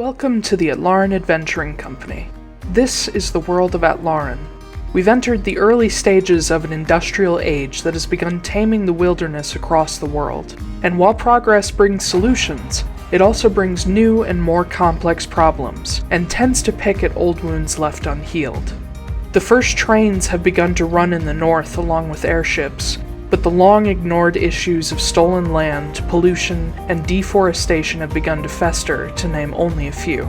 Welcome to the Atlaran Adventuring Company. This is the world of Atlaran. We've entered the early stages of an industrial age that has begun taming the wilderness across the world. And while progress brings solutions, it also brings new and more complex problems, and tends to pick at old wounds left unhealed. The first trains have begun to run in the north along with airships, but the long-ignored issues of stolen land, pollution, and deforestation have begun to fester, to name only a few.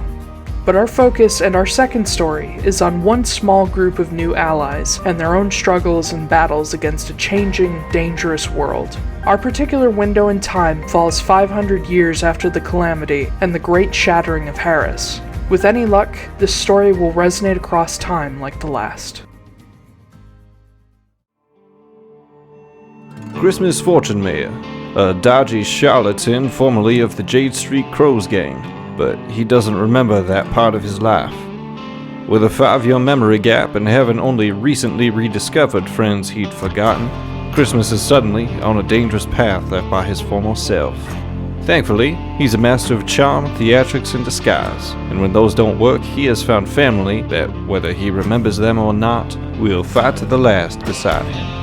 But our focus and our second story is on one small group of new allies and their own struggles and battles against a changing, dangerous world. Our particular window in time falls 500 years after the calamity and the great shattering of Harris. With any luck, this story will resonate across time like the last. Christmas Fortunemær, a dodgy charlatan formerly of the Jade Street Crows gang, but he doesn't remember that part of his life. With a 5-year memory gap and having only recently rediscovered friends he'd forgotten, Christmas is suddenly on a dangerous path left by his former self. Thankfully, he's a master of charm, theatrics, and disguise, and when those don't work, he has found family that, whether he remembers them or not, will fight to the last beside him.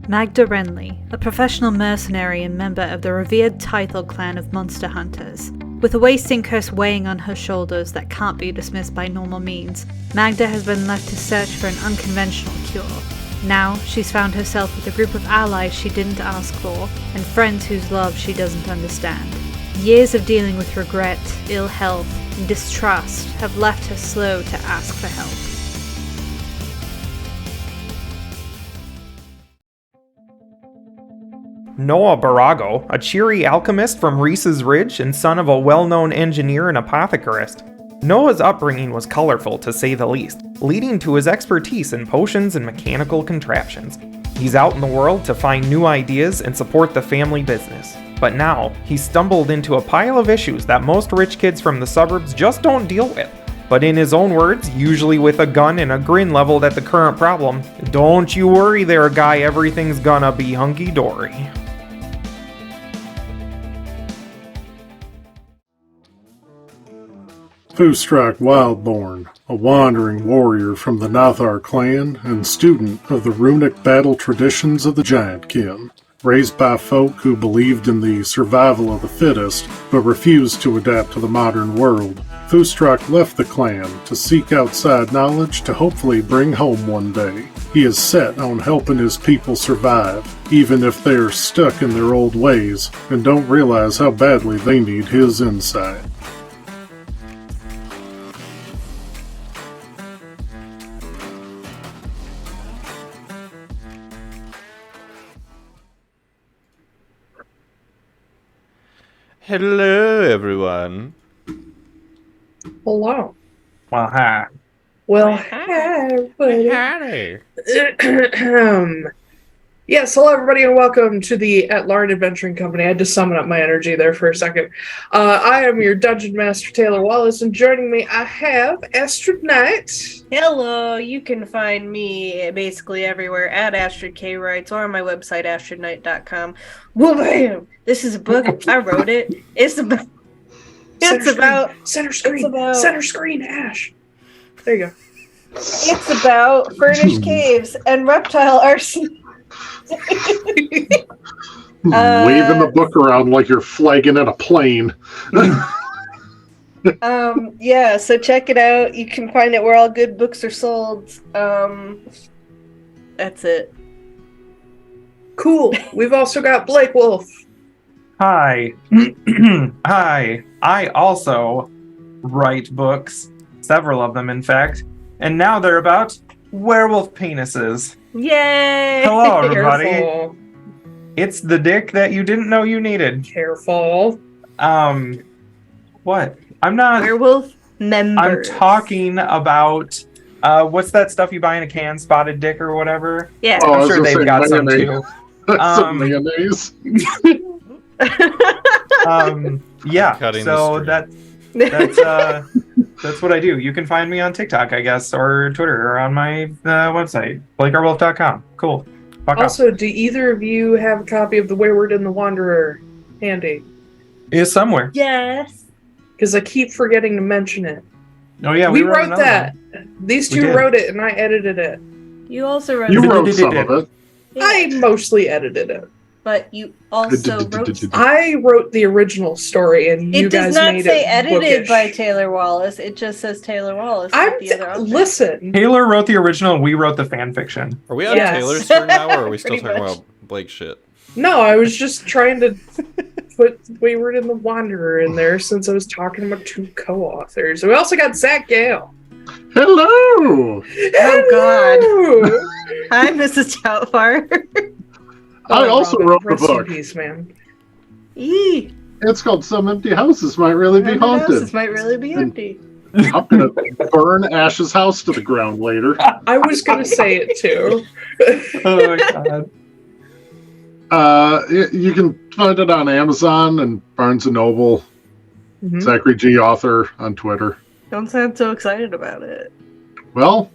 Magda Wrenly, a professional mercenary and member of the revered Taiylor clan of monster hunters. With a wasting curse weighing on her shoulders that can't be dismissed by normal means, Magda has been left to search for an unconventional cure. Now, she's found herself with a group of allies she didn't ask for, and friends whose love she doesn't understand. Years of dealing with regret, ill health, and distrust have left her slow to ask for help. Noah Borago, a cheery alchemist from Reese's Ridge and son of a well-known engineer and apothecarist. Noah's upbringing was colorful, to say the least, leading to his expertise in potions and mechanical contraptions. He's out in the world to find new ideas and support the family business. But now, he's stumbled into a pile of issues that most rich kids from the suburbs just don't deal with. But in his own words, usually with a gun and a grin leveled at the current problem, "Don't you worry there, guy, everything's gonna be hunky-dory." Foostrak Wildborn, a wandering warrior from the Nathar clan and student of the runic battle traditions of the Giantkin. Raised by folk who believed in the survival of the fittest, but refused to adapt to the modern world, Foostrak left the clan to seek outside knowledge to hopefully bring home one day. He is set on helping his people survive, even if they're stuck in their old ways and don't realize how badly they need his insight. Hello, everyone. Hello. Well, hi. Well, hi, everybody. Howdy. Yes, hello everybody and welcome to the Atlaran Adventuring Company. I had to summon up my energy there for a second. I am your Dungeon Master, Taiylor Wallace, and joining me I have Astrid Knight. Hello, you can find me basically everywhere at Astrid K. Writes or on my website, astridknight.com. Whoa, bam! This is a book. I wrote it. It's about... Center screen, Ash. There you go. It's about furnished caves and reptile arson. Waving the book around like you're flagging at a plane. Yeah, so check it out. You can find it where all good books are sold. That's it. Cool. We've also got Blake Wolfe. Hi. Hi. I also write books, several of them in fact, and now they're about werewolf penises. Yay! Hello, everybody. Careful. It's the dick that you didn't know you needed. Careful. What? I'm not... Werewolf members. I'm talking about, what's that stuff you buy in a can? Spotted dick or whatever? Yeah. Oh, I'm sure they've got some too. Some mayonnaise. Yeah, Cutting so the that's what I do. You can find me on TikTok, I guess, or Twitter, or on my website, blakerwolf.com. Cool. Fuck Also, do either of you have a copy of The Wayward and the Wanderer handy? Is somewhere. Yes. Because I keep forgetting to mention it. Oh yeah, we wrote another that. one. These We two did. wrote it, and I edited it. You also wrote You it. wrote some of it. I mostly edited it. But you also wrote... I wrote the original story, and you It guys does not made say it edited bookish. by Taiylor Wallace. It just says Taiylor Wallace. Listen. Taylor wrote the original, we wrote the fan fiction. Are we on Yes. Taylor's turn now, or are we still Pretty talking much. about Blake shit? No, I was just trying to put Wayward and the Wanderer in there since I was talking about two co-authors. We also got Zach Gale. Hello! Oh, God. Hello! Hi, Mrs. Doubtfire. I also Robin, wrote the rest in book. peace, man. Eee. It's called Some Empty Houses Might Really Be Haunted. This might really be empty. I'm going to burn Ash's house to the ground later. I was gonna say it too. Oh my god. You can find it on Amazon and Barnes & Noble. Mhm. Zachary G. Author on Twitter. Don't sound so excited about it. Well,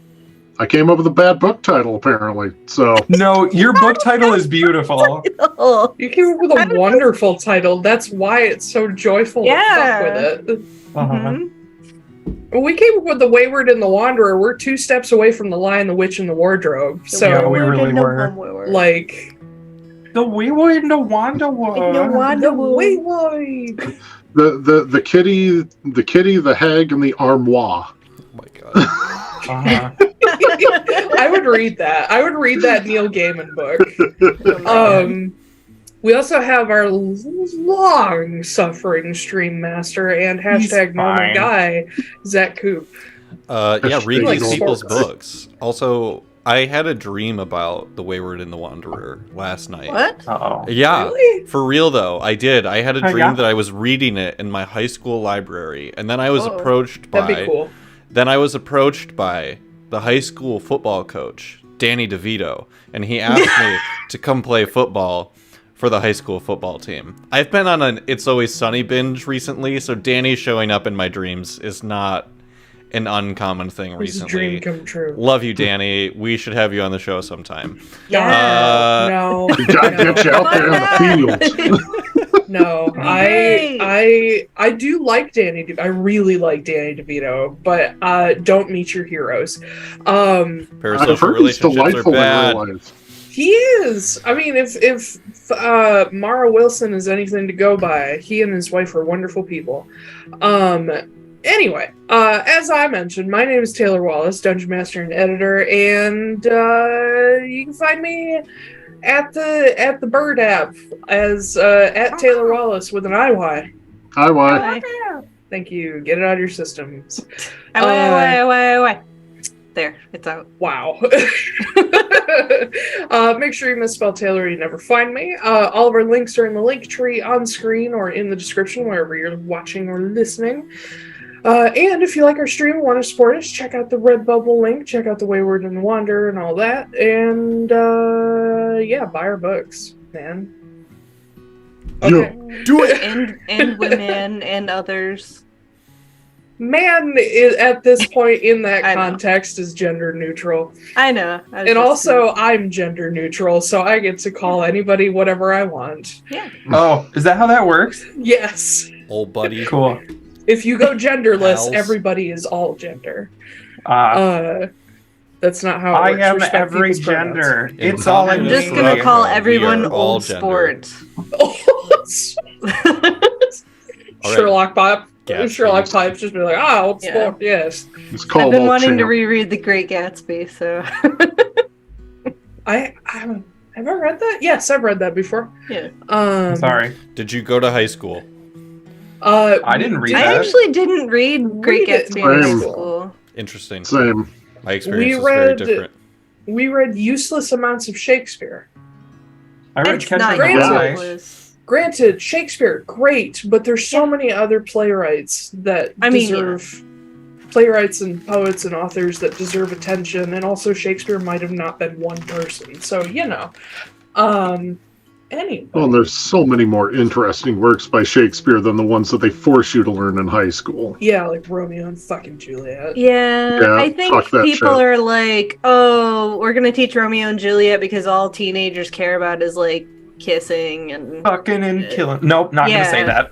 I came up with a bad book title, apparently. So, No, your book title is beautiful. Oh, You came up with a wonderful title. That's why it's so joyful Yeah. to fuck with it. Uh-huh. mhm. When we came up with The Wayward and the Wanderer, we're 2 steps away from The Lion, the Witch, and the Wardrobe. So, Yeah, we really were. like, The Wayward and the Wanderer. the Wayward. the kitty, the hag, and the armoire. Oh my god. Uh-huh. I would read that. I would read that Neil Gaiman book. We also have our long-suffering stream master and hashtag normal fine. guy, Zach Koop. Yeah, read Like these people's sports. books. Also, I had a dream about The Wayward and the Wanderer last night. What? Uh-oh. Yeah, Really? for real though, I did. I had a Oh, dream yeah? that I was reading it in my high school library, and then I was Whoa. approached by. That'd be cool. Then I was approached by the high school football coach, Danny DeVito, and he asked me to come play football for the high school football team. I've been on an It's Always Sunny binge recently, so Danny showing up in my dreams is not an uncommon thing It's a recently. dream come true. Love you, Danny. We should have you on the show sometime. Yeah. No. Gotta get you out there in the field. No, Great. I do like Danny. I really like Danny DeVito, but don't meet your heroes. I've Parasocial heard he's relationships are delightful in bad. real life. He is. I mean, if Mara Wilson is anything to go by, he and his wife are wonderful people. Anyway, as I mentioned, my name is Taiylor Wallace, Dungeon Master and Editor, and you can find me at the Bird app as at Taiylor Wallace with an IY. Hi, why? Hi. Thank you. Get it out of your systems. Wait. There, it's out. Wow. Make sure you misspell Taiylor, you never find me. All of our links are in the link tree on screen or in the description wherever you're watching or listening. And if you like our stream and want to support us, check out the Redbubble link, check out The Wayward and the Wanderer and all that. And yeah, buy our books, man. Okay. Do it! And women and others. Man is, at this point in that I know. context is gender neutral. I know. And also, I'm gender neutral, so I get to call anybody whatever I want. Yeah. Oh, is that how that works? Yes. Old buddy. Cool. If you go genderless, Pals. everybody is all gender. That's not how it I works. am Respect every people's pronouns. gender. In It's all common I'm in just with gonna Borago, call we everyone are all old gender. sport. All right. Sherlock Pipe. Gatsby. Sherlock Pipe's just be like, ah, old Yeah. sport, yes. It's called I've been Old wanting to Champ. reread The Great Gatsby, so I have I read that? Yes, I've read that before. yeah. Sorry. Did you go to high school? I didn't read I that. actually didn't read Great Read it. Gatsby in high Same. school. Interesting. Same. My experience We is very read- different. We read useless amounts of Shakespeare. I read It's Catcher not in the Granted. Rye. useless. Granted, Shakespeare, great, but there's so many other playwrights that deserve playwrights and poets and authors that deserve attention, and also Shakespeare might have not been one person. So, you know. Anyway. Well, and there's so many more interesting works by Shakespeare than the ones that they force you to learn in high school. Yeah, like Romeo and fucking Juliet. Yeah, I think fuck that people shit. are like, oh, we're gonna teach Romeo and Juliet because all teenagers care about is like kissing and Fucking and killing. Nope, not gonna say that.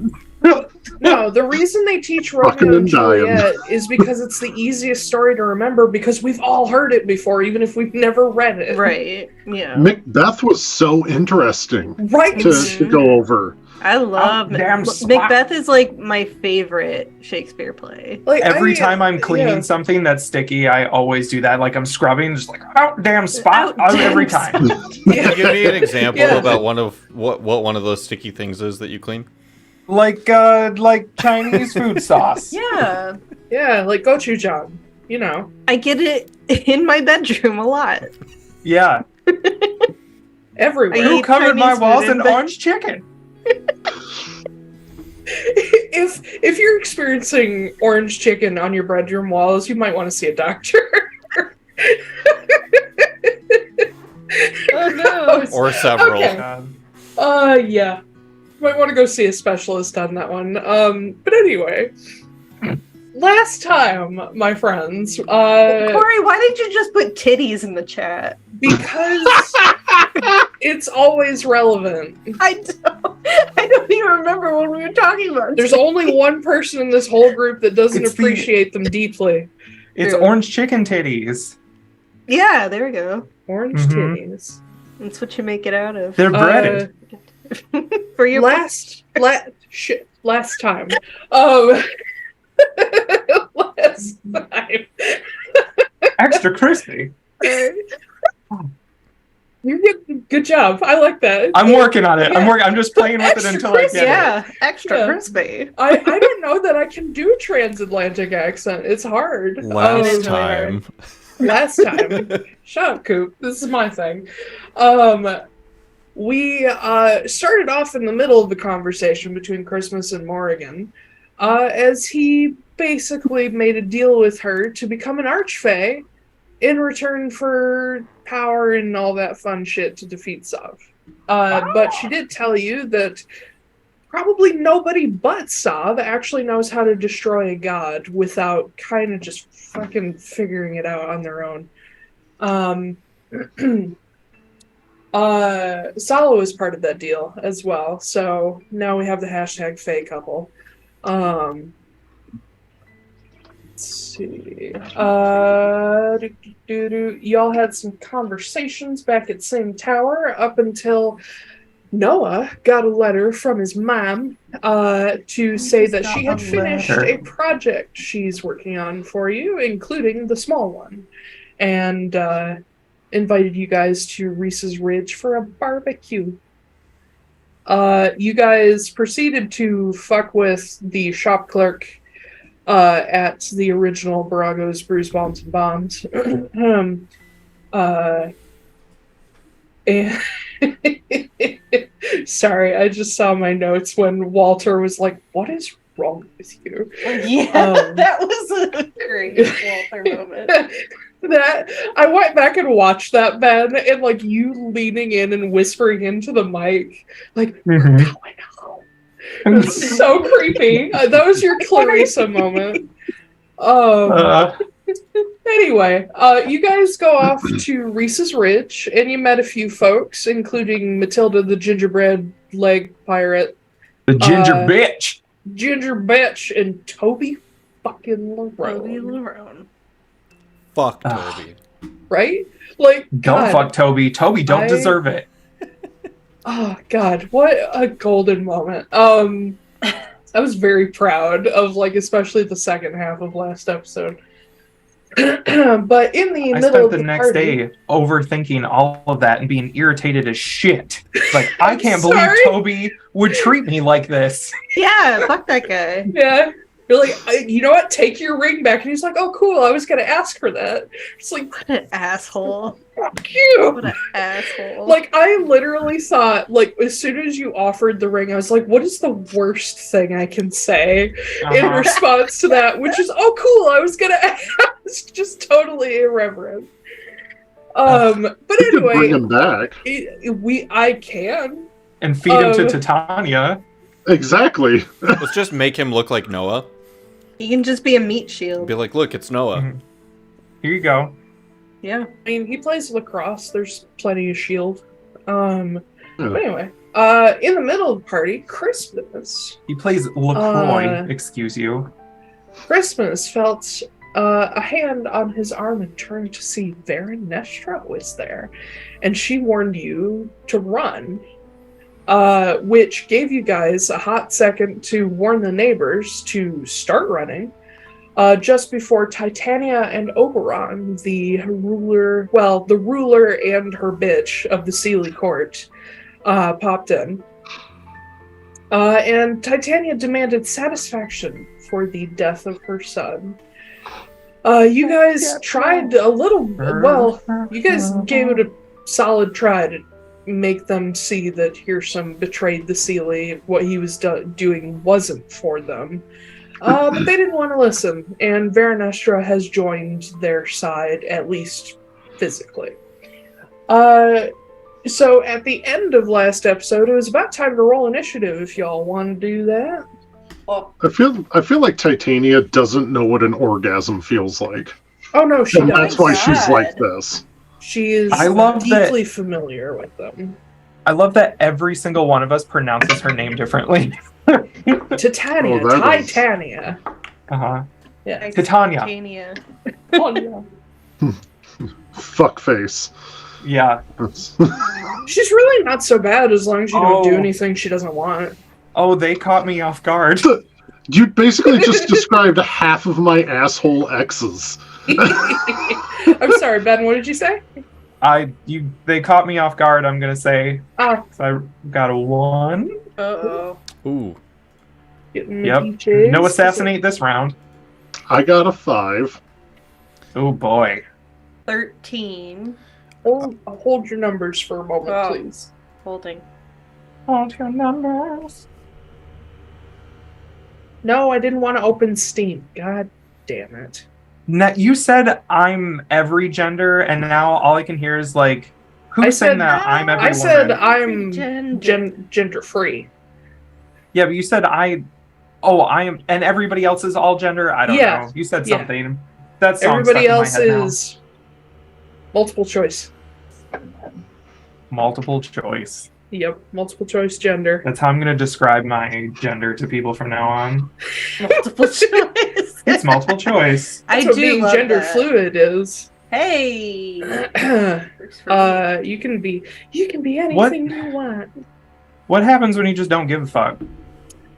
No, the reason they teach Fucking Romeo and and dying. Juliet is because it's the easiest story to remember because we've all heard it before, even if we've never read it. right. Yeah, Macbeth was so interesting Right. to go over. I love damn Macbeth is like my favorite Shakespeare play. Like Every time I'm cleaning something that's sticky, I always do that. Like I'm scrubbing, just like out damn spot Out every damn time. Can you give me an example Yeah. about what one of those sticky things is that you clean? like Chinese food sauce. Yeah, Yeah, like gochujang. You know. I get it in my bedroom a lot. Yeah. Everywhere. I Who eat covered my Chinese walls food in in bed. orange chicken? if you're experiencing orange chicken on your bedroom walls, you might want to see a doctor. Oh no. Or several. Okay. Yeah. Might want to go see a specialist on that one. But anyway. Last time, my friends, Corey, why did you just put titties in the chat? because it's always relevant. I don't even remember when we were talking about There's titties. only one person in this whole group that doesn't It's the- appreciate them deeply. It's True. orange chicken titties. Yeah, there we go. Orange Mhm. titties. That's what you make it out of. They're breaded. For your Last time. Last time. Extra crispy. You did good job. I like that. I'm working on it. Yeah. I'm just playing with it Extra until I get crispy. it. yeah, extra Yeah. crispy. I don't know that I can do a transatlantic accent. It's hard. Last is really hard. time. Last time. Shut up, Koop. This is my thing. We started off in the middle of the conversation between Christmas and Morrigan, as he basically made a deal with her to become an archfey in return for power and all that fun shit to defeat Sav. But she did tell you that probably nobody but Sav actually knows how to destroy a god without kind of just fucking figuring it out on their own. Salo is part of that deal as well, so now we have the hashtag Fae couple. Let's see. Y'all had some conversations back at same tower up until Noah got a letter from his mom to say that she had finished a project she's working on for you, including the small one, and invited you guys to Reese's Ridge for a barbecue. You guys proceeded to fuck with the shop clerk at the original Borago's Brews, Bombs, and Bombs. And sorry, I just saw my notes when Walter was like, "What is wrong with you?" Yeah, that was a great Walter moment. That I went back and watched that, Ben, and like you leaning in and whispering into the mic, like, Mhm. "How I know." It's so creepy. That was your Clarissa moment. Anyway, you guys go off to Reese's Ridge, and you met a few folks, including Matilda the gingerbread leg pirate, The ginger bitch. Ginger Bitch, and Toby fucking Toby Lerone. Lerone. Fuck Ah. Toby. Right? Like, Don't God. fuck Toby. Toby don't I- deserve it. Oh God, what a golden moment. I was very proud of, like, especially the second half of last episode. But in the I middle spent of the the next party, day overthinking all of that and being irritated as shit. Like, I I'm can't sorry. believe Toby would treat me like this. Yeah, fuck that guy. yeah, you're like, you know what? Take your ring back, and he's like, "Oh, cool. I was gonna ask for that." It's like, What an asshole. fuck you. What an asshole. Like, I literally thought, like, as soon as you offered the ring, I was like, what is the worst thing I can say in Uh-huh. response to that? Which is, oh, cool, I was gonna ask. Just totally irreverent. But You could bring anyway, him back. I can. and feed him to Titania. Exactly. Let's just make him look like Noah. He can just be a meat shield. Be like, look, it's Noah. Mhm. Here you go. Yeah. I mean, he plays lacrosse. There's plenty of shield. Yeah. But anyway, in the middle of the party, Christmas. He plays LaCroix, excuse you. Christmas felt a hand on his arm and turned to see Verenestra was there. And she warned you to run, which gave you guys a hot second to warn the neighbors to start running. Just before Titania and Oberon, the ruler and her bitch of the Seelie Court, popped in. And Titania demanded satisfaction for the death of her son. You guys tried a little, you guys gave it a solid try to make them see that Hirsum betrayed the Seelie. What he was doing wasn't for them. But they didn't want to listen, and Verenestra has joined their side, at least physically. So at the end of last episode, it was about time to roll initiative if y'all want to do that. I feel like Titania doesn't know what an orgasm feels like. Oh no, she And does. that's why she's like this. She is I love deeply familiar with them. I love that every single one of us pronounces her name differently. Titania, Oh, that is- Titania. Uh-huh. Yeah. Titania. Titania. Oh, yeah. Fuckface. Yeah. That's- She's really not so bad as long as you don't do Oh. anything she doesn't want. Oh, they caught me off guard. You basically just described half of my asshole exes. I'm sorry, Ben, what did you say? They caught me off guard, I'm gonna say. Ah, So I got a 1. Uh-oh. Ooh. getting Yep. peaches. No assassinate this round. I got a 5. Oh boy. 13. Hold your numbers for a moment, Oh. please. Holding. Hold your numbers. No, I didn't want to open Steam. God damn it. Now, you said I'm every gender, and now all I can hear is like, I who's saying said- that I'm every I said woman? I'm Gender. gender free. Yeah, but you said I am, and everybody else is all gender? I don't Yeah. know. You said Yeah. something. That song Everybody stuck in my else head now. is multiple choice. Multiple choice. Yep, multiple choice gender. That's how I'm going to describe my gender to people from now on. Multiple choice. It's multiple choice. I That's what do being love gender that. fluid is. Hey. Works for me. You can be anything you want. What happens when you just don't give a fuck?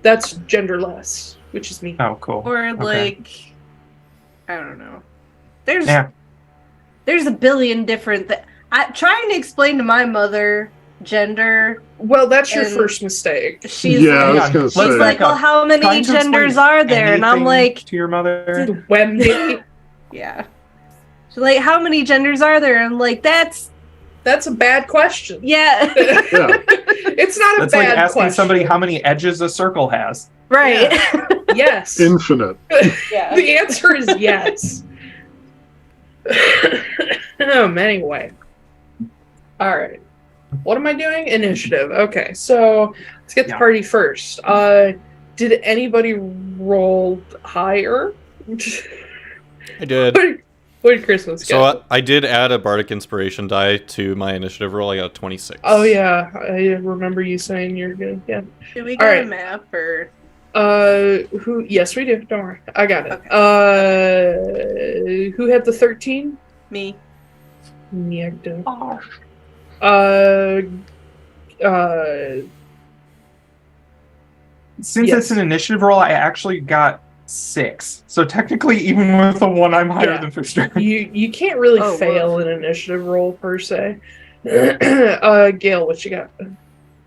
That's genderless, which is me. Oh, cool. Or Okay. like, I don't know. There's Yeah. a billion different. Trying to explain to my mother gender. Well, that's your And- first mistake. She's Yeah, I was like, gonna Let's say. she's like, well, how many Trying to genders explain are there? And I'm anything like, to your mother. Wendy. yeah. She's like, how many genders are there? I'm like, that's That's a bad question. yeah, Yeah. It's not a That's like bad asking question. somebody how many edges a circle has. right. Yes. Infinite. Yeah. The answer is yes. Anyway. Alright. What am I doing? Initiative. Okay, so let's get the Yeah. party first. Did anybody roll higher? I did. What did Christmas get? So I did add a bardic inspiration die to my initiative roll. I got a 26. Oh yeah, I remember you saying you're good. Yeah. Do we All get right. a map or? Who? Yes, we do. Don't worry, I got it. Who had the 13? Me. Magda. Oh. Since Yes. it's an initiative roll, I actually got 6. So technically, even with a 1, I'm higher Yeah. than Foostrak. You can't really Oh, fail woof. an initiative roll per se. Gale, what you got?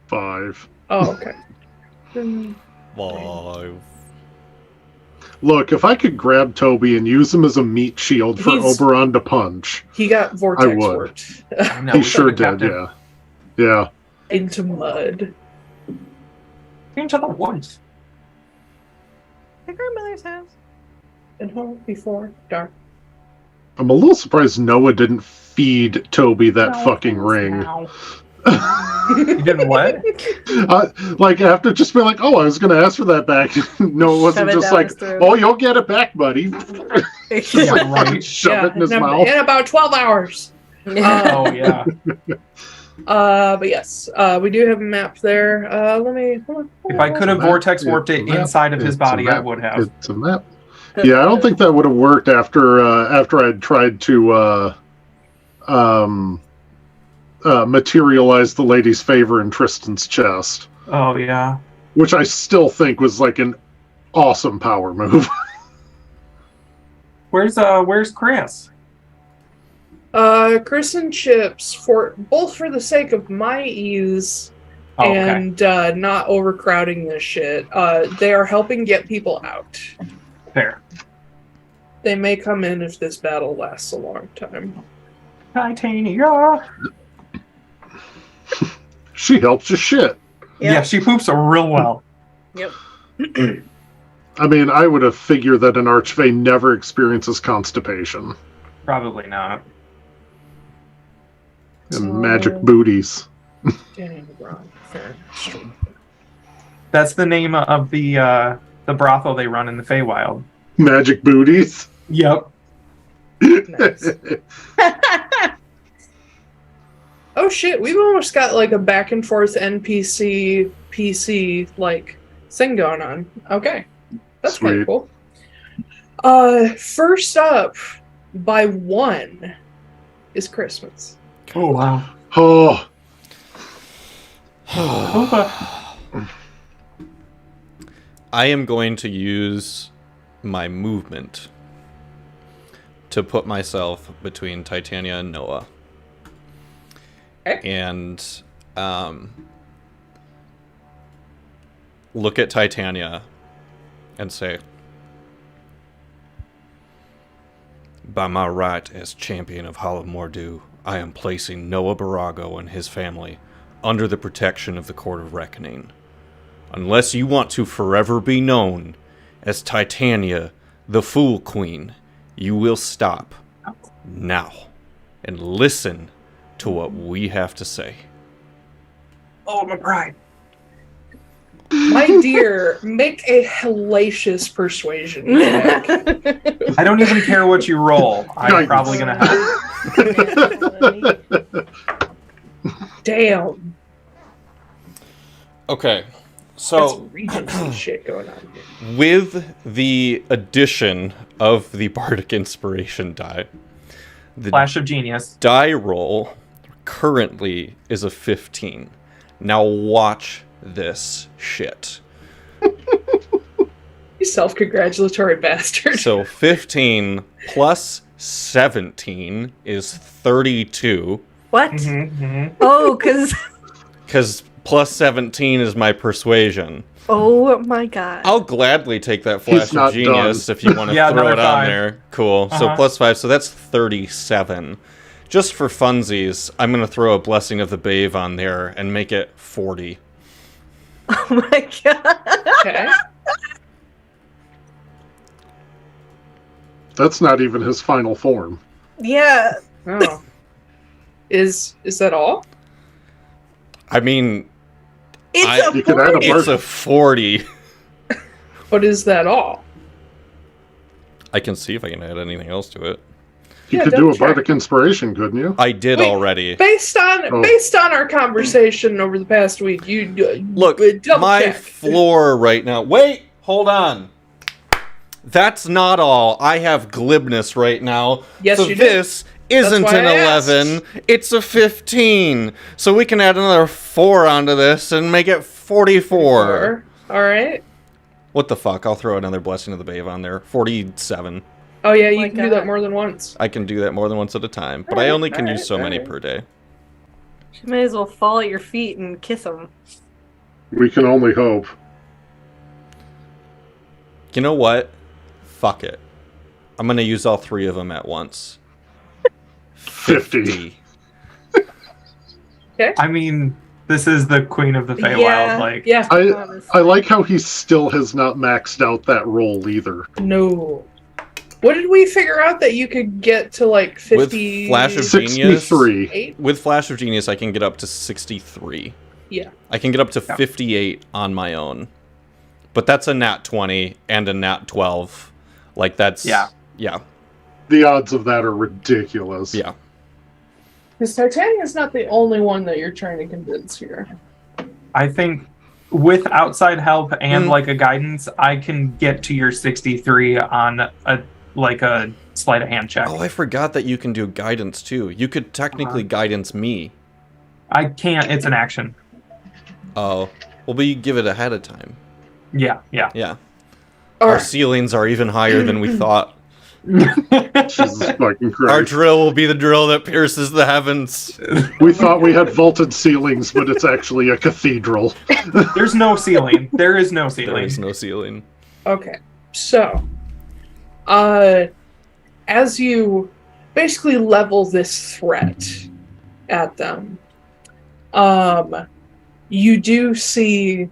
5. Oh, okay. 5. Look, if I could grab Toby and use him as a meat shield for He's- Oberon to punch, He got vortex I would. warped No, he we sure should've kept did, him. yeah. into mud. Into the woods. My grandmother's house. And home before dark. I'm a little surprised Noah didn't feed Toby that fucking ring. Ow. You didn't what? Like after just being like, oh, I was going to ask for that back. No, it wasn't Shove it just down like, his throat. oh, you'll get it back, buddy. Just Yeah, like right. shove it in his mouth. In about 12 hours. Oh, yeah. But yes, we do have a map there. If I could have vortex warped it inside of his body, I would have. It's a map. Yeah, I don't think that would have worked after I'd tried to materialize the lady's favor in Tristan's chest, Oh, yeah. which I still think was like an awesome power move. Where's Chris? Chris and Chips, both for the sake of my ease Oh, okay. and not overcrowding this shit, they are helping get people out. Fair. They may come in if this battle lasts a long time. Titania. She helps you shit. Yeah, she poops real well. Yep. I mean, I would have figured that an Archfey never experiences constipation Probably not. and magic booties. Damn, Ron. Fair. That's the name of the brothel they run in the Feywild. Magic booties. Yep. Nice. Oh shit, we've almost got like a back and forth NPC PC like thing going on. Okay. That's kind of Sweet. cool. First up by 1 is Christmas. Oh, wow. Oh, I am going to use my movement to put myself between Titania and Noah. Okay. And look at Titania and say, by my right as champion of Hollow Mordu, I am placing Noah Borago and his family under the protection of the Court of Reckoning. Unless you want to forever be known as Titania, the Fool Queen, you will stop now and listen to what we have to say. Oh, my pride. My dear, make a hellacious persuasion check. I don't even care what you roll. I'm Yikes. probably going to help. Damn. Okay, That's so Regency shit going on here. with the addition of the Bardic Inspiration die, the Flash of genius. die roll currently is a 15. Now watch this shit. You self-congratulatory bastard. So 15 plus 17 is 32, What? Mm-hmm. Oh, because... because plus 17 is my persuasion. Oh my god. I'll gladly take that He's flash not of genius done. if you want to Yeah, throw it another on 5. there. Cool. So Uh-huh. plus 5, so that's 37. Just for funsies, I'm going to throw a Blessing of the Bave on there and make it 40. Oh my god. Okay. that's not even his final form. Yeah. Oh. Is that all? I mean, It's You could add a it's bird. a 40. But is that all? I can see if I can add anything else to it. You Yeah, could do double a check. bardic inspiration, couldn't you? I did Wait, already. Based on Oh. our conversation over the past week, you Look, double my check. floor right now. Wait, hold on. That's not all. I have glibness right now. Yes, so you do. this isn't why an I 11. It's a 15. So we can add another 4 onto this and make it 44. All right. What the fuck? I'll throw another Blessing of the Bave on there. 47. Oh yeah, Oh you my can do that God. more than once. I can do that more than once at a time, but I only can use so many alright. per day. She may as well fall at your feet and kiss them. We can only hope. You know what? Fuck it. I'm gonna use all 3 of them at once. 50. I mean, this is the Queen of the Feywild. Yeah. Like, Yeah. Honestly. I like how he still has not maxed out that roll either. No. What did we figure out that you could get to like 50? With Flash of Genius, 63. with Flash of Genius, I can get up to 63. Yeah. I can get up to 58 on my own. But that's a nat 20 and a nat 12. Like, that's... Yeah. The odds of that are ridiculous. Yeah. Because Titania's not the only one that you're trying to convince here. I think with outside help and like a guidance, I can get to your 63 on a sleight of hand check. Oh, I forgot that you can do guidance, too. You could technically guidance me. I can't. It's an action. Oh. Well, but you give it ahead of time. Yeah. Our ceilings are even higher than we thought. Jesus fucking Christ. Our drill will be the drill that pierces the heavens. We thought we had vaulted ceilings, but it's actually a cathedral. There's no ceiling. There is no ceiling. There is no ceiling. Okay, so, as you basically level this threat at them, you do see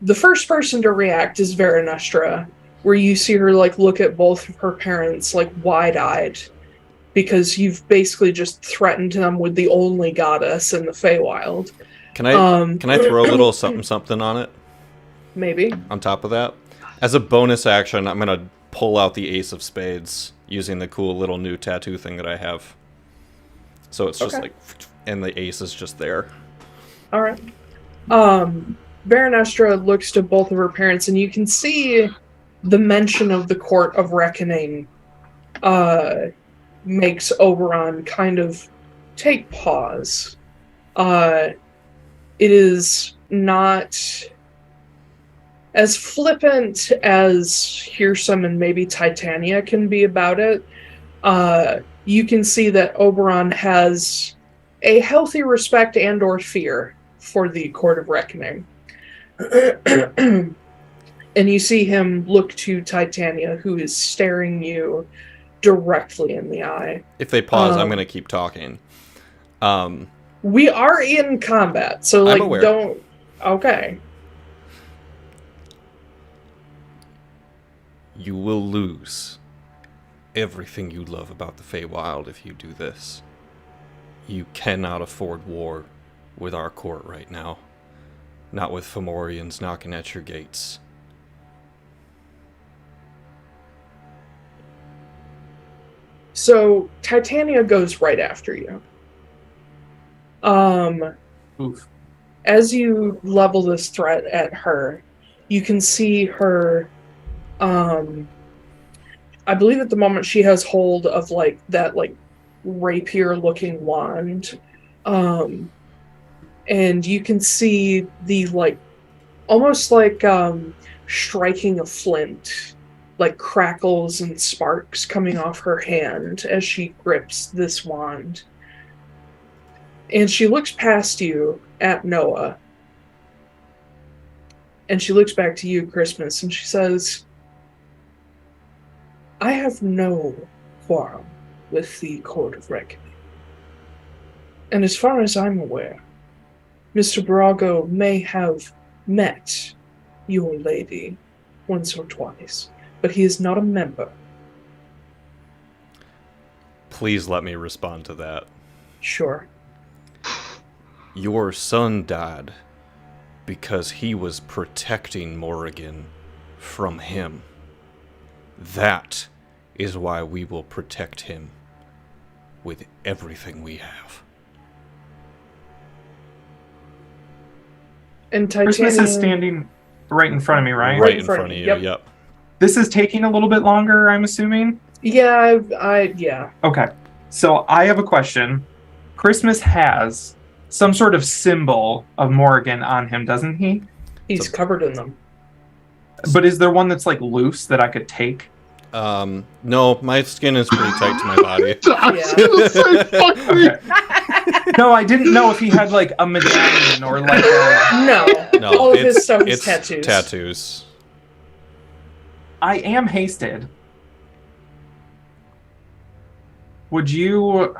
the first person to react is Verenestra, where you see her like look at both of her parents like wide-eyed, because you've basically just threatened them with the only goddess in the Feywild. Can I throw a little something on it? Maybe. On top of that? As a bonus action, I'm going to pull out the Ace of Spades using the cool little new tattoo thing that I have. So it's just like, and the ace is just there. All right. Verenestra looks to both of her parents, and you can see the mention of the Court of Reckoning makes Oberon kind of take pause. It is not as flippant as Hearsome and maybe Titania can be about it. You can see that Oberon has a healthy respect and or fear for the Court of Reckoning. And you see him look to Titania, who is staring you directly in the eye. If they pause, I'm going to keep talking. We are in combat, so like, I'm aware. don't... Okay. You will lose everything you love about the Feywild if you do this. You cannot afford war with our court right now. Not with Fomorians knocking at your gates. So, Titania goes right after you. Oof. As you level this threat at her, you can see her, I believe at the moment she has hold of, like, that, like, rapier-looking wand. And you can see the, like, almost like, striking a flint, like, crackles and sparks coming off her hand as she grips this wand. And she looks past you at Noah. And she looks back to you, Christmas, and she says, I have no quarrel with the Court of Reckoning. And as far as I'm aware, Mr. Borago may have met your lady once or twice, but he is not a member. Please let me respond to that. Sure. Your son died because he was protecting Morrigan from him. That is why we will protect him with everything we have. And Titania... Christmas is standing right in front of me, right? Right in front of you, yep. This is taking a little bit longer, I'm assuming? Yeah, yeah. Okay. So I have a question. Christmas has some sort of symbol of Morrigan on him, doesn't he? He's covered in them. But is there one that's like loose that I could take? No, my skin is pretty tight to my body. Okay. No, I didn't know if he had like a medallion or like a... No, all of his stuff is tattoos. Tattoos. I am hasted. Would you...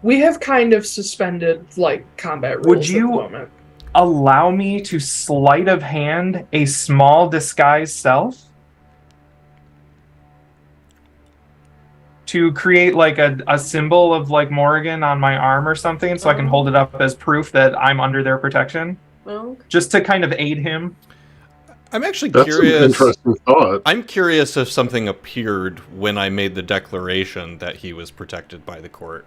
We have kind of suspended, like, combat rules Would you at the moment. allow me to sleight of hand a small disguised self? to create like a symbol of like Morrigan on my arm or something, so I can hold it up as proof that I'm under their protection, just to kind of aid him. I'm actually That's curious. an interesting thought. I'm curious if something appeared when I made the declaration that he was protected by the court.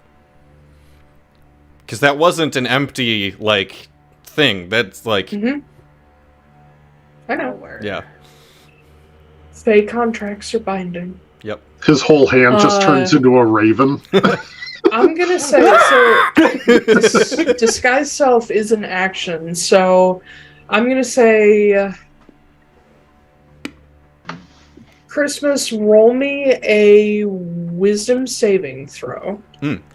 Because that wasn't an empty, like, thing. That's like... Mm-hmm. I know. Yeah. Fey contracts are binding. Yep. His whole hand just turns into a raven. I'm gonna say, so disguise self is an action, so I'm gonna say Christmas, roll me a wisdom saving throw.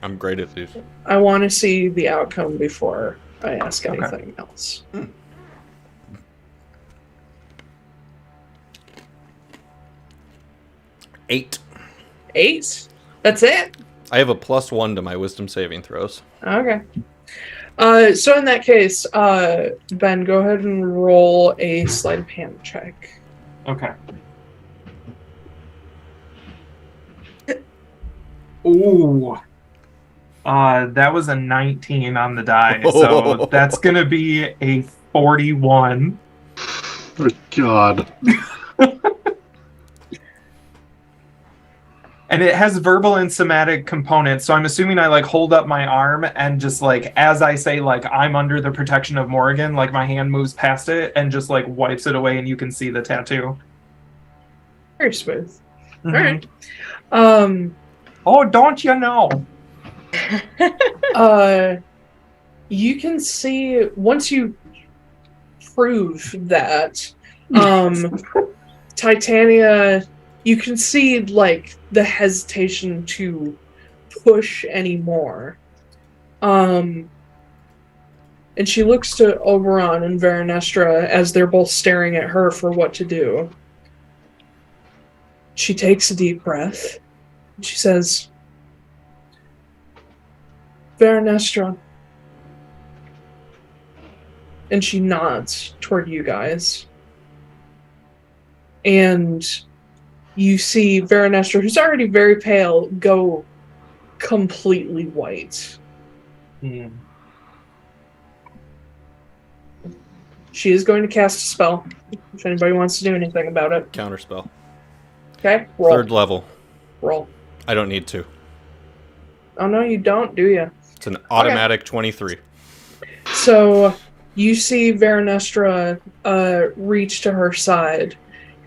I'm great at these. I want to see the outcome before I ask anything else. 8. 8? That's it? I have a +1 to my wisdom saving throws. Okay. So in that case, Ben, go ahead and roll a sleight of hand check. Okay. Ooh. That was a 19 on the die, so that's gonna be a 41. Oh, God. And it has verbal and somatic components, so I'm assuming I like hold up my arm and just like as I say like I'm under the protection of Morrigan, like my hand moves past it and just like wipes it away and you can see the tattoo. Very smooth. Mm-hmm. All right. Oh, don't you know? You can see once you prove that, Titania, you can see like the hesitation to push anymore. And she looks to Oberon and Verenestra as they're both staring at her for what to do. She takes a deep breath. She says, Verenestra. And she nods toward you guys. And you see Verenestra, who's already very pale, go completely white. Mm. She is going to cast a spell, if anybody wants to do anything about it. Counterspell. Okay, roll. 3rd level. Roll. I don't need to. Oh, no, you don't, do you? It's an automatic 23. So, you see Verenestra reach to her side,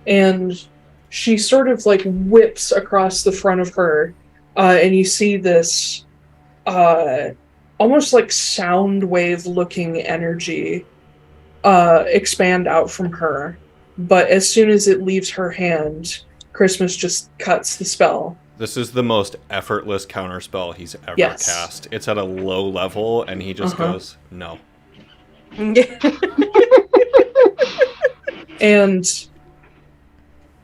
and she sort of like whips across the front of her, and you see this almost like sound wave looking energy expand out from her. But as soon as it leaves her hand, Christmas just cuts the spell. This is the most effortless counterspell he's ever cast. It's at a low level, and he just goes, no. And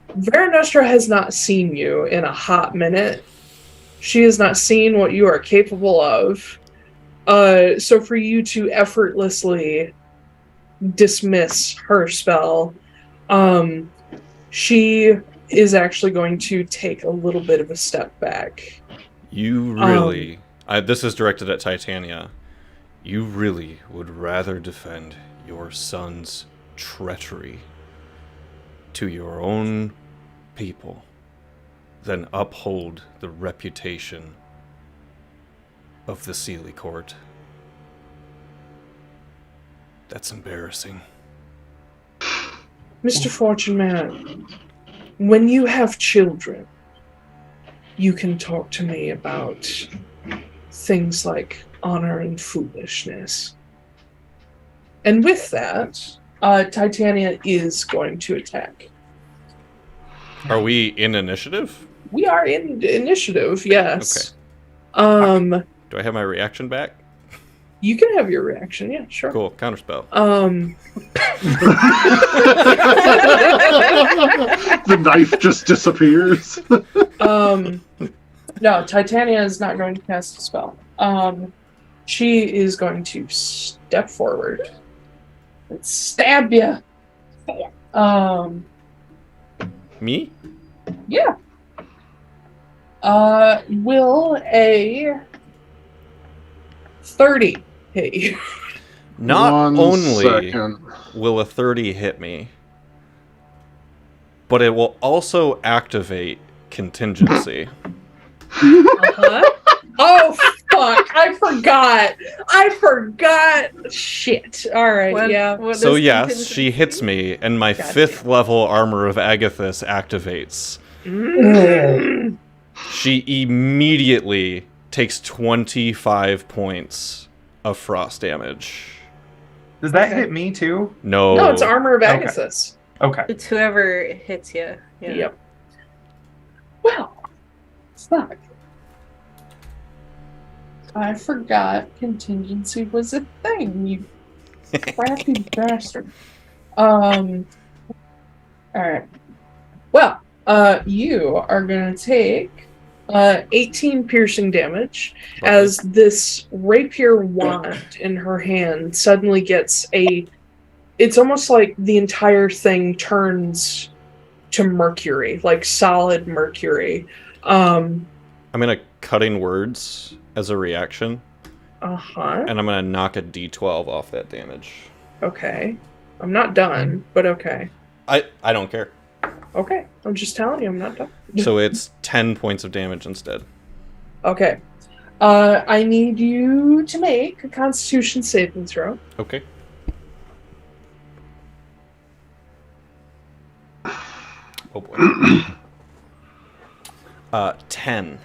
Verenestra has not seen you in a hot minute. She has not seen what you are capable of. So for you to effortlessly dismiss her spell, she is actually going to take a little bit of a step back. You really... this is directed at Titania. You really would rather defend your son's treachery to your own people than uphold the reputation of the Seelie Court. That's embarrassing. Mr. Fortunemær, when you have children, you can talk to me about things like honor and foolishness. And with that, Titania is going to attack. Are we in initiative? We are in initiative, yes. Okay. Do I have my reaction back? You can have your reaction, yeah, sure. Cool, counterspell. The knife just disappears. No, Titania is not going to cast a spell. She is going to step forward and stab you. Me? Yeah. Will a 30 hit you? Not One only second. will a 30 hit me, but it will also activate contingency. Oh, fuck. I forgot. Shit. Alright, yeah. So yes, she hits me, and my 5th level Armor of Agathis activates. She immediately takes 25 points of frost damage. Does that hit me too? No. No, it's Armor of Agathis. Okay. It's whoever hits you. Yeah. Yep. Well, fuck. I forgot contingency was a thing, you crappy bastard. Alright. Well, you are gonna take 18 piercing damage as this rapier wand in her hand suddenly gets it's almost like the entire thing turns to mercury, like solid mercury. I'm gonna cutting words as a reaction. And I'm gonna knock a d12 off that damage. Okay. I'm not done, but okay. I don't care. Okay. I'm just telling you I'm not done. So it's 10 points of damage instead. Okay. I need you to make a Constitution saving throw. Okay. Oh boy. 10.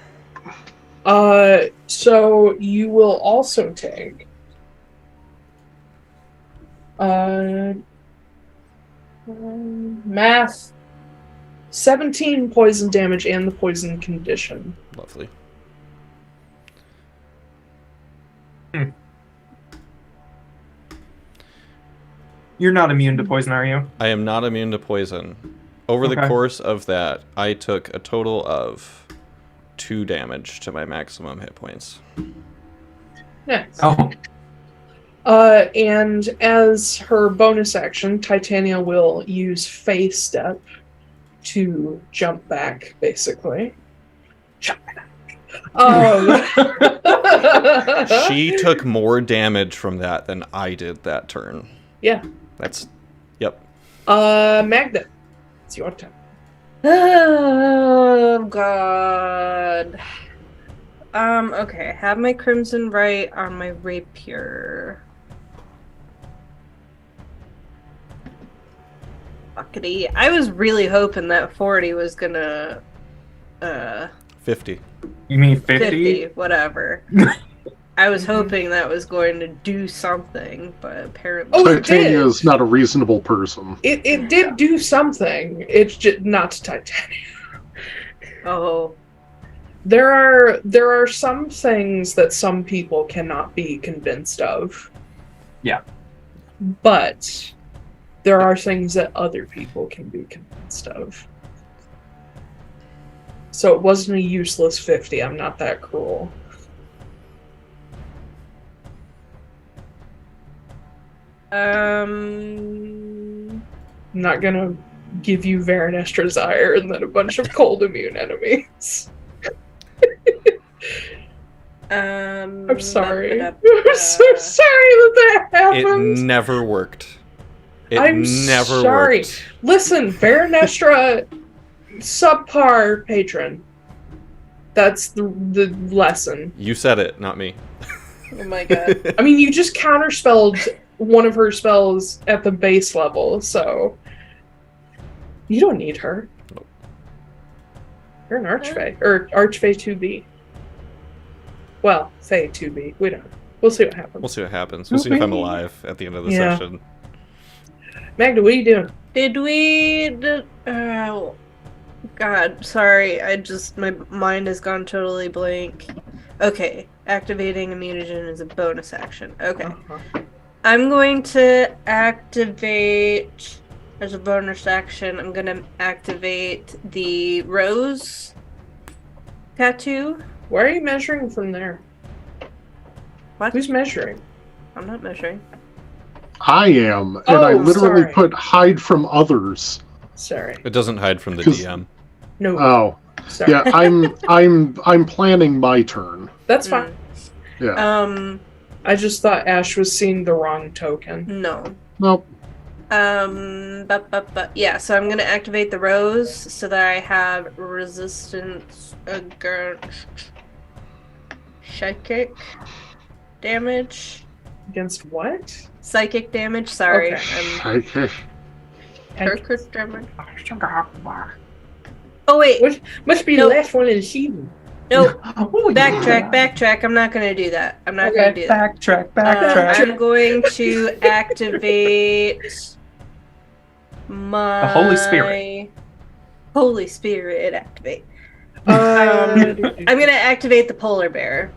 So you will also take math 17 poison damage and the poison condition. Lovely. You're not immune to poison, are you? I am not immune to poison. Over the course of that, I took a total of 2 damage to my maximum hit points. Nice. Oh. And as her bonus action, Titania will use Fae Step to jump back, basically. Jump back. She took more damage from that than I did that turn. Yeah. Yep. Magda, it's your turn. Oh, God. Okay. I have my Crimson Right on my rapier. Fuckity. I was really hoping that 40 was gonna... 50. You mean 50? Whatever. I was hoping that was going to do something, but apparently... Oh, it did. Titania is not a reasonable person. It did do something. It's just not Titania. Oh. There are some things that some people cannot be convinced of. Yeah. But there are things that other people can be convinced of. So it wasn't a useless 50. I'm not that cruel. I'm not gonna give you Verenestra's ire and then a bunch of cold immune enemies. I'm sorry. I'm so sorry that happened. It never worked. I'm never sorry. worked. Listen, Verenestra, subpar patron. That's the lesson. You said it, not me. Oh my god. I mean, you just counterspelled one of her spells at the base level, so you don't need her. Nope. You're an Archfey, or Archfey 2B. Well, Fey 2B. We don't. We'll see what happens. We'll see what happens. We'll see if I'm alive at the end of the session. Magda, what are you doing? Did we... Oh, God, sorry. My mind has gone totally blank. Okay, activating a mutagen is a bonus action. Okay. I'm going to activate, as a bonus action, I'm going to activate the rose tattoo. Why are you measuring from there? What? Who's measuring? I'm not measuring. I am, and I literally put hide from others. Sorry. It doesn't hide from the DM. No. Oh. Sorry. Yeah, I'm planning my turn. That's fine. Yeah. I just thought Ash was seeing the wrong token. No. Nope. Yeah, so I'm gonna activate the rose so that I have resistance against psychic damage. Against what? Psychic damage, sorry. Okay. Psychic damage. Oh wait. Must be the last one in the season. Nope. Backtrack. I'm not gonna do that. I'm not gonna do that. Backtrack. I'm going to activate my... The Holy Spirit. Holy Spirit, activate. I'm gonna activate the polar bear.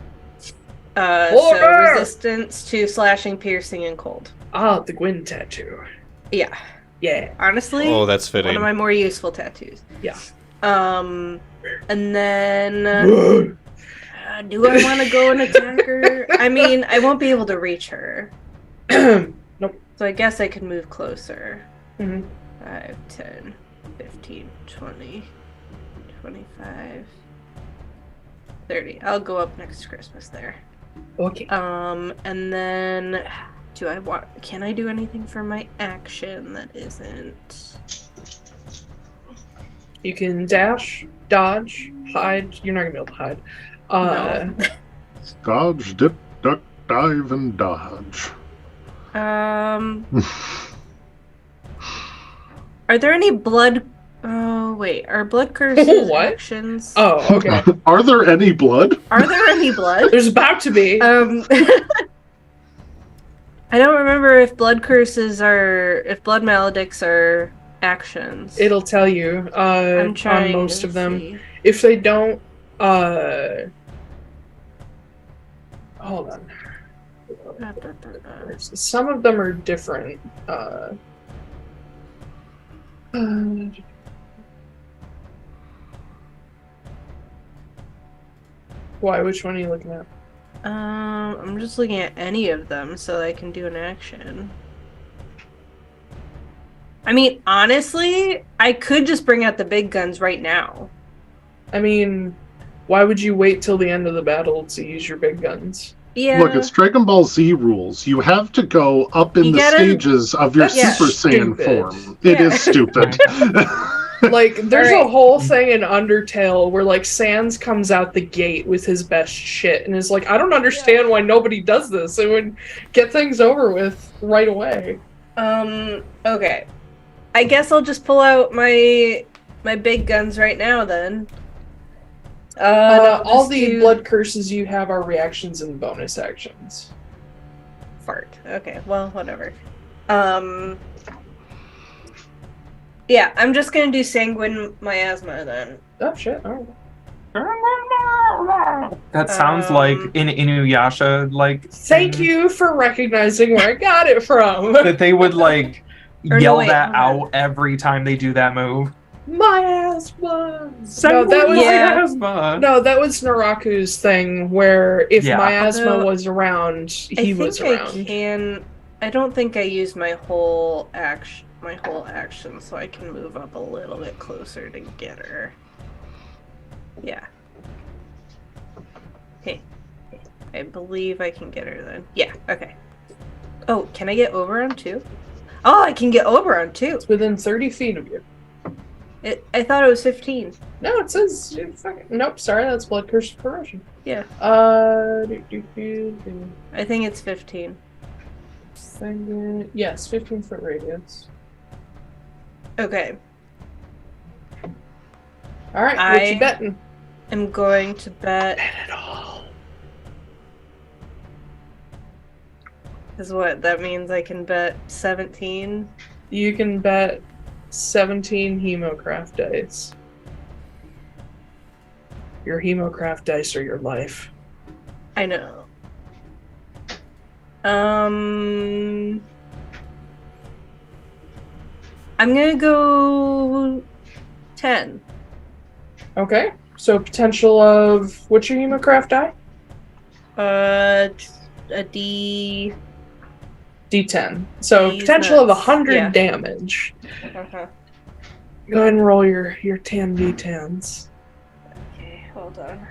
Polar bear! Resistance to slashing, piercing, and cold. The Gwyn tattoo. Yeah. Yeah. Honestly, Oh, that's fitting. one of my more useful tattoos. Yeah. And then... do I want to go and attack her? I mean, I won't be able to reach her. Nope. So I guess I could move closer. Mm-hmm. 5, 10, 15, 20, 25, 30. I'll go up next Christmas there. Okay. And then can I do anything for my action that isn't... You can dash, dodge, hide. You're not gonna be able to hide. No. Dodge, dip, duck, dive, and dodge. Are there any blood... Oh, wait. Are blood curses What? actions? Oh, okay. Are there any blood? Are there any blood? There's about to be. I don't remember if blood curses are... If blood maledicts are actions. It'll tell you I'm trying on most to of them. see. If they don't... Hold on. Some of them are different. Why? Which one are you looking at? I'm just looking at any of them so I can do an action. I mean, honestly, I could just bring out the big guns right now. I mean, why would you wait till the end of the battle to use your big guns? Yeah. Look, it's Dragon Ball Z rules. You have to go up in stages of your Super Saiyan form. It is stupid. Like, there's a whole thing in Undertale where, like, Sans comes out the gate with his best shit and is like, I don't understand why nobody does this. It would get things over with right away. Okay. I guess I'll just pull out my big guns right now, then. All the blood curses you have are reactions and bonus actions. Fart. Okay, well, whatever. Yeah, I'm just gonna do sanguine miasma then. Oh shit! Alright. That sounds like in Inuyasha, like... Thank you for recognizing where I got it from. That they would, like, yell wait, that hold out every time they do that move. Miasma! No, that was Naraku's thing, where if miasma was around, he was around. I don't think I used my whole action, so I can move up a little bit closer to get her. Yeah. Hey. I believe I can get her then. Yeah, okay. Oh, can I get Oberon too? Oh, I can get Oberon too! It's within 30 feet of you. I thought it was 15. No, it says... Nope, sorry, that's Blood Curse Corrosion. Yeah. I think it's 15. Yes, 15-foot radius. Okay. Alright, what you betting? I'm going to bet... Bet it all. Is what? That means I can bet 17? You can bet 17 Hemocraft dice. Your Hemocraft dice are your life. I know. I'm gonna go 10. Okay. So potential of what's your Hemocraft die? A D10. So D's potential of nuts. 100 damage. Uh-huh. Go ahead and roll your 10 D10s. hold on.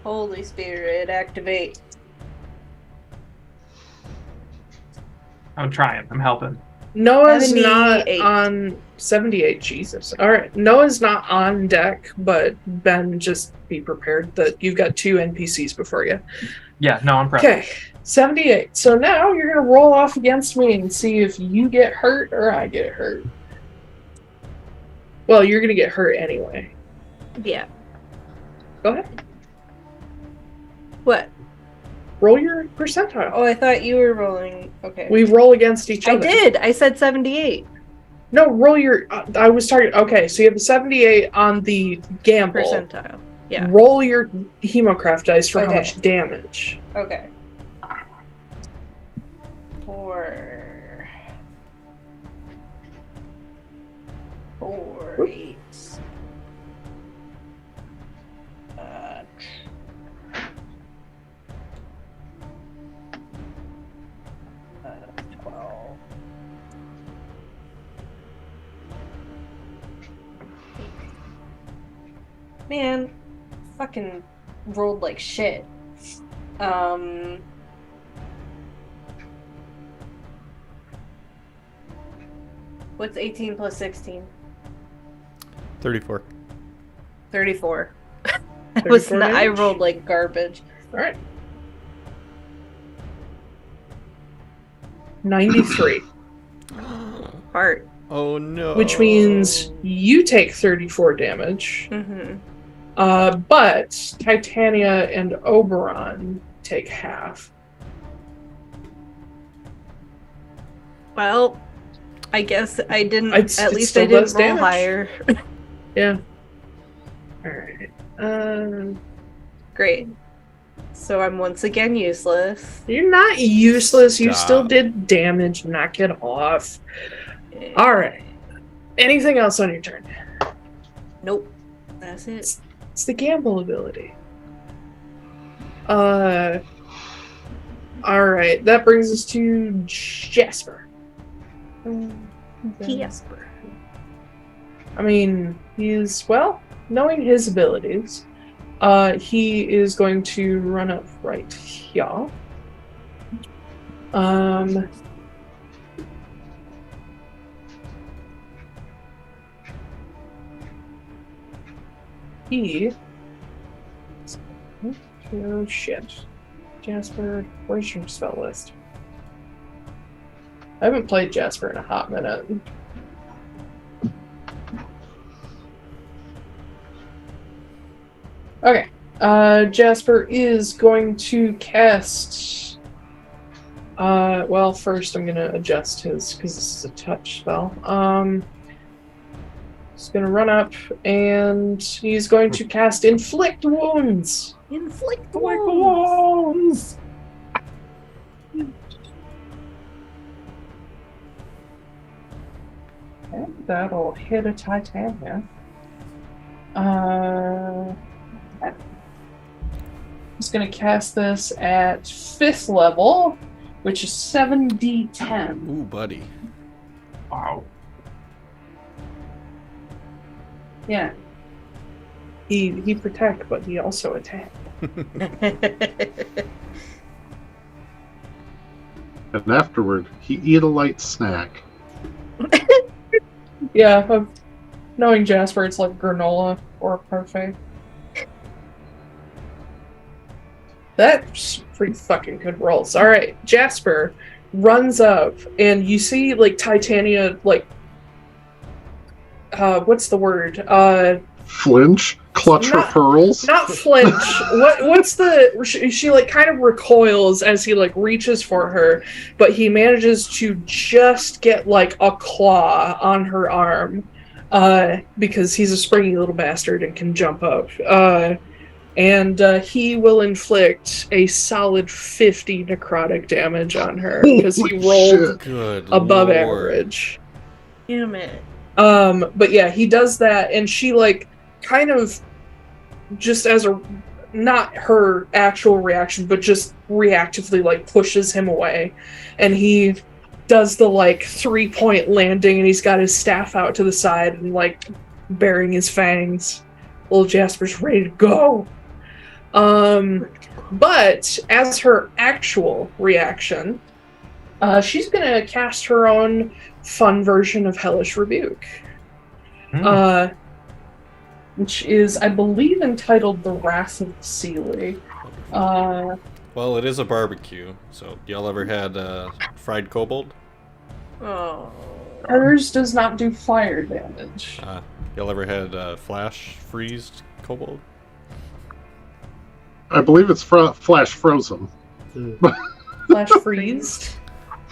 Holy Spirit, activate. I'm trying. I'm helping. Noah's 78. not on 78. Jesus. All right. Noah's not on deck, but Ben, just be prepared that you've got 2 NPCs before you. Yeah, no, I'm prepped. Okay. 78. So now you're going to roll off against me and see if you get hurt or I get hurt. Well, you're going to get hurt anyway. Yeah. Go ahead. What? Roll your percentile. Oh, I thought you were rolling. Okay. We roll against each I other. did. I said 78. No, roll your... I was targeting... Okay, so you have a 78 on the gamble. Percentile. Yeah. Roll your Hemocraft dice for how Okay. much damage. Okay. 4, 8. 12. Man, fucking rolled like shit. What's 18 plus 16? 34. 34. 34 I damage? rolled like garbage. Alright. 93. Heart. Oh no. Which means you take 34 damage. Mm-hmm. But Titania and Oberon take half. Well, I guess I didn't. It's at least still I didn't does roll damage. higher. Yeah. Alright. Great. So I'm once again useless. You're not useless. You Stop. still did damage. Knock it off. Alright. Anything else on your turn? Nope. That's it. It's the gamble ability. Alright. That brings us to Jasper. Jasper. I mean, he's, well, knowing his abilities, he is going to run up right here. He... Oh, shit. Jasper, where's your spell list? I haven't played Jasper in a hot minute. Okay. Jasper is going to cast... well, first I'm going to adjust his, because this is a touch spell. He's going to run up, and he's going to cast Inflict Wounds! Inflict Wounds! And that'll hit a Titania. He's going to cast this at 5th level, which is 7d10. Ooh, buddy. Wow. Yeah. He protect, but he also attack. And afterward, he eat a light snack. Yeah, knowing Jasper, it's like granola or a parfait. That's pretty fucking good rolls. Alright, Jasper runs up, and you see, like, Titania, like, what's the word? Flinch? Clutch her pearls? Not flinch. What's the... She, like, kind of recoils as he, like, reaches for her, but he manages to just get, like, a claw on her arm, because he's a springy little bastard and can jump up. And he will inflict a solid 50 necrotic damage on her, because he rolled Good above Lord. average. Damn it. But yeah, he does that, and she, like, kind of, just as a, not her actual reaction, but just reactively, like, pushes him away, and he does the, like, 3-point landing, and he's got his staff out to the side and, like, baring his fangs. Little Jasper's ready to go. But as her actual reaction, she's gonna cast her own fun version of Hellish Rebuke. Which is, I believe, entitled The Wrath of the Seelie. Well, it is a barbecue, so y'all ever had fried kobold? Oh. Hers does not do fire damage. Y'all ever had flash freezed kobold? I believe it's flash frozen. Flash freezed.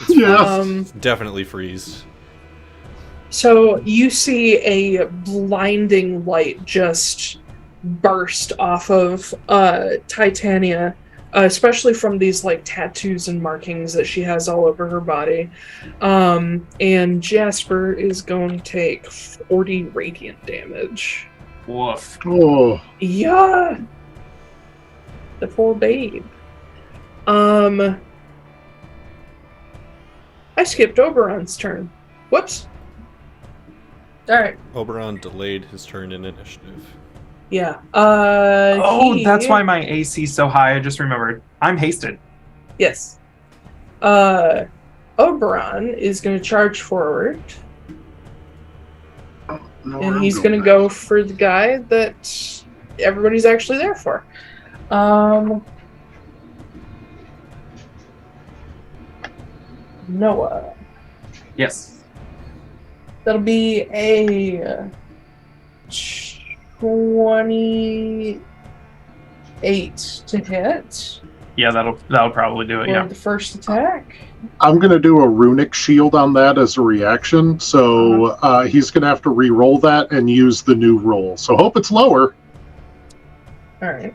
Yes. Definitely freeze. So you see a blinding light just burst off of Titania, especially from these like tattoos and markings that she has all over her body. And Jasper is going to take 40 radiant damage. Woof. Oh. Yeah. The poor babe. I skipped Oberon's turn. Whoops. Alright. Oberon delayed his turn in initiative. Yeah. That's why my AC's so high. I just remembered. I'm hasted. Yes. Oberon is going to charge forward. And he's going to go for the guy that everybody's actually there for. Noah. Yes. That'll be a 28 to hit. Yeah, that'll probably do it. For Yeah. the first attack. I'm going to do a runic shield on that as a reaction, so he's going to have to re-roll that and use the new roll. So hope it's lower. Alright.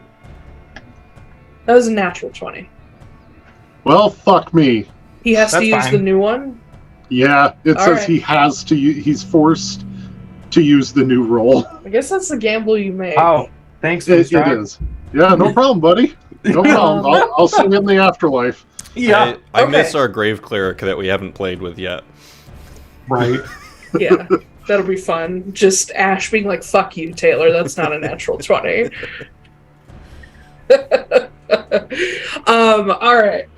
That was a natural 20. Well, fuck me. He has to That's use fine. the new one? Yeah, it says right. he has to. He's forced to use the new roll. I guess that's the gamble you make. Oh, thanks, It Foostrak. is. Yeah, no problem, buddy. No problem. I'll see you in the afterlife. Yeah. I Okay. miss our grave cleric that we haven't played with yet. Right. Yeah, that'll be fun. Just Ash being like, fuck you, Taiylor, that's not a natural 20. Alright.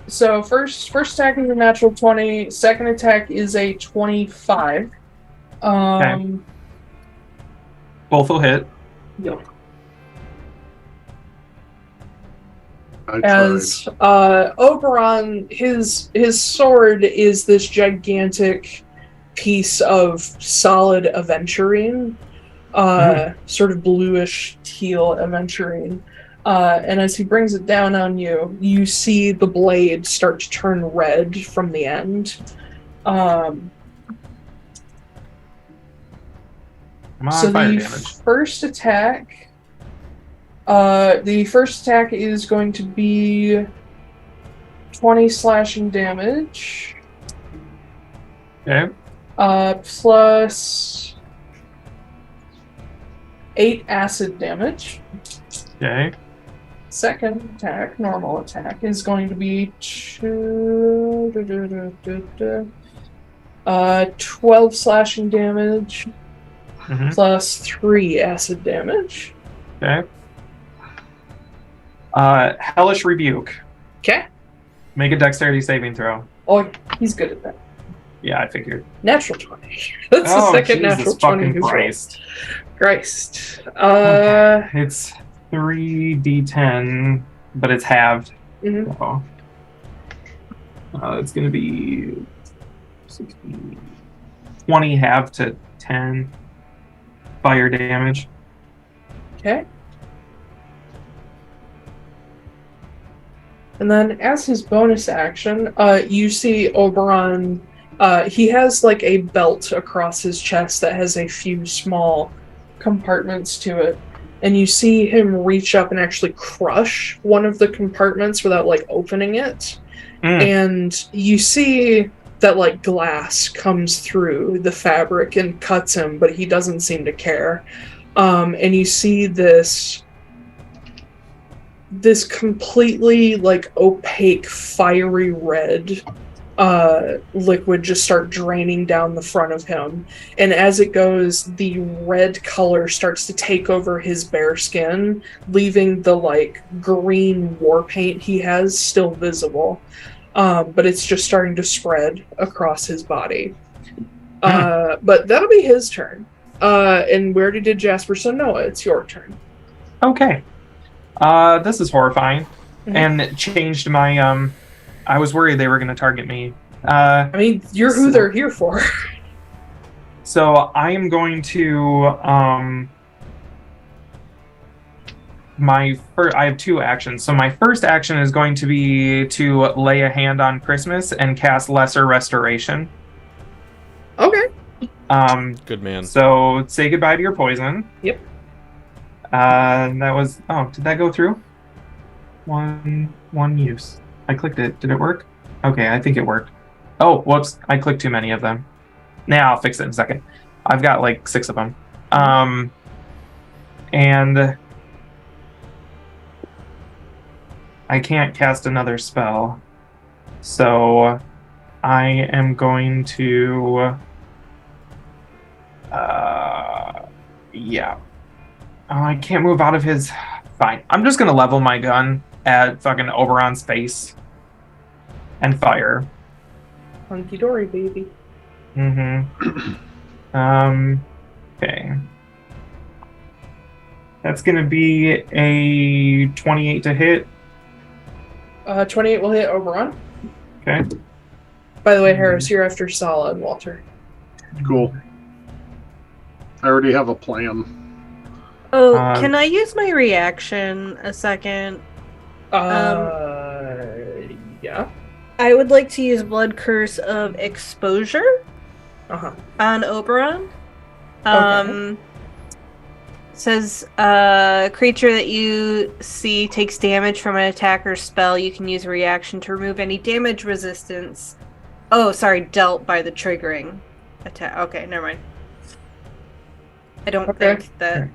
So first attack is a natural 20, second attack is a 25. Both will hit. Yep. I As Oberon, his sword is this gigantic piece of solid aventurine, sort of bluish teal aventurine. And as he brings it down on you, you see the blade start to turn red from the end. Come on, So fire the damage. first attack is going to be 20 slashing damage, Okay. plus 8 acid damage. Okay. Second attack, normal attack, is going to be 12 slashing damage, Mhm. plus 3 acid damage. Okay. Hellish Rebuke. Okay. Make a dexterity saving throw. Oh, he's good at that. Yeah, I figured. Natural 20. That's the second natural 20 fucking he's rolled. Christ. Christ. It's 3d10, but it's halved. Mhm. So, it's going to be 16, 20 halved to 10 fire damage. Okay. And then as his bonus action, you see Oberon, he has like a belt across his chest that has a few small compartments to it. And you see him reach up and actually crush one of the compartments without like opening it. And you see that like glass comes through the fabric and cuts him, but he doesn't seem to care. And you see this completely like opaque fiery red liquid just start draining down the front of him. And as it goes, the red color starts to take over his bare skin, leaving the like green war paint he has still visible. But it's just starting to spread across his body. But that'll be his turn. And we already did Jasper, so Noah, it's your turn. Okay. This is horrifying. And it changed my, I was worried they were going to target me. I mean, you're who they're here for. So I am going to, I have two actions. So my first action is going to be to lay a hand on Christmas and cast Lesser Restoration. Okay. Good man. So say goodbye to your poison. Yep. That was, did that go through? One use. I clicked it. Did it work? Okay, I think it worked. Oh, whoops. I clicked too many of them. Now I'll fix it in a second. I've got like 6 of them. And I can't cast another spell. So I am going to... yeah. Oh, I can't move out of his... Fine. I'm just going to level my gun at fucking Oberon's face. And fire. Hunky-dory, baby. Okay. That's going to be a 28 to hit. 28 will hit Oberon. Okay. By the way, Harris, you're after Sala and Walter. Cool. I already have a plan. Oh, can I use my reaction a second? Yeah. I would like to use Blood Curse of Exposure on Oberon. Okay. Says creature that you see takes damage from an attacker's spell. You can use a reaction to remove any damage resistance. Oh, sorry, dealt by the triggering attack. Okay, never mind. I don't think that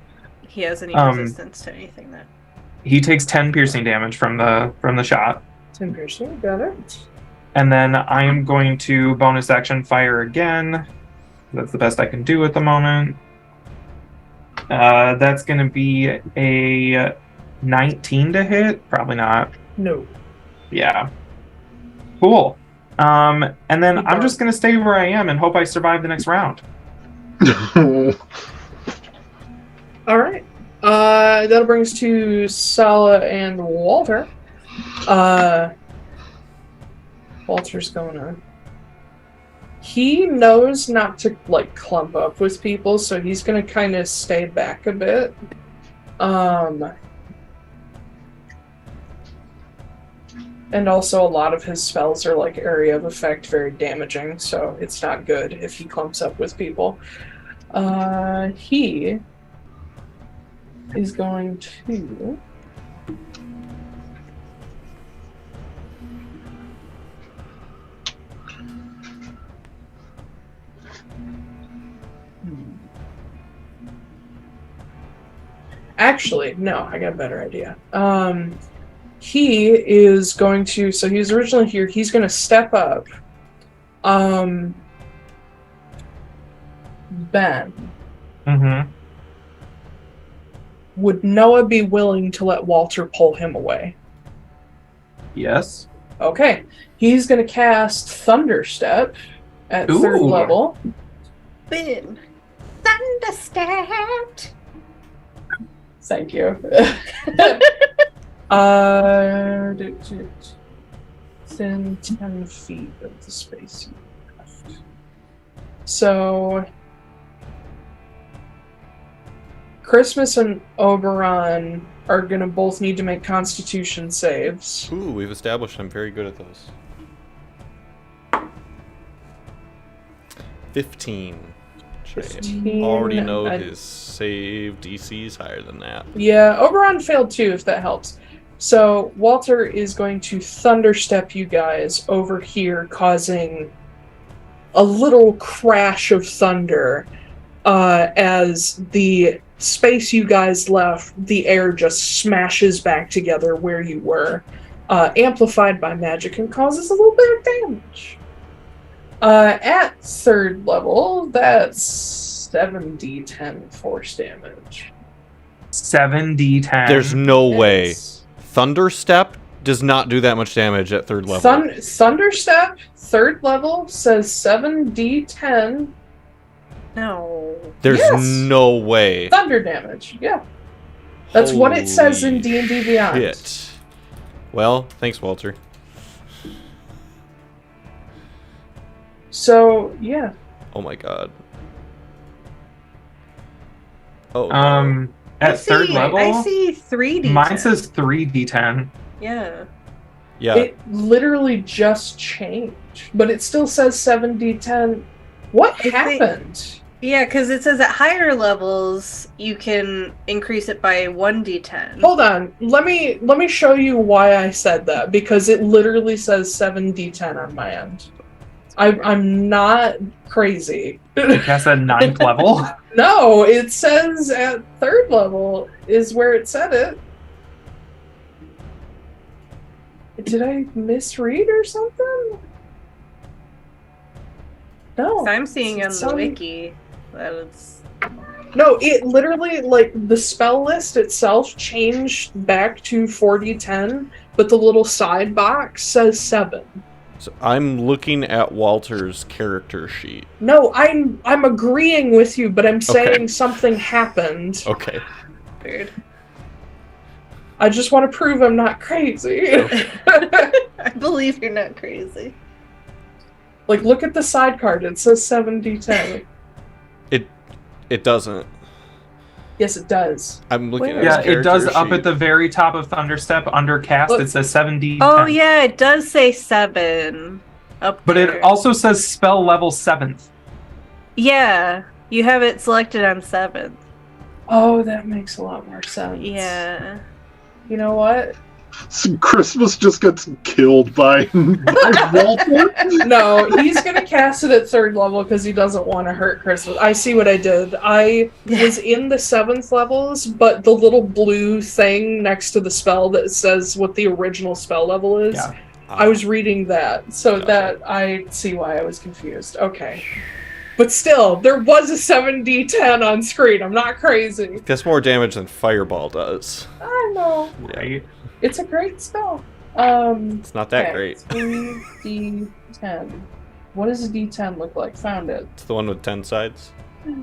he has any resistance to anything that. He takes 10 piercing damage from the shot. 10 piercing, got it. And then I am going to bonus action fire again. That's the best I can do at the moment. That's going to be a 19 to hit. Probably not. No. Yeah. Cool. And then I'm just going to stay where I am and hope I survive the next round. All right. That'll bring us to Sala and Walter. Walter's going on. He knows not to, like, clump up with people, so he's going to kind of stay back a bit. And also a lot of his spells are, like, area of effect, very damaging, so it's not good if he clumps up with people. He is going to... Actually, no, I got a better idea. He is going to, so he was originally here, he's going to step up. Ben. Mm-hmm. Would Noah be willing to let Walter pull him away? Yes. Okay. He's going to cast Thunderstep at 3rd level. Ben. Thunderstep. Thank you. Within 10 feet of the space you left. So, Christmas and Oberon are going to both need to make Constitution saves. Ooh, we've established I'm very good at those. 15. I already know his save DC is higher than that. Yeah, Oberon failed too, if that helps. So Walter is going to thunderstep you guys over here, causing a little crash of thunder as the space you guys left, the air just smashes back together where you were, amplified by magic, and causes a little bit of damage. At 3rd level, that's 7d10 force damage. 7d10. There's no way. Yes. Thunderstep does not do that much damage at 3rd level. Thunderstep, 3rd level, says 7d10. No. There's Yes. no way. Thunder damage, yeah. That's what it says in Holy D&D Beyond. shit. Well, thanks, Walter. So, yeah. Oh my god. Oh. At 3rd level, I see 3d10. mine says 3d10. Yeah. Yeah. It literally just changed, but it still says 7d10. What think- happened? Yeah, because it says at higher levels you can increase it by 1d10. Hold on. Let me show you why I said that, because it literally says 7d10 on my end. I'm not crazy. That's at 9th level. No, it says at 3rd level is where it said it. Did I misread or something? No. I'm seeing on the Some- wiki that it's... No, it literally, like, the spell list itself changed back to 4d10, but the little side box says 7. So I'm looking at Walter's character sheet. No, I'm agreeing with you, but I'm saying Okay. something happened. Okay. Weird. I just want to prove I'm not crazy. I believe you're not crazy. Like, look at the side card. It says 7d10. It doesn't. Yes, it does. I'm looking at his Yeah, it does character up sheet. at the very top of Thunderstep under cast. Look. It says 7d10. Oh yeah, it does say 7 up But there. it also says spell level 7th. Yeah, you have it selected on 7th. Oh, that makes a lot more sense. Yeah. You know what? So Christmas just gets killed by Walter. No, he's gonna cast it at 3rd level because he doesn't want to hurt Christmas. I see what I did. I was in the 7th levels, but the little blue thing next to the spell that says what the original spell level is, Yeah. I was reading that, so Gotcha. that I see why I was confused. Okay. But still, there was a 7d10 on screen. I'm not crazy. That's more damage than Fireball does. I know. Right? It's a great spell. It's not that Okay, great. 3d10. What does a d10 look like? Found it. It's the one with 10 sides.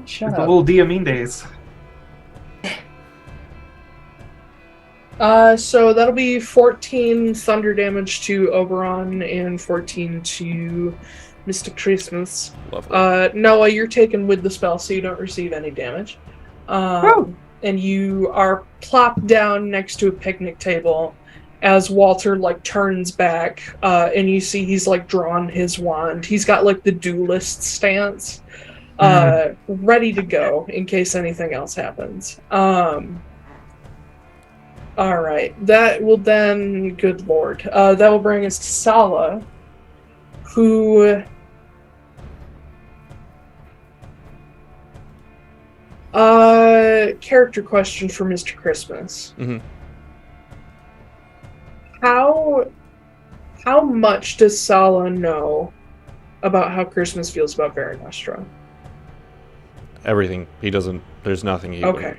Shut The up. little Diamine days. So that'll be 14 thunder damage to Oberon and 14 to Mr. Christmas. Lovely. Noah, you're taken with the spell, so you don't receive any damage. And you are plopped down next to a picnic table as Walter, like, turns back, and you see he's, like, drawn his wand. He's got, like, the duelist stance, ready to go in case anything else happens. Alright, that will then, good lord, that will bring us to Sala, who... character question for Mr. Christmas. Mhm. How much does Sala know about how Christmas feels about Verenestra? Everything. He doesn't. There's nothing he Okay.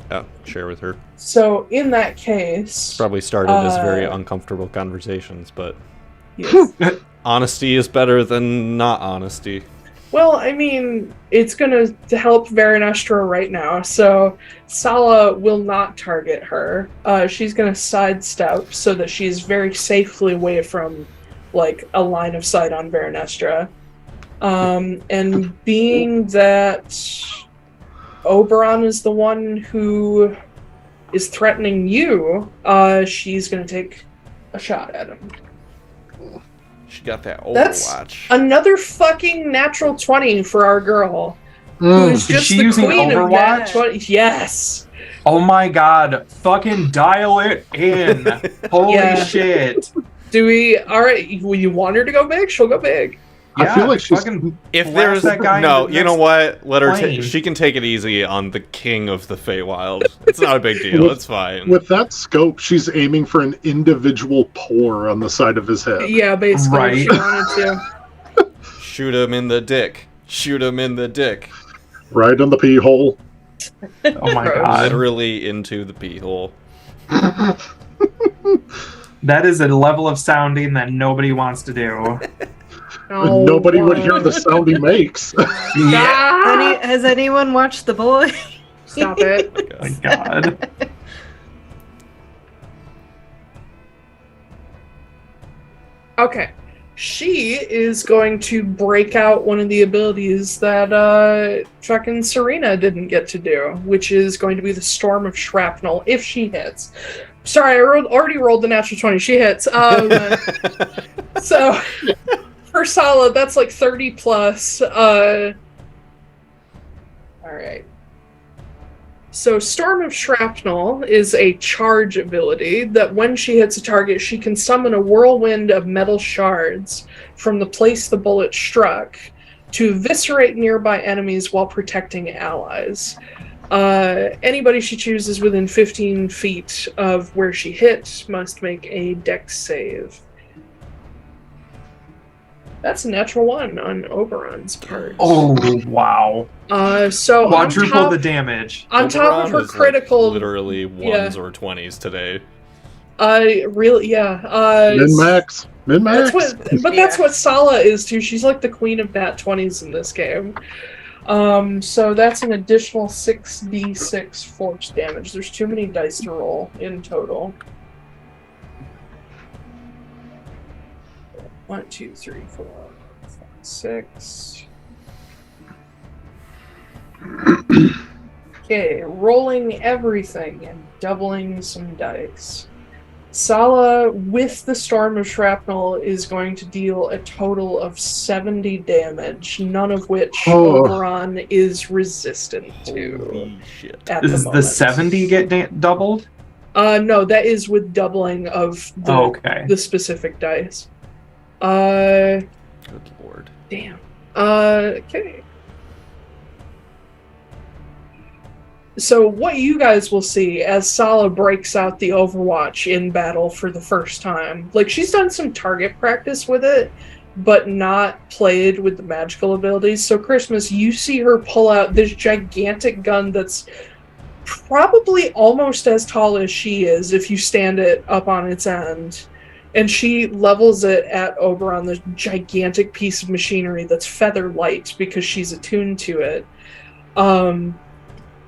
would share with her. So, in that case... Probably started as very uncomfortable conversations, but yes. honesty is better than not honesty. Well, I mean, it's gonna help Verenestra right now, so Sala will not target her. She's gonna sidestep so that she's very safely away from, like, a line of sight on Verenestra. And being that Oberon is the one who is threatening you, she's gonna take a shot at him. She got that That's Overwatch. another fucking natural 20 for our girl. Who's Is just she the using queen of Overwatch? nat 20. Yes. Oh my god. Fucking dial it in. Holy Yeah. shit. Do we? All right. Will you want her to go big? She'll go big. I feel like she's- fucking If blast there's that guy no, into the you know next what? Let her. plane. She can take it easy on the king of the Feywild. It's not a big deal. It's fine. With that scope, she's aiming for an individual pore on the side of his head. Yeah, basically. Right. If she wanted to. Shoot him in the dick. Shoot him in the dick. Right in the pee hole. Oh my god. Literally into the pee hole. That is a level of sounding that nobody wants to do. Oh, Nobody would hear the sound he makes. Has anyone watched The Boy? Stop it. Oh my god. Okay. She is going to break out one of the abilities that fucking Serena didn't get to do, which is going to be the Storm of Shrapnel, if she hits. Sorry, I already rolled the natural 20. She hits. So, for Sala, that's like 30 plus. Alright. So, Storm of Shrapnel is a charge ability that when she hits a target, she can summon a whirlwind of metal shards from the place the bullet struck to eviscerate nearby enemies while protecting allies. Anybody she chooses within 15 feet of where she hit must make a dex save. That's a natural 1 on Oberon's part. Oh, wow. So Quadruple the damage. On top of her critical... literally 1s or 20s today. Really, yeah. Min-max. Min-max. That's what Sala is, too. She's like the queen of nat 20s in this game. So that's an additional 6d6 force damage. There's too many dice to roll in total. 1, 2, 3, 4, 5, 6. Okay, rolling everything and doubling some dice. Sala, with the Storm of Shrapnel, is going to deal a total of 70 damage, none of which Oberon is resistant to. Holy shit. Does the 70 get doubled? No, that is with doubling of the specific dice. Good lord. Damn. Okay. So what you guys will see as Sala breaks out the Overwatch in battle for the first time, like she's done some target practice with it, but not played with the magical abilities. So Christmas, you see her pull out this gigantic gun that's probably almost as tall as she is if you stand it up on its end. And she levels it at Oberon, this gigantic piece of machinery that's feather light because she's attuned to it.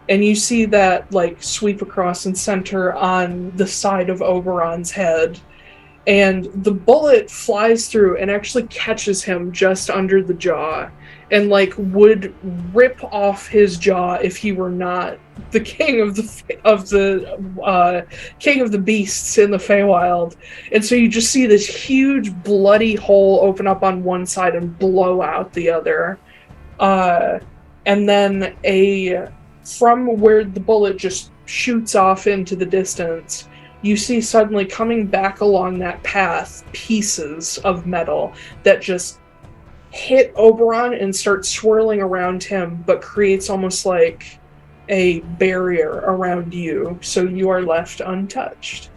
And you see that like sweep across and center on the side of Oberon's head. And the bullet flies through and actually catches him just under the jaw. And like would rip off his jaw if he were not the king of the king of the beasts in the Feywild. And so you just see this huge bloody hole open up on one side and blow out the other. And then from where the bullet just shoots off into the distance, you see suddenly coming back along that path pieces of metal that just hit Oberon and start swirling around him, but creates almost like a barrier around you, so you are left untouched.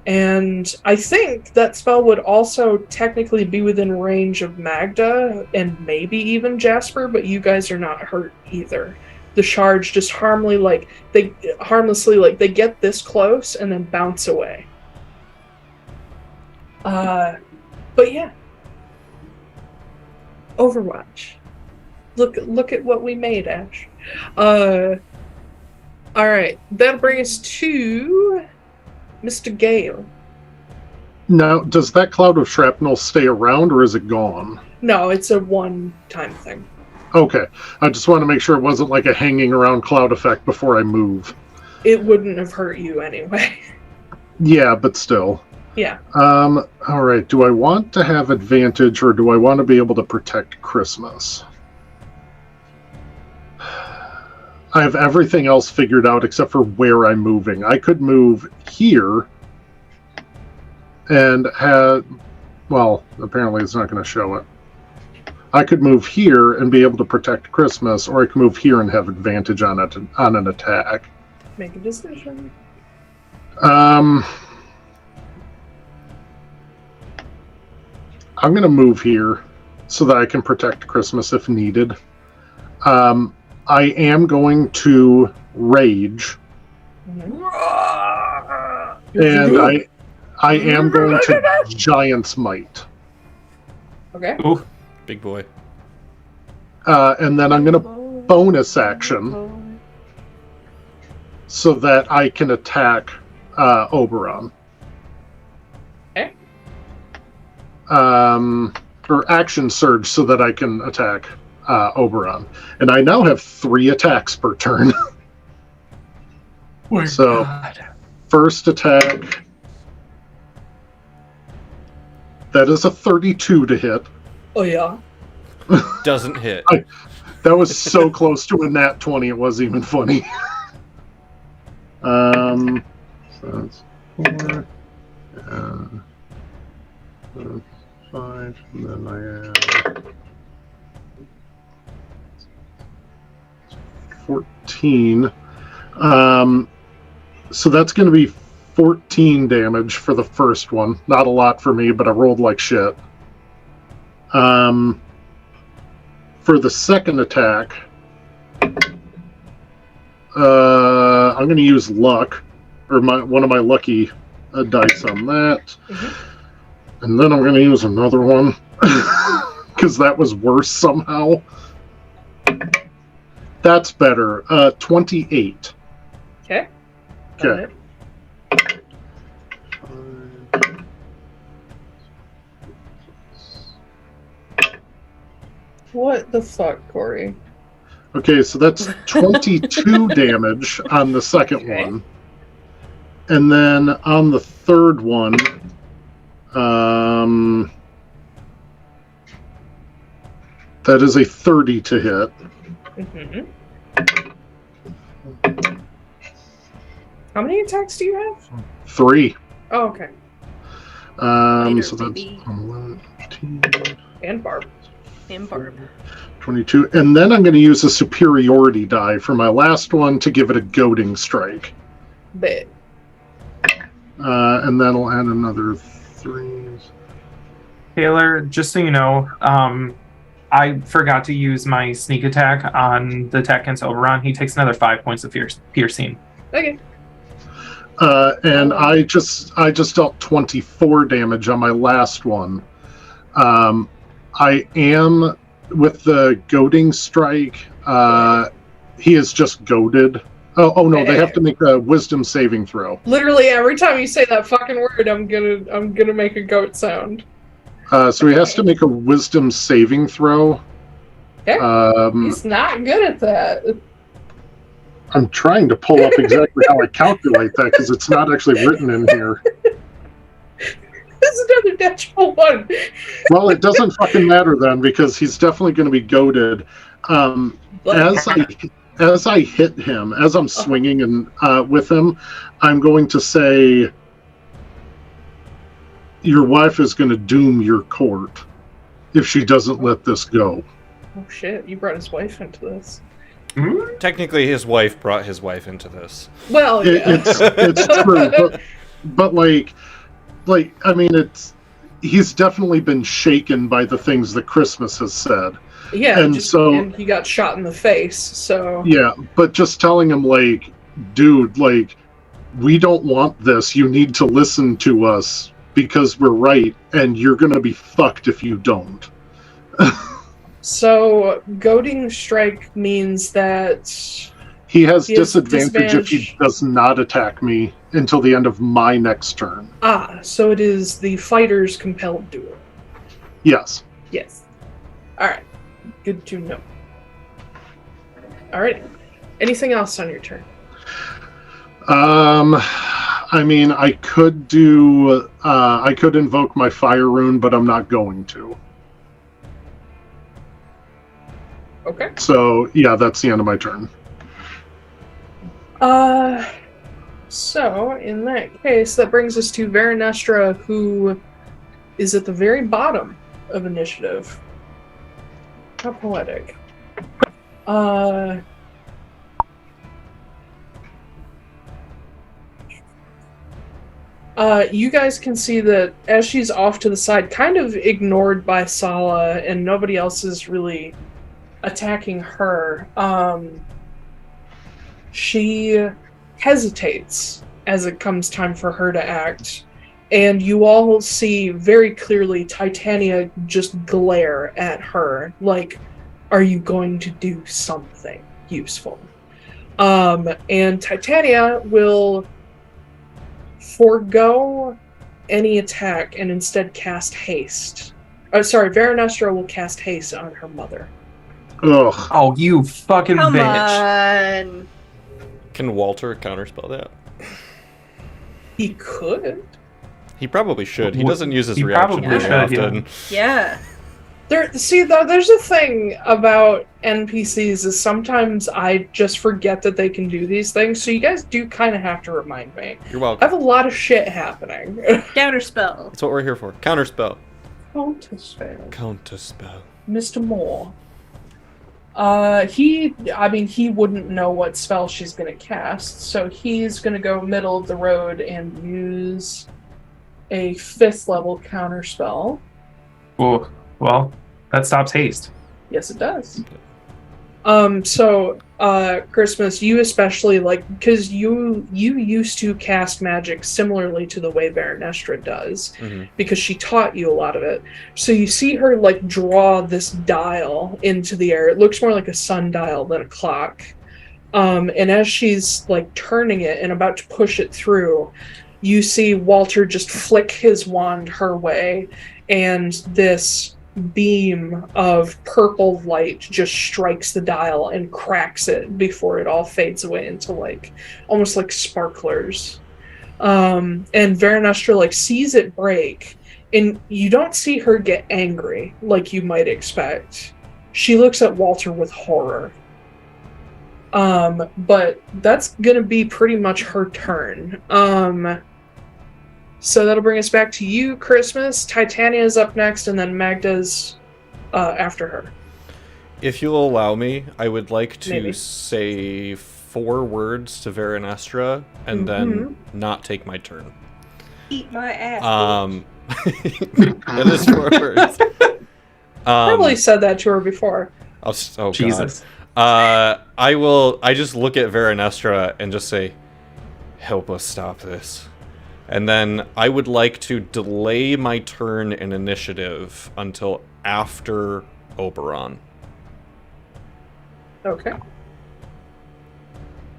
And I think that spell would also technically be within range of Magda and maybe even Jasper, but you guys are not hurt either. The shards just harmlessly they get this close and then bounce away. But yeah. Overwatch. Look at what we made, Ash. Alright, that'll bring us to Mr. Gale. Now, does that cloud of shrapnel stay around or is it gone? No, it's a one-time thing. Okay. I just want to make sure it wasn't like a hanging around cloud effect before I move. It wouldn't have hurt you anyway. Yeah, but still. Yeah. Alright, do I want to have advantage or do I want to be able to protect Christmas? I have everything else figured out except for where I'm moving. I could move here and well, apparently it's not going to show it. I could move here and be able to protect Christmas, or I could move here and have advantage on an attack. Make a decision. I'm going to move here. so that I can protect Christmas if needed. I am going to rage, and I am going to Giant's Might. Okay. Ooh, big boy. And then I'm going to bonus action so that I can attack Oberon. Okay. Or action surge so that I can attack Oberon. And I now have 3 attacks per turn. First attack. That is a 32 to hit. Oh, yeah. Doesn't hit. That was so close to a nat 20, it wasn't even funny. So that's 4. 5, and then I add 14. So that's going to be 14 damage for the first one. Not a lot for me, but I rolled like shit. For the second attack, I'm going to use luck, or one of my lucky dice on that. And then I'm going to use another one, because that was worse somehow. That's better. 28. Okay. Okay. What the fuck, Corey? Okay, so that's 22 damage on the second one. And then on the third one, that is a 30 to hit. How many attacks do you have? 3. Oh, okay. So that's 11, 18, And Barb. And Barb. 22. And then I'm going to use a superiority die for my last one to give it a goading strike. Bet. And that'll add another 3. Taiylor, just so you know, I forgot to use my sneak attack on the attack against Oberon. He takes another 5 points of piercing. Okay. And I just dealt 24 damage on my last one. I am with the goading strike. He is just goaded. Oh no! They have to make a wisdom saving throw. Literally every time you say that fucking word, I'm gonna make a goat sound. So he has to make a wisdom saving throw. Okay. He's not good at that. I'm trying to pull up exactly how I calculate that because it's not actually written in here. This is another natural one. Well, it doesn't fucking matter then because he's definitely going to be goaded. As I hit him, as I'm swinging and with him, I'm going to say, "Your wife is going to doom your court if she doesn't let this go." Oh shit! You brought his wife into this. Technically, his wife brought his wife into this. Well, yeah. It's true, but like I mean, he's definitely been shaken by the things that Christmas has said. Yeah, and and he got shot in the face. So yeah, but just telling him like, dude, like, we don't want this. You need to listen to us because we're right, and you're gonna be fucked if you don't. So, goading strike means that he has disadvantage if he does not attack me until the end of my next turn. So it is the fighter's compelled duel. Yes. Yes. Alright. Good to know. Alright. Anything else on your turn? I mean, I could invoke my fire rune, but I'm not going to. Okay. So, yeah, that's the end of my turn. So, in that case, that brings us to Verenestra, who is at the very bottom of initiative. How poetic. You guys can see that as she's off to the side, kind of ignored by Sala, and nobody else is really attacking her, she hesitates as it comes time for her to act. And you all see very clearly Titania just glare at her, like, are you going to do something useful? And Titania will forego any attack and instead cast haste. Verenestra will cast haste on her mother. Ugh. Oh, you fucking Come bitch. on. Can Walter counterspell that? He could. He probably should. He doesn't use his He reaction probably very should, often. Yeah. There's a thing about NPCs is sometimes I just forget that they can do these things, so you guys do kind of have to remind me. You're I welcome. have a lot of shit happening. Counterspell. That's what we're here for. Counterspell. Counterspell. Counterspell. Mr. Moore. He wouldn't know what spell she's gonna cast, so he's gonna go middle of the road and use a 5th level counterspell. Oh, well, that stops haste. Yes, it does. Christmas, you especially, because you used to cast magic similarly to the way Verenestra does, because she taught you a lot of it. So you see her, draw this dial into the air. It looks more like a sundial than a clock. And as she's, turning it and about to push it through, you see Walter just flick his wand her way, and this beam of purple light just strikes the dial and cracks it before it all fades away into almost like sparklers. And Verenestra sees it break, and you don't see her get angry like you might expect. She looks at Walter with horror. But that's gonna be pretty much her turn. So that'll bring us back to you, Christmas. Titania's up next, and then Magda's after her. If you'll allow me, I would like to Maybe. say 4 words to Verenestra and then not take my turn. Eat my ass. That is 4 words. Probably said that to her before. Oh, Jesus. God. I just look at Verenestra and just say, help us stop this. And then I would like to delay my turn in initiative until after Oberon. Okay.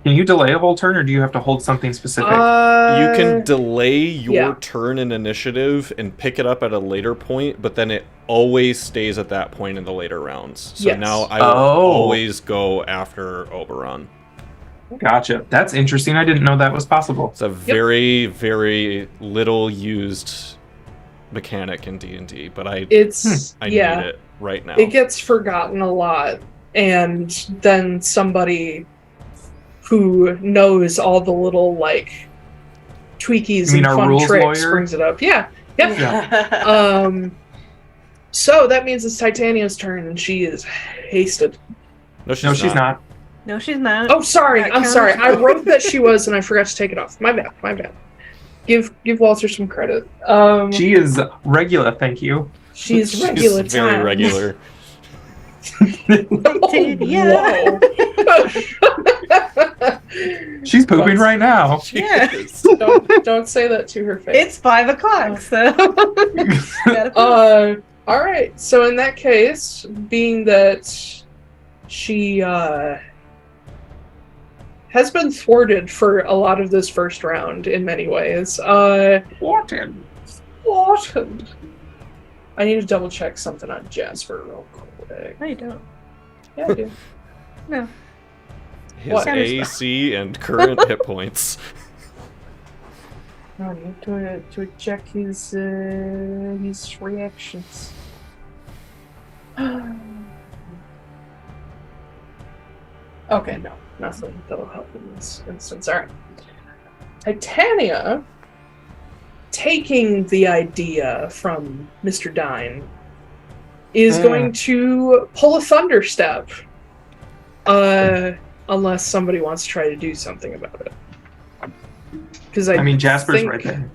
Can you delay a whole turn, or do you have to hold something specific? You can delay your yeah. turn in initiative and pick it up at a later point, but then it always stays at that point in the later rounds. So Yes. now I will always go after Oberon. Gotcha. That's interesting. I didn't know that was possible. It's a very, very little used mechanic in D&D, but I need it right now. It gets forgotten a lot, and then somebody who knows all the little tweakies and fun rules tricks lawyer? brings it up. Yeah. Yep. Yeah. So that means it's Titania's turn, and she is hasted. No, she's not. No, she's not. Oh, sorry. That I'm counts. sorry. I wrote that she was, and I forgot to take it off. My bad. Give Walter some credit. She is regular, thank you. She's regular She's very time. regular. Yeah. She's pooping right now. Yeah. Don't say that to her face. It's 5 o'clock, so. All right. So in that case, being that she has been thwarted for a lot of this first round in many ways. Thwarted. I need to double check something on Jasper real quick. No, you don't. Yeah, I do. No. His What? AC and current hit points. I need to check his reactions. Okay, no, nothing that'll help in this instance. All right, Titania, taking the idea from Mr. Dine, is going to pull a thunder step. Unless somebody wants to try to do something about it. Because I mean, Jasper's right there.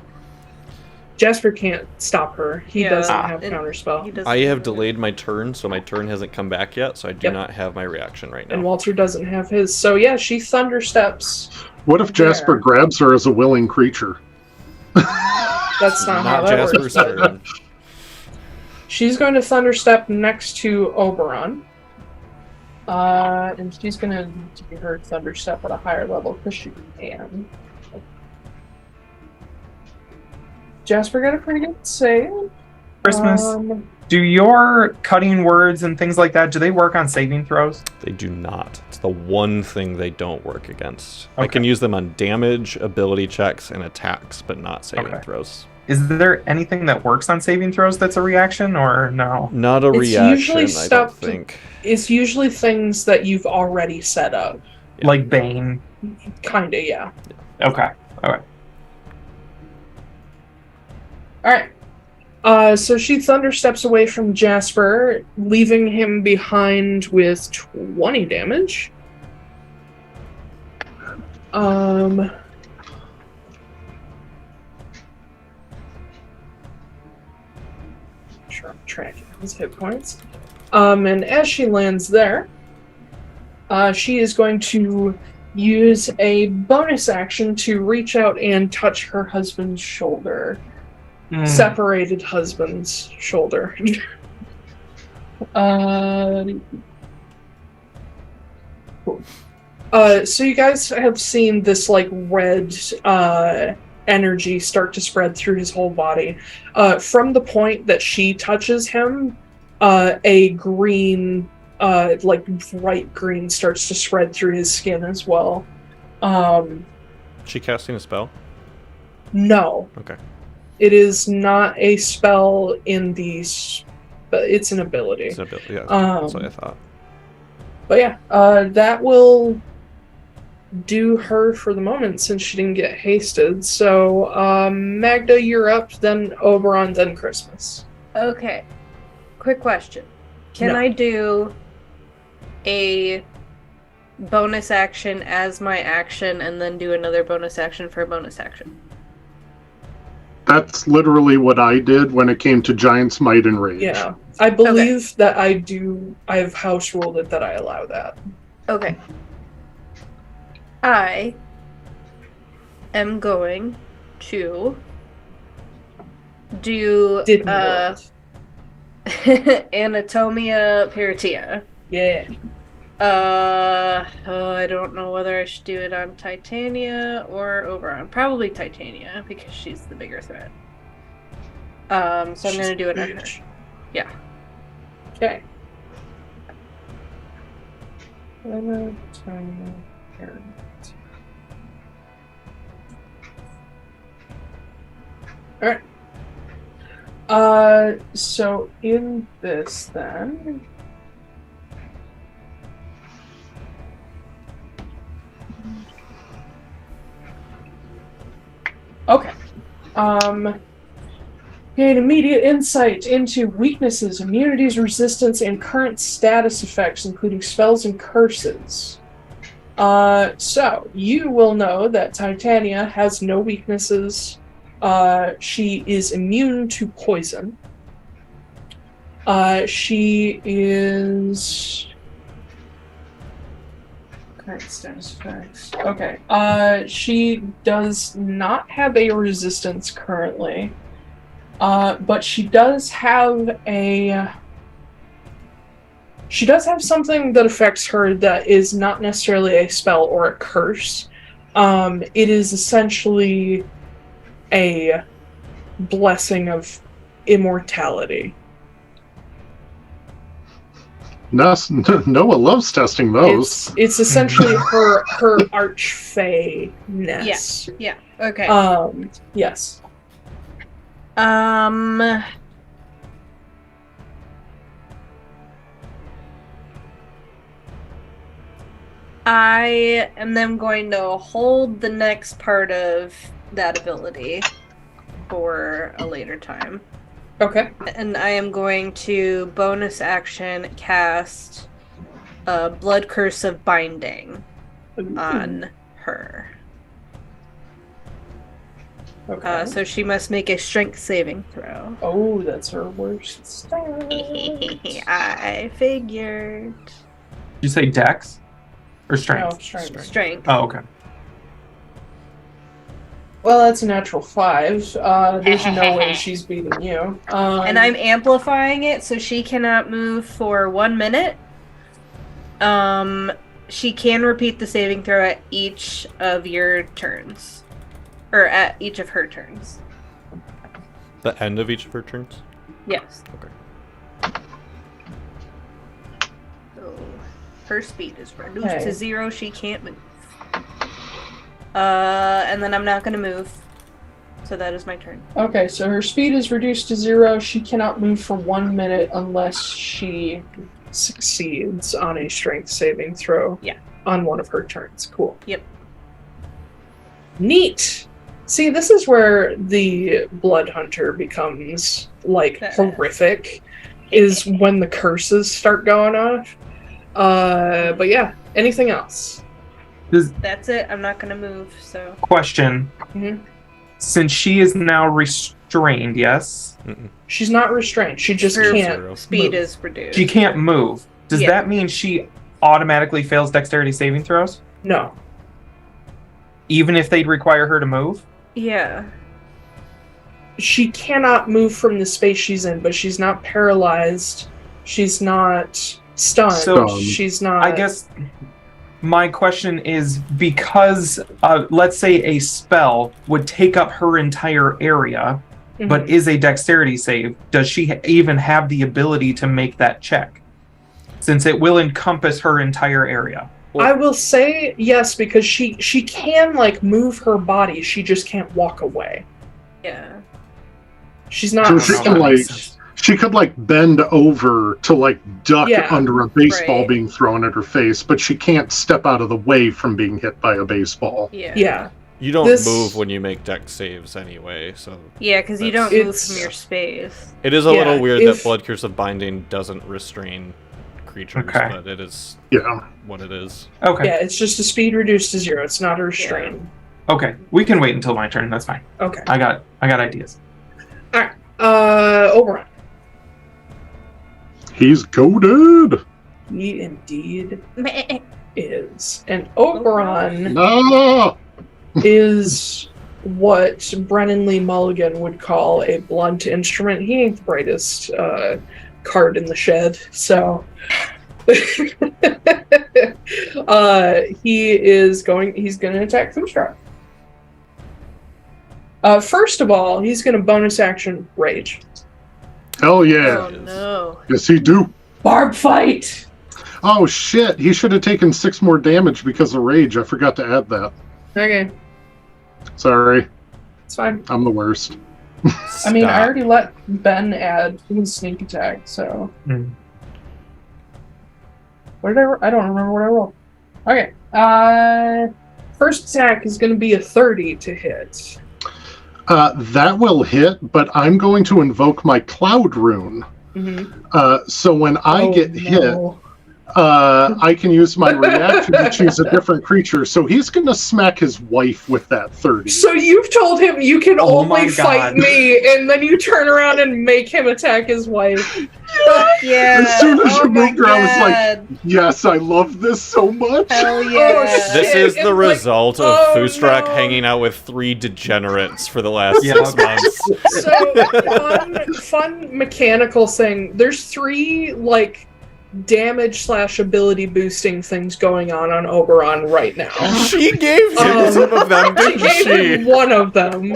Jasper can't stop her. He Yeah, doesn't have and counterspell. he doesn't I have have delayed my turn, so my turn hasn't come back yet, so I do Yep. not have my reaction right now. And Walter doesn't have his. So yeah, she thundersteps. What if Jasper grabs her as a willing creature? That's not how Not that Jasper's works. turn. She's going to thunderstep next to Oberon. And she's going to do her thunderstep at a higher level because she can. Jasper got a pretty good save. Christmas. Do your cutting words and things like that, do they work on saving throws? They do not. It's the one thing they don't work against. I Okay. can use them on damage, ability checks, and attacks, but not saving Okay. throws. Is there anything that works on saving throws that's a reaction, or no? Not a It's reaction, usually I don't stuff to- think. It's usually things that you've already set up. Yeah. Like Bane? Kinda, yeah. Okay. Okay. Alright. So she thundersteps away from Jasper, leaving him behind with 20 damage. Sure, I'm tracking his hit points. And as she lands there, she is going to use a bonus action to reach out and touch her husband's shoulder. Separated husband's shoulder. Cool. So you guys have seen this like red energy start to spread through his whole body. From the point that she touches him, a green, like bright green, starts to spread through his skin as well. She casting a spell? No. Okay. It is not a spell in these, but it's an ability. It's an ability. Yeah, that's what I thought. But yeah, that will do her for the moment since she didn't get hasted. So, Magda, you're up, then Oberon, then Christmas. Okay. Quick question. Can No. I do a bonus action as my action and then do another bonus action for a bonus action? That's literally what I did when it came to Giant's Might and Rage. Yeah, I believe that I've house ruled it that I allow that. Okay. I am going to do Didn't work. Anatomia Peritia. Yeah. I don't know whether I should do it on Titania or Oberon. Probably Titania, because she's the bigger threat. So I'm gonna do it on her. Yeah. Okay. Alright. So in this then... Okay. Gain immediate insight into weaknesses, immunities, resistance, and current status effects, including spells and curses. So, you will know that Titania has no weaknesses. She is immune to poison. She is... Current status effects. Okay. She does not have a resistance currently. But she does have a... She does have something that affects her that is not necessarily a spell or a curse. It is essentially a blessing of immortality. Noah loves testing those. It's essentially her archfey-ness. Yeah. Okay. Yes. I am then going to hold the next part of that ability for a later time. Okay. And I am going to bonus action cast Blood Curse of Binding on her. Okay. So she must make a strength saving throw. Oh, that's her worst start. I figured. Did you say dex? Or No, strength? strength. Strength. Oh, okay. Well, that's a natural 5. There's no way she's beating you. And I'm amplifying it so she cannot move for 1 minute. She can repeat the saving throw at each of your turns. Or at each of her turns. The end of each of her turns? Yes. Okay. So her speed is reduced Okay. to 0. She can't move. And then I'm not going to move. So that is my turn. Okay, so her speed is reduced to 0. She cannot move for 1 minute unless she succeeds on a strength saving throw. Yeah. On one of her turns. Cool. Yep. Neat. See, this is where the Blood Hunter becomes, like, horrific, is when the curses start going off. But yeah, anything else? That's it. I'm not going to move, so... Question. Mhm. Since she is now restrained, yes? She's not restrained. She just Her can't speed move. is reduced. She can't move. Does Yeah. that mean she automatically fails dexterity saving throws? No. Even if they'd require her to move? Yeah. She cannot move from the space she's in, but she's not paralyzed. She's not stunned. So, she's not... I guess my question is, because let's say a spell would take up her entire area, but is a dexterity save, does she even have the ability to make that check? Since it will encompass her entire area. I will say yes, because she can, like, move her body. She just can't walk away. Yeah. She's not... So she could like bend over to like duck under a baseball being thrown at her face, but she can't step out of the way from being hit by a baseball. Yeah. You don't move when you make dex saves anyway, so... Yeah, because you don't move from your space. It is a little weird that Blood Curse of Binding doesn't restrain creatures, but it is what it is. Okay. Yeah, it's just a speed reduced to 0. It's not a restrain. Okay, we can wait until my turn. That's fine. Okay. I got ideas. All right. Oberon. He's goated. He indeed is. And Oberon is what Wrenly Mulligan would call a blunt instrument. He ain't the brightest card in the shed, so he's gonna attack Foostrak. First of all, he's gonna bonus action rage. Hell yeah. Oh no. Yes, he do. Barb fight! Oh shit, he should have taken 6 more damage because of rage. I forgot to add that. Okay. Sorry. It's fine. I'm the worst. I mean, I already let Ben add his sneak attack, so... What did I don't remember what I rolled. Okay. First attack is going to be a 30 to hit. That will hit, but I'm going to invoke my Cloud Rune. So when I get hit, I can use my reaction to choose a different creature. So he's going to smack his wife with that 30. So you've told him you can only fight me, and then you turn around and make him attack his wife. Yeah. As soon as you moved her, I was like, yes, I love this so much. Hell yeah. This is the result of Foostrak hanging out with 3 degenerates for the last 6 months. So, fun mechanical thing. There's 3, like, damage/ability boosting things going on Oberon right now. She gave him some of them, didn't she? Gave him one of them.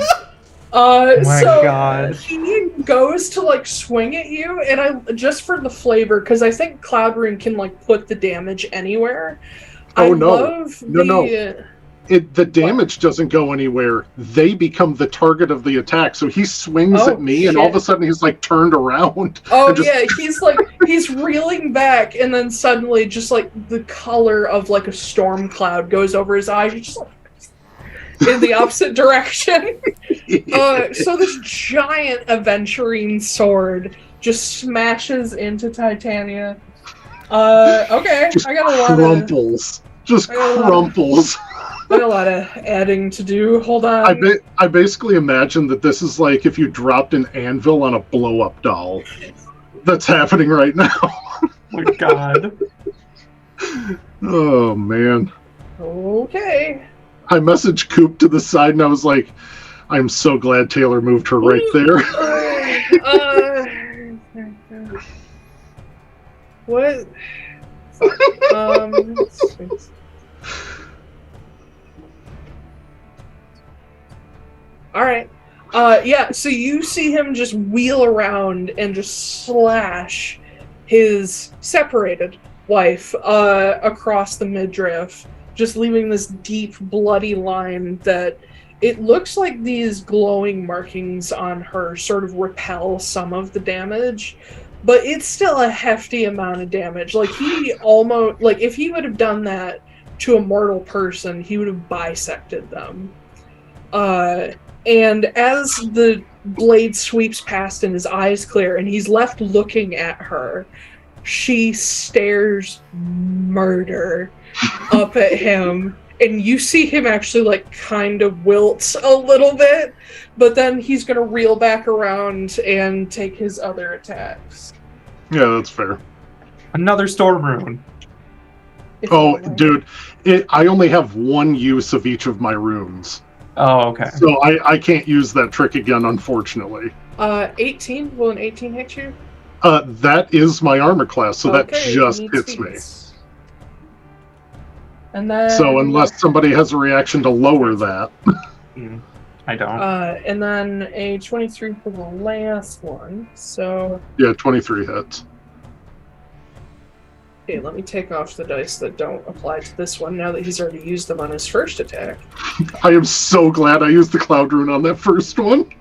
God. He goes to like swing at you, and I just for the flavor, because I think Cloud Rune can like put the damage anywhere. The damage doesn't go anywhere. They become the target of the attack. So he swings at me, and all of a sudden he's like turned around. He's like he's reeling back, and then suddenly just like the color of like a storm cloud goes over his eyes. He's just like in the opposite direction. So this giant aventurine sword just smashes into Titania. Okay, just I got a lot crumples. Just crumples. Got a lot of adding to do. Hold on. I basically imagine that this is like if you dropped an anvil on a blow-up doll. That's happening right now. Oh my god. Oh, man. Okay. I messaged Koop to the side, and I was like, I'm so glad Taiylor moved her right there. What? All right. Yeah, so you see him just wheel around and just slash his separated wife across the midriff, just leaving this deep, bloody line that it looks like these glowing markings on her sort of repel some of the damage, but it's still a hefty amount of damage. Like, he almost, like, if he would have done that to a mortal person, he would have bisected them. And as the blade sweeps past and his eyes clear and he's left looking at her, she stares murder up at him. And you see him actually, like, kind of wilt a little bit, but then he's going to reel back around and take his other attacks. Yeah, that's fair. Another storm rune. Oh, dude, I only have one use of each of my runes. Oh, okay. So I can't use that trick again, unfortunately. 18? Will an 18 hit you? That is my armor class, so that Okay, just neat hits me. feats. And then... So unless somebody has a reaction to lower that. I don't. And then a 23 for the last one, so... Yeah, 23 hits. Okay, let me take off the dice that don't apply to this one now that he's already used them on his first attack. I am so glad I used the Cloud Rune on that first one.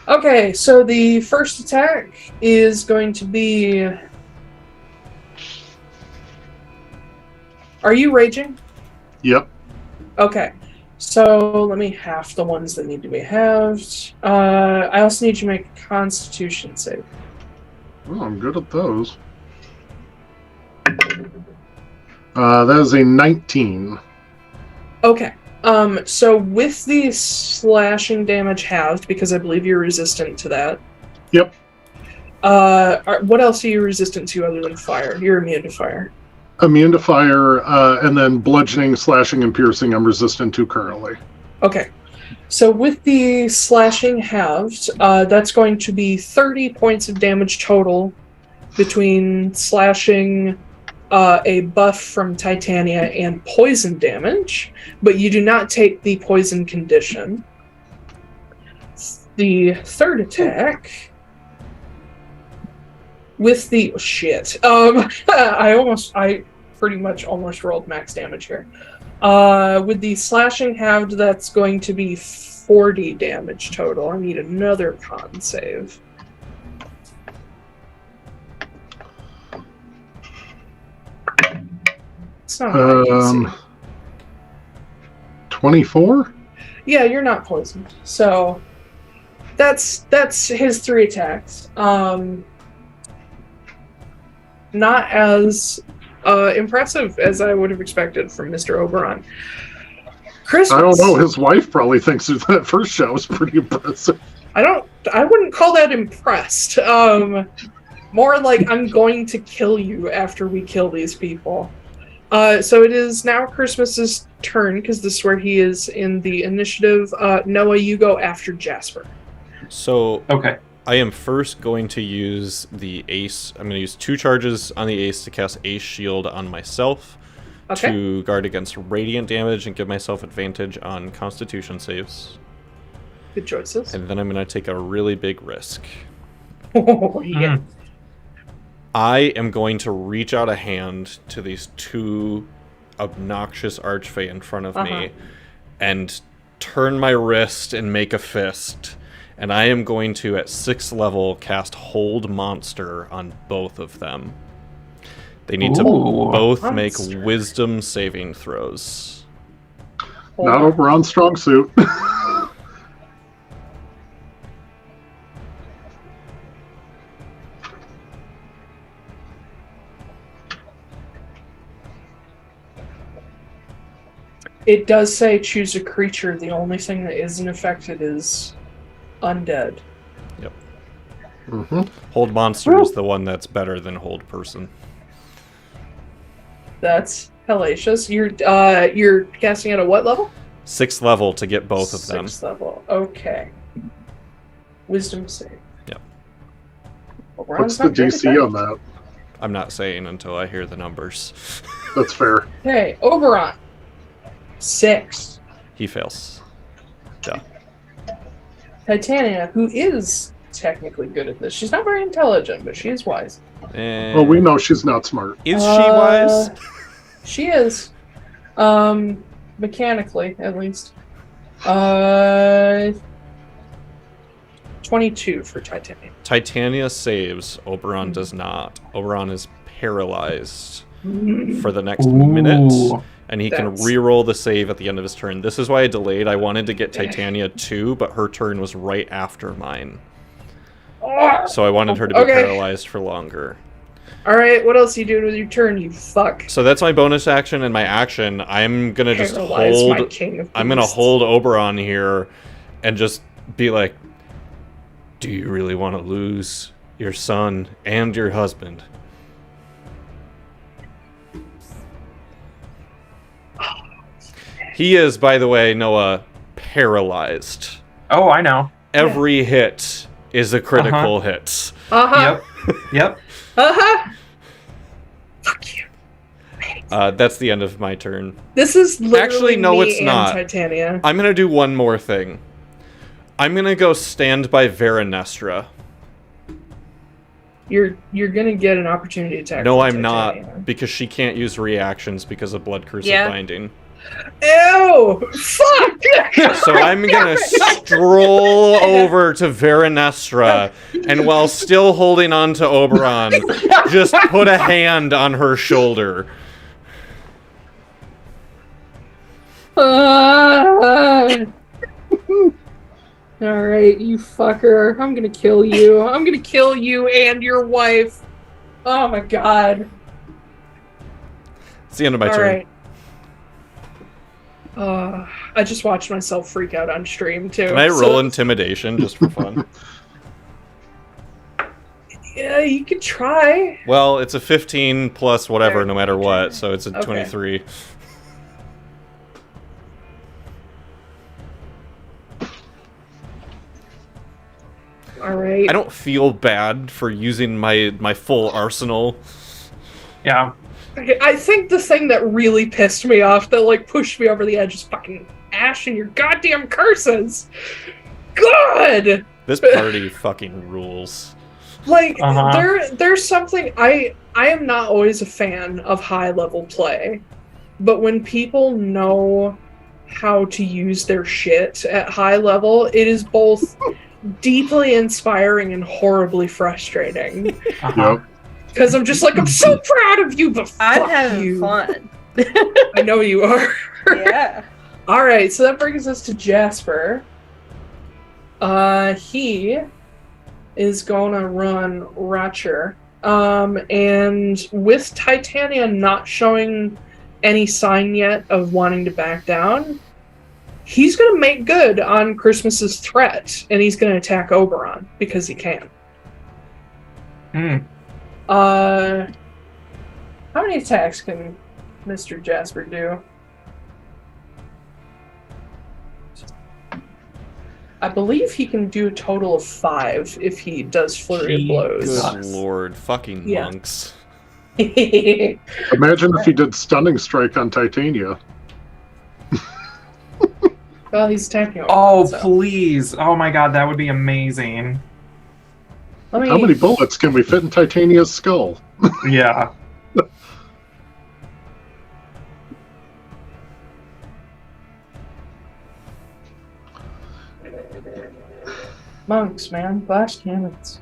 Okay, so the first attack is going to be... Are you raging? Yep. Okay, so let me half the ones that need to be halved. I also need you to make a Constitution save. Oh, I'm good at those. That is a 19. Okay. So with the slashing damage halved, because I believe you're resistant to that. Yep. What else are you resistant to other than fire? You're immune to fire. Immune to fire, and then bludgeoning, slashing, and piercing I'm resistant to currently. Okay. So with the slashing halved, that's going to be 30 points of damage total between slashing, a buff from Titania, and poison damage, but you do not take the poison condition. The third attack with the I pretty much almost rolled max damage here. With the slashing halved, that's going to be 40 damage total. I need another con save. It's not easy. 24? Yeah, you're not poisoned. So that's his 3 attacks. Not as impressive as I would have expected from Mr. Oberon. Christmas. I don't know. His wife probably thinks that first shot was pretty impressive. I wouldn't call that impressed. More like I'm going to kill you after we kill these people. So it is now Christmas's turn, because this is where he is in the initiative. Noah, you go after Jasper. So Okay. I am first going to use the Ace. I'm going to use 2 charges on the Ace to cast Ace Shield on myself to guard against radiant damage and give myself advantage on Constitution saves. Good choices. And then I'm going to take a really big risk. Oh, yeah. I am going to reach out a hand to these 2 obnoxious archfey in front of me and turn my wrist and make a fist. And I am going to, at 6th level, cast Hold Monster on both of them. They need to both make wisdom saving throws. Not Oberon's strong suit. It does say choose a creature. The only thing that isn't affected is undead. Yep. Mm-hmm. Hold monster is the one that's better than hold person. That's hellacious. You're casting at a what level? 6th level to get both of them. 6th level. Okay. Wisdom save. Yep. What's the DC on that? I'm not saying until I hear the numbers. That's fair. Okay, Oberon. 6. He fails. Yeah. Titania, who is technically good at this. She's not very intelligent, but she is wise. Well, we know she's not smart. Is she wise? She is. Mechanically, at least. 22 for Titania. Titania saves. Oberon does not. Oberon is paralyzed for the next minute, and he can re-roll the save at the end of his turn. This is why I delayed. I wanted to get Titania 2, but her turn was right after mine. So I wanted her to be paralyzed for longer. Alright, what else are you doing with your turn, you fuck? So that's my bonus action and my action. I'm gonna just hold. I'm gonna hold Oberon here, and just be like, "Do you really want to lose your son and your husband?" He is, by the way, Noah, paralyzed. Oh, I know. Every hit is a critical hit. Yep. Fuck you. That's the end of my turn. This is literally Actually, no, me it's and not. Titania. I'm gonna do one more thing. I'm gonna go stand by Verenestra. You're gonna get an opportunity attack. No, from I'm Titania. not, because she can't use reactions because of Blood Curse of Binding. Ew! Fuck! So I'm gonna stroll over to Verenestra, and while still holding on to Oberon, just put a hand on her shoulder. Alright, you fucker. I'm gonna kill you. I'm gonna kill you and your wife. Oh my god. It's the end of my turn. I just watched myself freak out on stream too. Can I roll intimidation just for fun? Yeah, you could try. Well, it's a 15 plus whatever, no matter what, so it's a 23. Alright. I don't feel bad for using my full arsenal. Yeah. I think the thing that really pissed me off, that like pushed me over the edge, is fucking Ash and your goddamn curses. God! This party fucking rules. Like, there's something, I am not always a fan of high level play, but when people know how to use their shit at high level, it is both deeply inspiring and horribly frustrating. Because I'm just like, I'm so proud of you, but I'm having fun. I know you are. Yeah. Alright, so that brings us to Jasper. He is gonna run Ratcher. And with Titania not showing any sign yet of wanting to back down, he's gonna make good on Christmas's threat, and he's gonna attack Oberon, because he can. How many attacks can Mr. Jasper do? I believe he can do a total of 5 if he does flurry of blows. Good lord, fucking monks. Imagine if he did Stunning Strike on Titania. Well, he's attacking. Oh, please. Oh my god, that would be amazing. How many bullets can we fit in Titania's skull? Yeah. Monks, man. Glass cannons.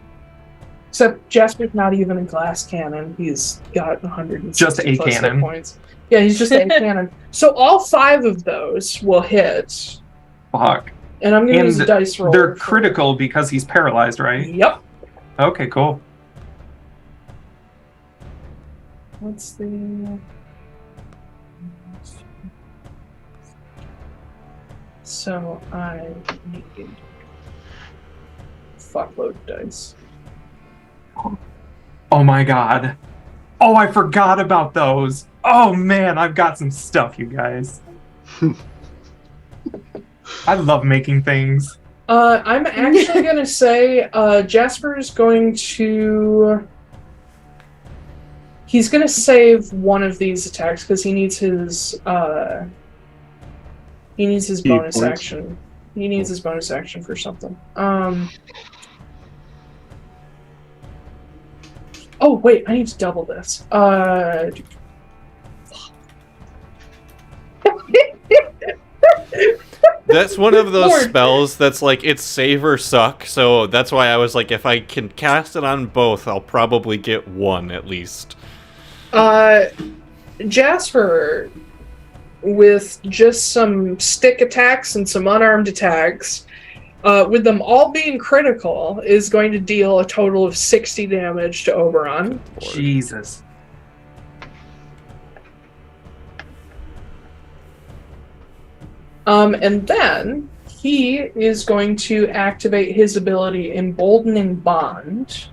Except Jasper's not even a glass cannon. He's got 160 just a plus cannon. hit points. Yeah, he's just a cannon. So all 5 of those will hit. Fuck. And I'm going to use a dice roll. They're critical because he's paralyzed, right? Yep. Okay, cool. What's the... So I need fuckload of dice. Oh my god. Oh, I forgot about those. Oh man, I've got some stuff, you guys. I love making things. I'm actually gonna say Jasper is going to. He's gonna save one of these attacks because he needs his. He needs his bonus points. action. He needs his bonus action for something. Oh wait, I need to double this. That's one of those Lord. spells that's like, it's save or suck, so that's why I was like, if I can cast it on both, I'll probably get one at least. Jasper, with just some stick attacks and some unarmed attacks, with them all being critical, is going to deal a total of 60 damage to Oberon. Jesus. And then he is going to activate his ability Emboldening Bond,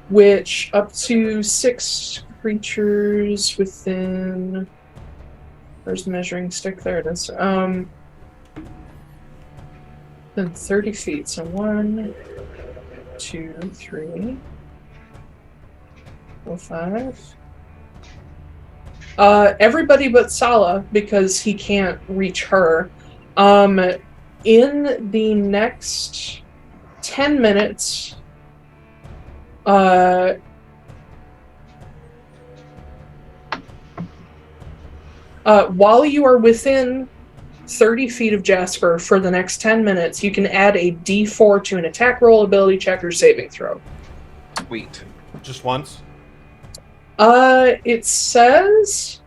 which up to 6 creatures within... Where's the measuring stick? There it is. Then 30 feet. So 1, 2, 3, 4, 5. Everybody but Sala, because he can't reach her. In the next 10 minutes, while you are within 30 feet of Jasper for the next 10 minutes, you can add a D4 to an attack roll, ability check, or saving throw. Sweet. Just once? It says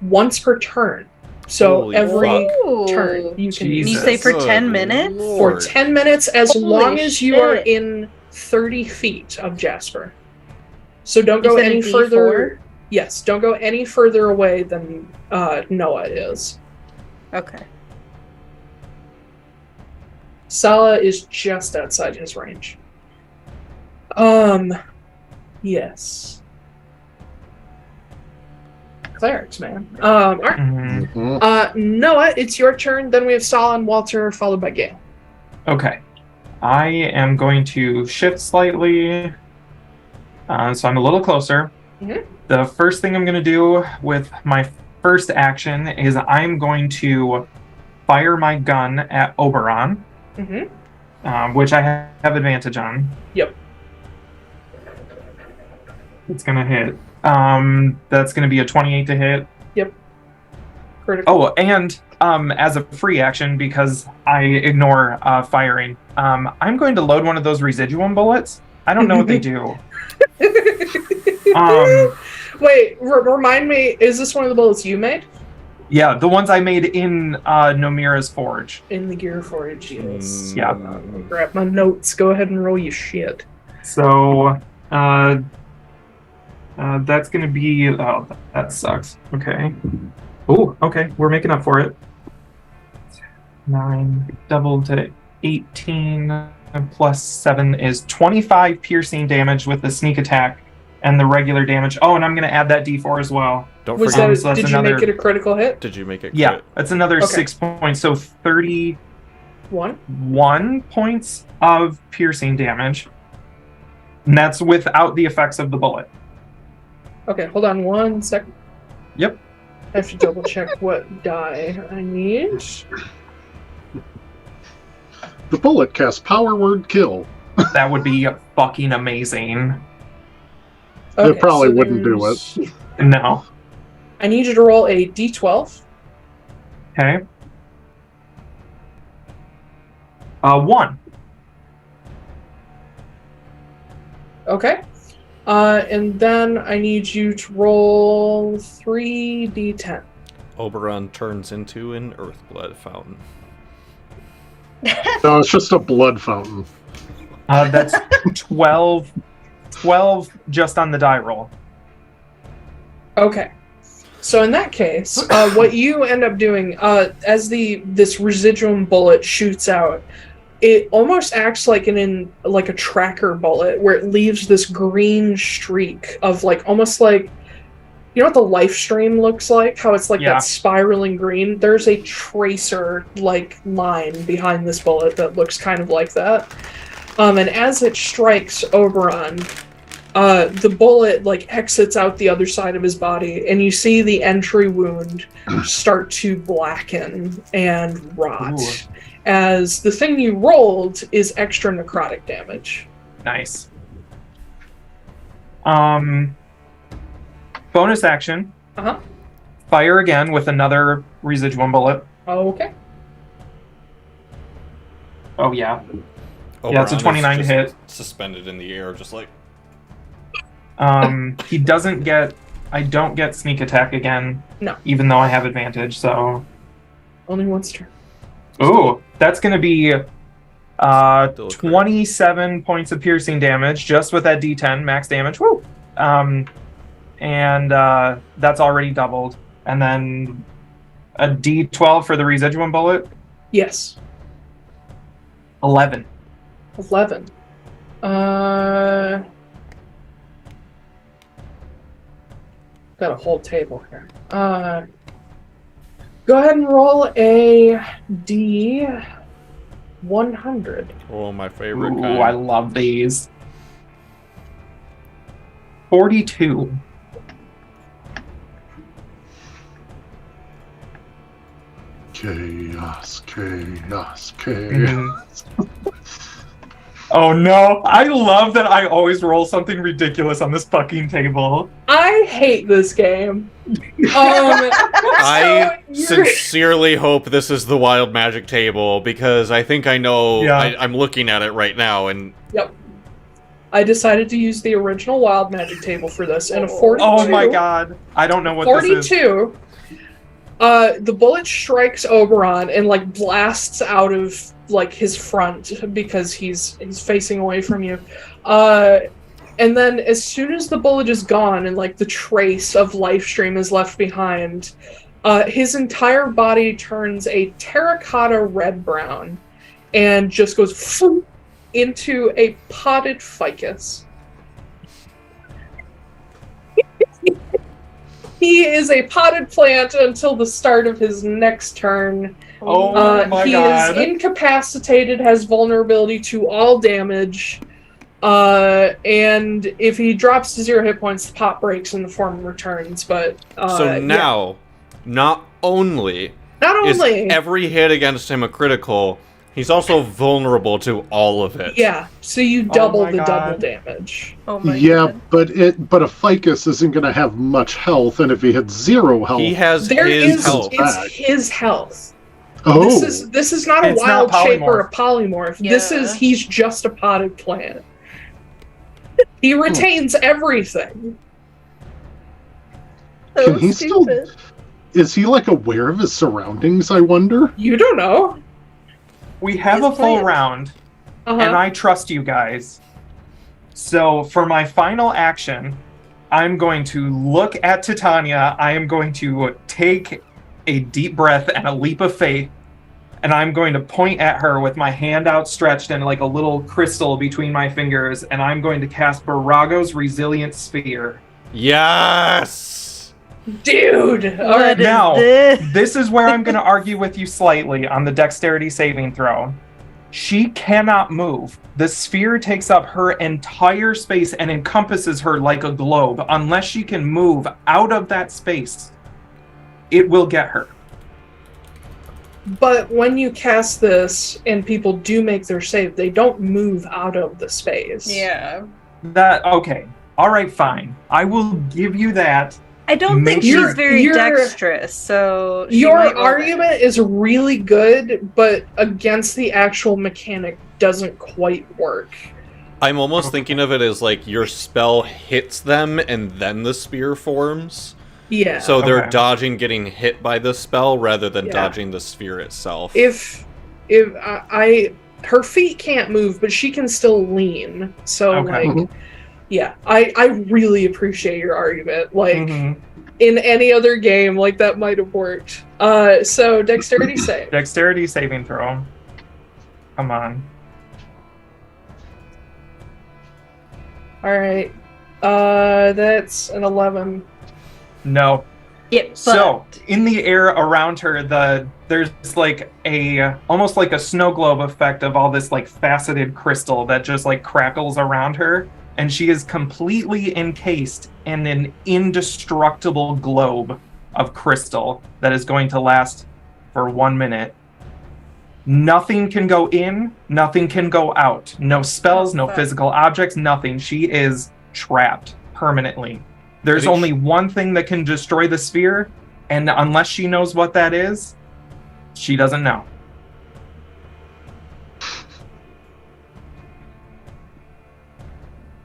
once per turn. So Holy every Ooh. turn you can Jesus. You say for Good 10 minutes? for Lord. 10 minutes as Holy long as you are shit. in 30 feet of Jasper. So don't You go said a any D4? further. Yes, don't go any further away than Noah is. Okay. Sala is just outside his range. Yes. Clerics, man. All right. Mhm. Noah, it's your turn. Then we have Sala and Walter, followed by Gale. Okay. I am going to shift slightly. So I'm a little closer. Mhm. The first thing I'm going to do with my first action is I'm going to fire my gun at Oberon, Mm-hmm. which I have advantage on. Yep. It's going to hit. That's going to be a 28 to hit. Critical. Oh, and as a free action, because I ignore firing, I'm going to load one of those residuum bullets. I don't know what they do. Wait, remind me, is this one of the bullets you made? Yeah, the ones I made in Nomira's forge. In the Gear Forge, yes. Yeah. Grab my notes. Go ahead and roll your shit. So, that's going to be... Oh, that sucks. Okay. Oh, okay. We're making up for it. 9 doubled to 18 plus 7 is 25 piercing damage with the sneak attack and the regular damage. Oh, and I'm going to add that D4 as well. Don't Was forget. that? so that's Did you another- make it a critical hit? Did you make it? Yeah, crit? that's another Okay. 6 points. So 31 1. points of piercing damage. And that's without the effects of the bullet. Okay, hold on 1 second. Yep. I have to double check what die I need. The bullet casts Power Word Kill. That would be fucking amazing. Okay, It probably so wouldn't do there's- it. No. I need you to roll a d12. Okay. 1. Okay. And then I need you to roll 3d10. Oberon turns into an earthblood fountain. No, it's just a blood fountain. That's 12 just on the die roll. Okay. So in that case, what you end up doing, as this residuum bullet shoots out, it almost acts like like a tracker bullet, where it leaves this green streak of almost like, you know what the life stream looks like? How it's that spiraling green? There's a tracer line behind this bullet that looks kind of like that. And as it strikes Oberon, the bullet exits out the other side of his body, and you see the entry wound start to blacken and rot. Ooh. As the thing you rolled is extra necrotic damage. Nice. Bonus action. Fire again with another residuum bullet. Okay. Oh yeah. Oberon Yeah, it's a 29 to hit. Suspended in the air, just like. He doesn't get. I don't get sneak attack again. No. Even though I have advantage, so. Only once turn. Ooh, that's gonna be 27 points of piercing damage just with that D10 max damage. Woo! And that's already doubled. And then a D12 for the residuum bullet. Yes. 11. 11. Got a whole table here. Go ahead and roll a D100. Oh, my favorite Ooh, kind. I love these. 42. Chaos, chaos, chaos. Mhm. Oh no, I love that I always roll something ridiculous on this fucking table. I hate this game. I sincerely hope this is the wild magic table, because I think I know. Yeah. I'm looking at it right now, and Yep. I decided to use the original wild magic table for this, and a 42. Oh my god, I don't know what this is. 42. The bullet strikes Oberon and blasts out of his front because he's facing away from you. And then as soon as the bullet is gone and the trace of life stream is left behind, his entire body turns a terracotta red-brown and just goes into a potted ficus. He is a potted plant until the start of his next turn. Oh my he god. is incapacitated, has vulnerability to all damage, and if he drops to 0 hit points, the pot breaks and the form returns. But so now, not only is every hit against him a critical, he's also vulnerable to all of it. Yeah, so you double the God. double damage. Oh my Yeah, god. but a ficus isn't going to have much health, and if he had 0 health, He has There his is health. it's his health. oh, This is not a It's wild not shape or a polymorph. polymorph. Yeah. He's just a potted plant. He retains everything. So can he still? stupid. Is he aware of his surroundings? I wonder. You don't know. We have His a full plans. round, Uh-huh. and I trust you guys. So for my final action, I'm going to look at Titania. I am going to take a deep breath and a leap of faith, and I'm going to point at her with my hand outstretched and a little crystal between my fingers, and I'm going to cast Borago's Resilient Sphere. Yes! Dude! Alright. Now, this? this is where I'm going to argue with you slightly on the dexterity saving throw. She cannot move. The sphere takes up her entire space and encompasses her like a globe. Unless she can move out of that space, it will get her. But when you cast this and people do make their save, they don't move out of the space. Yeah. Okay. All right, fine. I will give you that. I don't think You're- she's very you're- dexterous, so she Your might roll argument is really good, but against the actual mechanic doesn't quite work. I'm almost thinking of it as your spell hits them and then the spear forms. Yeah. So they're Okay. dodging getting hit by the spell rather than Yeah. dodging the sphere itself. If her feet can't move, but she can still lean. So Okay. Yeah, I really appreciate your argument. Like, Mhm. in any other game, like, that might have worked. So, dexterity save. Dexterity saving throw. Come on. Alright. That's an 11. No. Yep. So, in the air around her, there's like almost like a snow globe effect of all this like faceted crystal that just like crackles around her, and she is completely encased in an indestructible globe of crystal that is going to last for 1 minute. Nothing can go in, nothing can go out. No spells, no physical objects, nothing. She is trapped permanently. There's only one thing that can destroy the sphere, and unless she knows what that is, she doesn't know.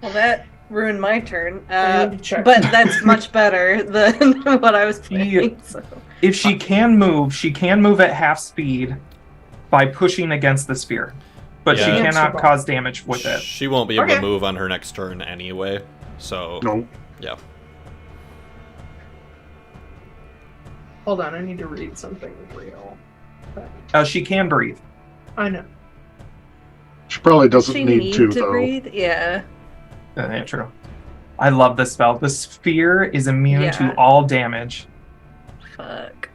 Well, that ruined my turn. I need to check. But that's much better than what I was planning. So. If she can move at half speed by pushing against the sphere. But she Yeah. cannot cause damage with it. She won't be able Okay. to move on her next turn anyway. So Nope. yeah. Hold on, I need to read something real. She can breathe. I know. She probably doesn't She need to, though. breathe? Yeah. Yeah, true. I love this spell. The sphere is immune Yeah. to all damage. Fuck.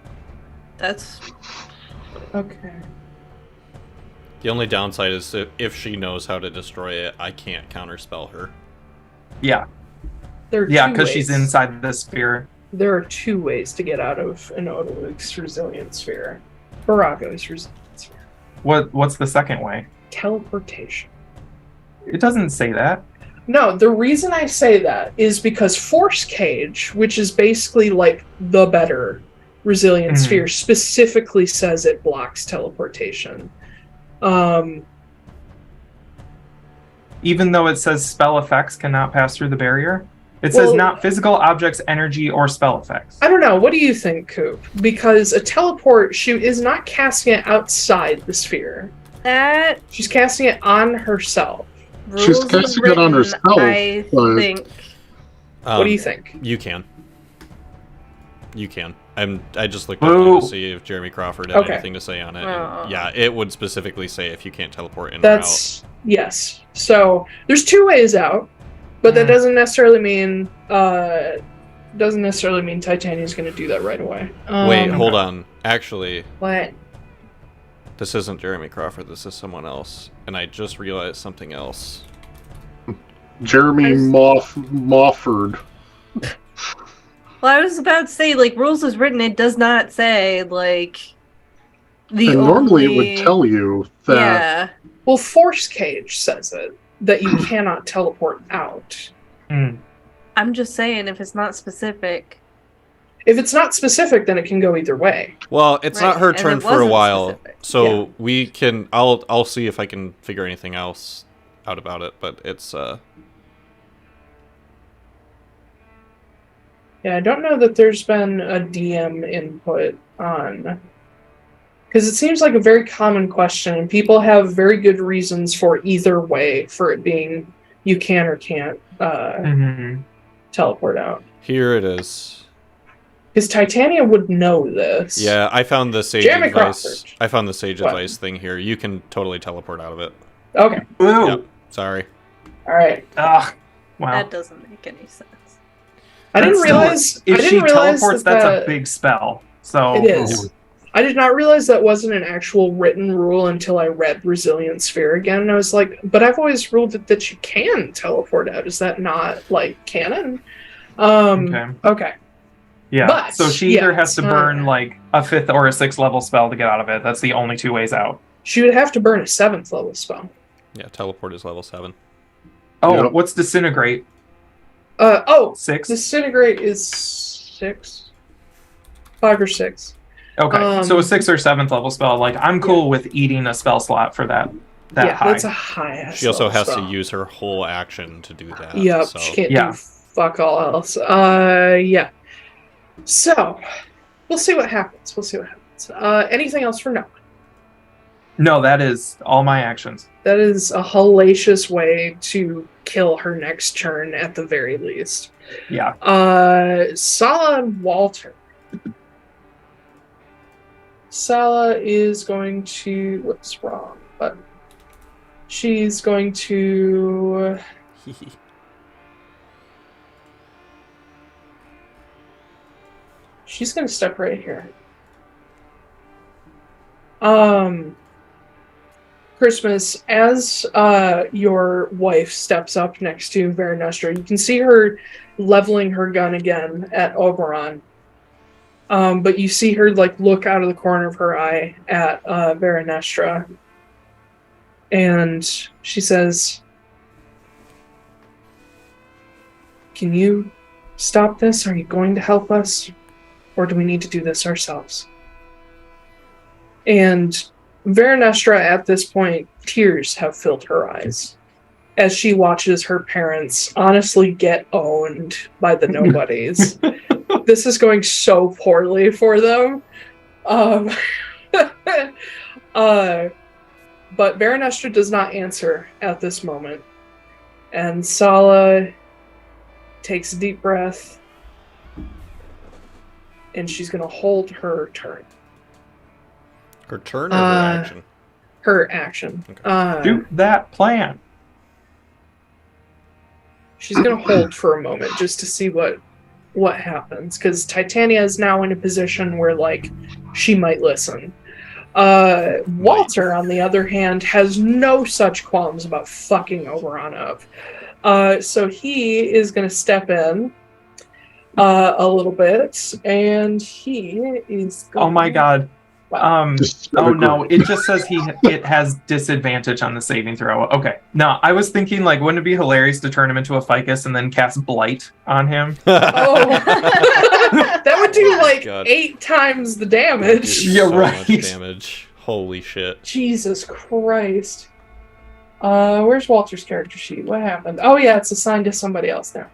That's... Okay. The only downside is if she knows how to destroy it, I can't counterspell her. Yeah. There are Yeah, two because she's ways. inside the sphere. There are two ways to get out of an Odaluk's resilient sphere. Borago's resilient sphere. What's the second way? Teleportation. It doesn't say that. No, the reason I say that is because Force Cage, which is basically like the better resilient sphere, specifically says it blocks teleportation. Even though it says spell effects cannot pass through the barrier? It says Well- not physical objects, energy, or spell effects. I don't know. What do you think, Koop? Because a teleport, she is not casting it outside the sphere. That She's casting it on herself. She's rules casting is it on written, herself, I but- think. What do you think? You can. You can. I just looked up Boo. to see if Jeremy Crawford had Okay. anything to say on it. Oh. And yeah, it would specifically say if you can't teleport in That's yes. So there's two ways out, but that doesn't necessarily mean Titania's going to do that right away. or out. Wait, hold on. Actually, What? this isn't Jeremy Crawford. This is someone else, and I just realized something else. Jeremy Mofford. Well, I was about to say, like, rules is written, it does not say, like, the And normally it would only- tell you that. Yeah. Well, Force Cage says it that you cannot teleport out. I'm just saying, if it's not specific. If it's not specific, then it can go either way. Well, it's Right, not her and turn it for a wasn't while, specific. so we can. I'll see if I can figure anything else out about it. But it's Yeah, I don't know that there's been a DM input on... Because it seems like a very common question, and people have very good reasons for either way for it being you can or can't teleport out. here. It is. Because Titania would know this. Yeah, I found the sage Jeremy advice. Crawford. I found the sage What? advice thing here. You can totally teleport out of it. Okay. Ooh. Yep. Sorry. All right. Ugh. Wow. That doesn't make any sense. I didn't That's still- realize. If I she didn't realize teleports, that that's a big spell. So It is. I did not realize that wasn't an actual written rule until I read Resilient Sphere again, and I was like, but I've always ruled it that you can teleport out. Is that not, like, canon? Okay. Yeah. But, so she either yeah, has to burn like a 5th or a 6th level spell to get out of it. That's the only two ways out. She would have to burn a 7th level spell. Yeah, teleport is level 7. Oh, Yep. what's disintegrate? 6? Disintegrate is 6. 5 or 6. Okay, so a 6th or 7th level spell. Like I'm cool with eating a spell slot for that Yeah, high. that's a high. She also has spell. to use her whole action to do that. Yep, So. she can't Yeah. do fuck all else. Yeah. So, we'll see what happens. Anything else for now? No, that is all my actions. That is a hellacious way to kill her next turn at the very least. Yeah. Sala and Walter. Sala is going to... What's wrong? But she's going to... She's going to step right here. Christmas, as your wife steps up next to Verenestra, you can see her leveling her gun again at Oberon. But you see her like look out of the corner of her eye at Verenestra. And she says, "Can you stop this? Are you going to help us? Or do we need to do this ourselves?" And Verenestra, at this point, tears have filled her eyes as she watches her parents honestly get owned by the Nobodies. This is going so poorly for them. But Verenestra does not answer at this moment. And Sala takes a deep breath. And she's going to hold her turn. Her turn or her action? Her action. Okay. Do that plan. She's going to hold for a moment just to see what happens. Because Titania is now in a position where, like, she might listen. Walter, on the other hand, has no such qualms about fucking Oberon up. So he is going to step in a little bit, and he is going... Oh my god. Wow. Oh no, it just says it has disadvantage on the saving throw. Okay. No, I was thinking, like, wouldn't it be hilarious to turn him into a ficus and then cast Blight on him? Oh, that would do like God. 8 times the damage. Yeah, So right. much damage. Holy shit. Jesus Christ. Where's Walter's character sheet? What happened? Oh yeah, it's assigned to somebody else now.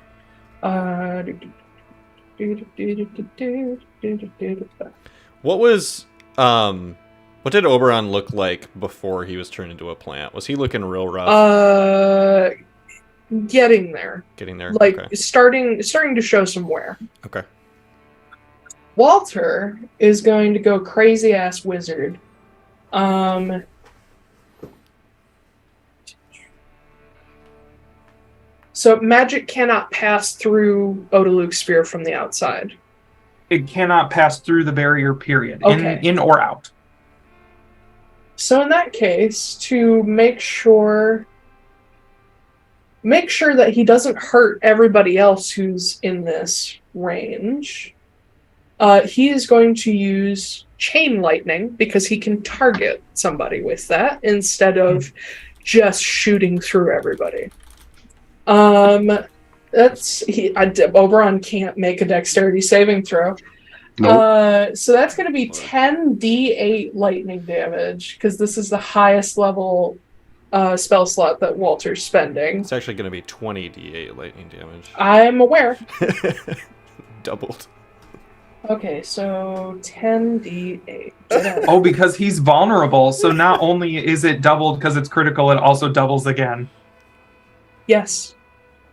What was what did Oberon look like before he was turned into a plant? Was he looking real rough? Getting there. Getting there. Like Okay. starting to show some wear. Okay. Walter is going to go crazy ass wizard. So magic cannot pass through Odaluke's spear from the outside. It cannot pass through the barrier, period. Okay. In or out. So in that case, to make sure that he doesn't hurt everybody else who's in this range, he is going to use chain lightning because he can target somebody with that instead of just shooting through everybody. Oberon can't make a dexterity saving throw. Nope. So that's going to be 10d8 lightning damage because this is the highest level spell slot that Walter's spending. It's actually going to be 20 d8 lightning damage. I'm aware. Doubled. Okay, so 10d8. Oh, because he's vulnerable, so not only is it doubled because it's critical, it also doubles again. Yes.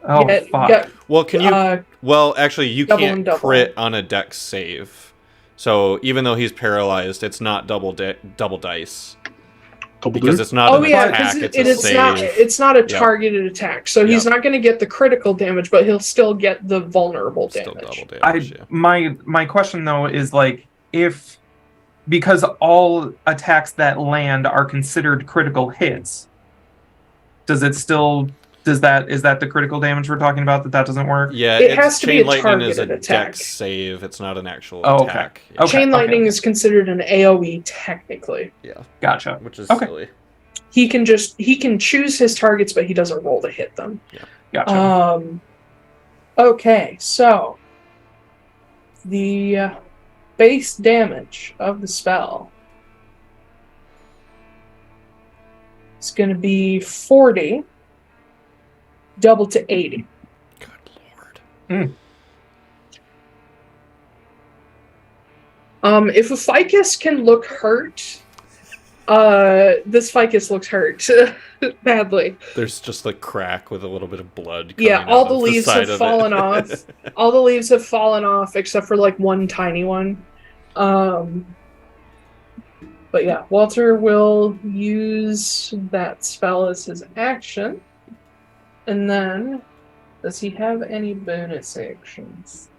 Oh, Yeah, fuck. yeah. Well, can you... well, actually, you double can't and double. crit on a dex save. So even though he's paralyzed, it's not double dice. Because it's not an attack, it's not a targeted attack. So he's not going to get the critical damage, but he'll still get the vulnerable damage. Still double damage, My question, though, is, like, because all attacks that land are considered critical hits, is that the critical damage we're talking about, that doesn't work? Yeah, it has to be a lightning is a targeted attack. dex save. It's not an actual Oh, attack. okay. Yeah. Okay. Chain lightning is considered an AoE technically. Yeah. Gotcha. Which is Okay. silly. He can choose his targets, but he doesn't roll to hit them. Yeah. Gotcha. Okay, so the base damage of the spell is going to be 40, doubled to 80. Good lord. If a ficus can look hurt, This ficus looks hurt badly. There's just a crack with a little bit of blood coming Yeah, all out the of leaves side have of fallen it. off. All the leaves have fallen off except for like one tiny one. But yeah, Walter will use that spell as his action. And then, does he have any bonus actions?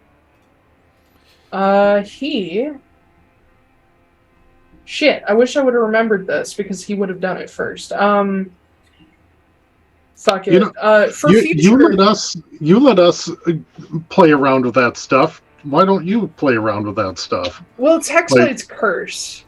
Shit, I wish I would have remembered this because he would have done it first. Fuck it. You know, For future... you let us play around with that stuff. Why don't you play around with that stuff? Well, technically it's curse.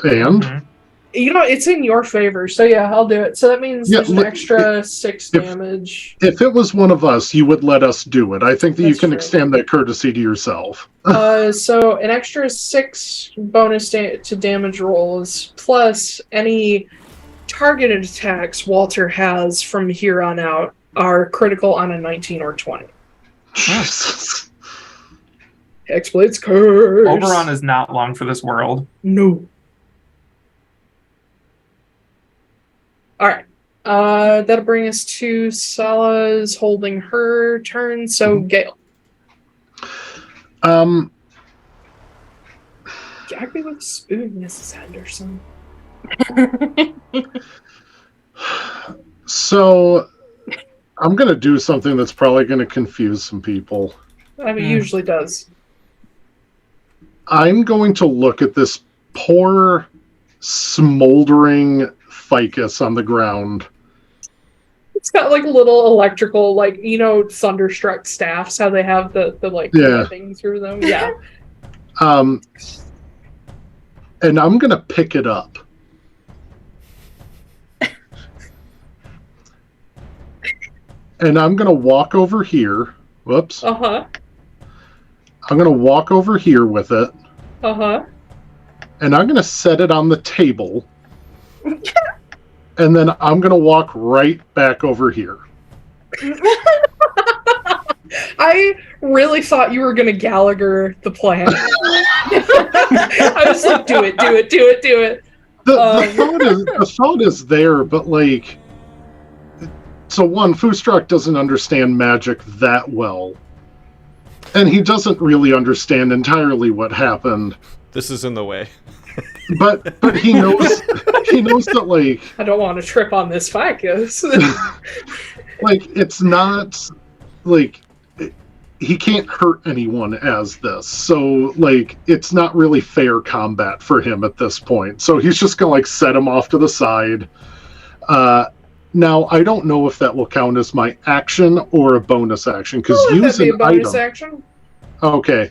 And? You know, it's in your favor, so yeah, I'll do it. So that means there's an extra 6 damage. If it was one of us, you would let us do it. I think that That's you can true. extend that courtesy to yourself. So an extra 6 bonus to damage rolls, plus any targeted attacks Walter has from here on out are critical on a 19 or 20. Jesus. Hexblade's curse. Oberon is not long for this world. No. Alright. That'll bring us to Sala's holding her turn, so Gale. Gag me with a spoon, Mrs. Henderson. So, I'm going to do something that's probably going to confuse some people. I mean, it usually does. I'm going to look at this poor, smoldering ficus on the ground. It's got like little electrical, like, you know, thunderstruck staffs, how they have the thing through them. Yeah. And I'm going to pick it up. And I'm going to walk over here. Whoops. Uh-huh. I'm going to walk over here with it. Uh-huh. And I'm going to set it on the table. And then I'm going to walk right back over here. I really thought you were going to Gallagher the plan. I was like, do it. The thought is there, but like... So one, Foostrak doesn't understand magic that well. And he doesn't really understand entirely what happened. This is in the way. But he knows that, like... I don't want to trip on this ficus. Like, it's not... Like, he can't hurt anyone as this. So, like, it's not really fair combat for him at this point. So he's just going to, like, set him off to the side. Now, I don't know if that will count as my action or a bonus action, because use an bonus item. Action? Okay.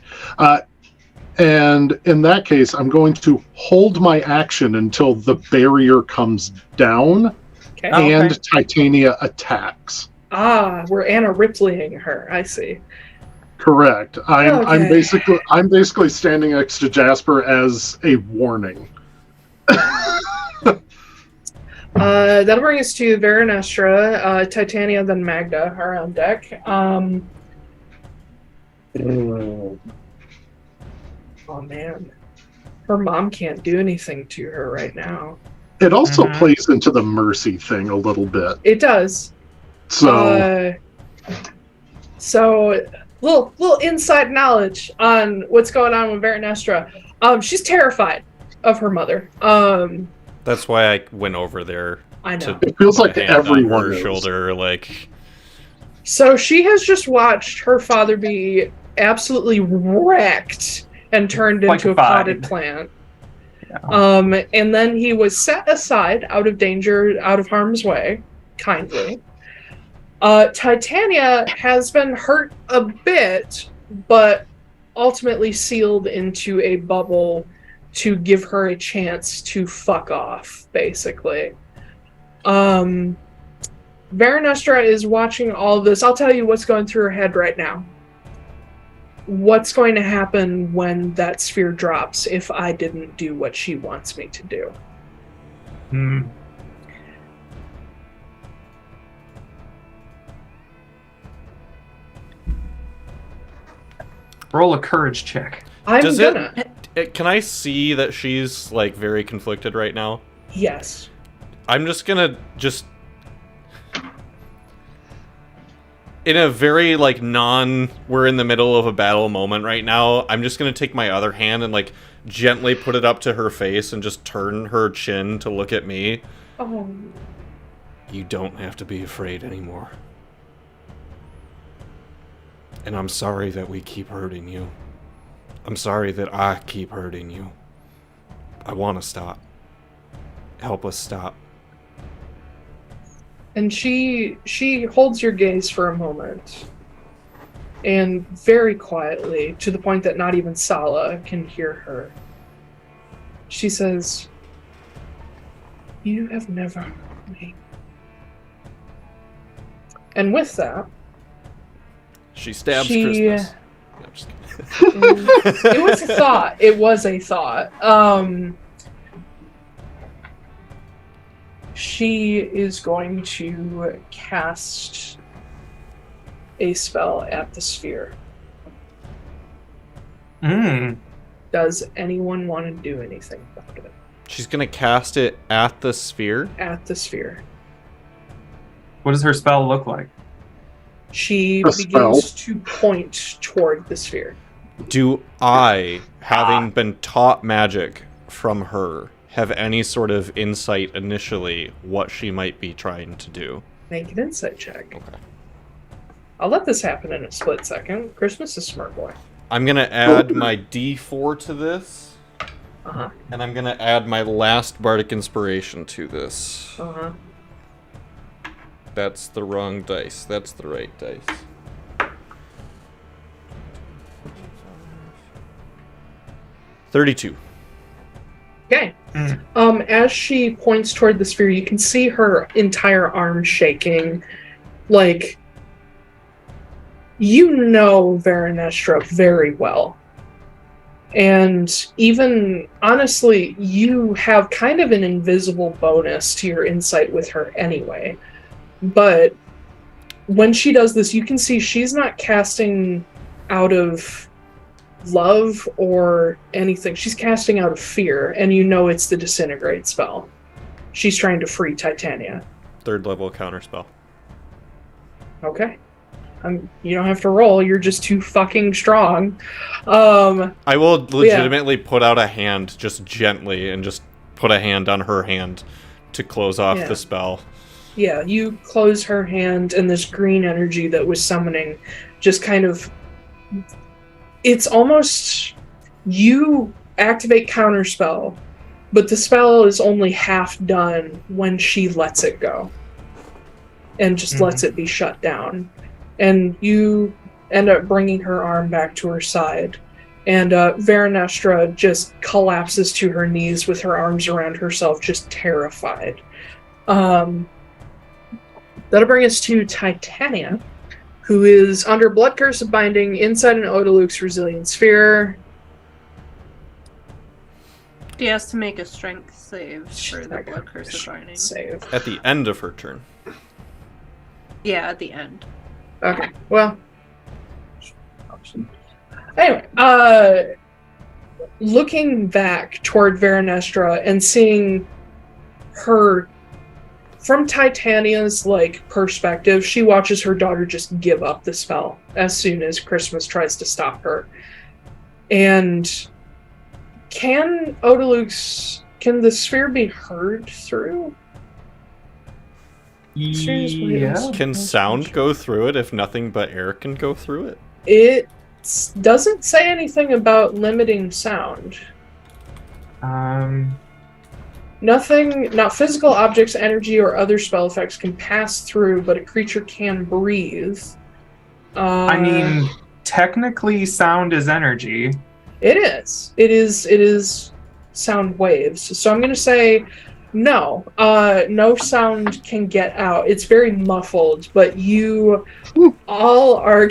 And in that case, I'm going to hold my action until the barrier comes down and Titania attacks. Ah, we're Anna Ripleying her. I see. Correct. I'm basically standing next to Jasper as a warning. That'll bring us to Verenestra, Titania, then Magda are on deck. Oh man, her mom can't do anything to her right now. It also plays into the mercy thing a little bit. It does. So, little inside knowledge on what's going on with Verenestra. She's terrified of her mother. That's why I went over there. I know. It feels like hand on everyone her is. shoulder, like. So she has just watched her father be absolutely wrecked and turned into a potted plant. Yeah. And then he was set aside out of danger, out of harm's way, kindly. Titania has been hurt a bit, but ultimately sealed into a bubble to give her a chance to fuck off, basically. Verenestra is watching all of this. I'll tell you what's going through her head right now. What's going to happen when that sphere drops if I didn't do what she wants me to do? Roll a courage check. I'm gonna. Can I see that she's, like, very conflicted right now? Yes. I'm just gonna in a very, like, we're in the middle of a battle moment right now, I'm just gonna take my other hand and, like, gently put it up to her face and just turn her chin to look at me. Oh. You don't have to be afraid anymore. And I'm sorry that we keep hurting you. I'm sorry that I keep hurting you. I want to stop. Help us stop. And she holds your gaze for a moment. And very quietly, to the point that not even Sala can hear her, she says, "You have never hurt me." And with that, she stabs Christmas. No, I'm just kidding. It was a thought. It was a thought. She is going to cast a spell at the sphere. Does anyone want to do anything about it? She's going to cast it at the sphere? At the sphere. What does her spell look like? She begins to point toward the sphere. Do I, having been taught magic from her, have any sort of insight initially what she might be trying to do? Make an insight check. Okay. I'll let this happen in a split second. Christmas is smart boy. I'm going to add my D4 to this. Uh-huh. And I'm going to add my last Bardic Inspiration to this. Uh-huh. That's the wrong dice. That's the right dice. $32. Okay. As she points toward the sphere, you can see her entire arm shaking. Like, you know Verenestra very well. And even, honestly, you have kind of an invisible bonus to your insight with her anyway. But when she does this, you can see she's not casting out of love or anything. She's casting out of fear, and you know it's the disintegrate spell. She's trying to free Titania. 3rd level counterspell. Okay. You don't have to roll, you're just too fucking strong. I will legitimately put out a hand just gently and just put a hand on her hand to close off the spell. Yeah, you close her hand, and this green energy that was summoning just kind of... It's almost... You activate counterspell, but the spell is only half done when she lets it go. And just lets it be shut down. And you end up bringing her arm back to her side. And Verenestra just collapses to her knees with her arms around herself, just terrified. That'll bring us to Titania, who is under Blood Curse of Binding inside an Odaluk's Resilient Sphere. She has to make a strength save for the Blood Curse of Binding. Save. At the end of her turn. Yeah, at the end. Okay, well. Anyway, looking back toward Verenestra and seeing her from Titania's perspective, she watches her daughter just give up the spell as soon as Christmas tries to stop her. And can the sphere be heard through? Yeah. Can sound go through it if nothing but air can go through it? It doesn't say anything about limiting sound. Not physical objects, energy, or other spell effects can pass through, but a creature can breathe. I mean, technically sound is energy. It is. It is sound waves. So I'm going to say no. No sound can get out. It's very muffled, but you all are...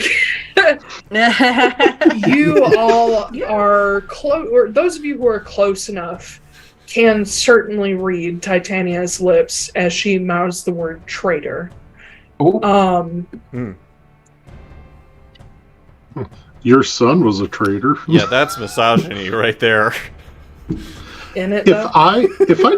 you all are close, or those of you who are close enough can certainly read Titania's lips as she mouths the word traitor. Your son was a traitor. Yeah, that's misogyny right there. In it, If though? I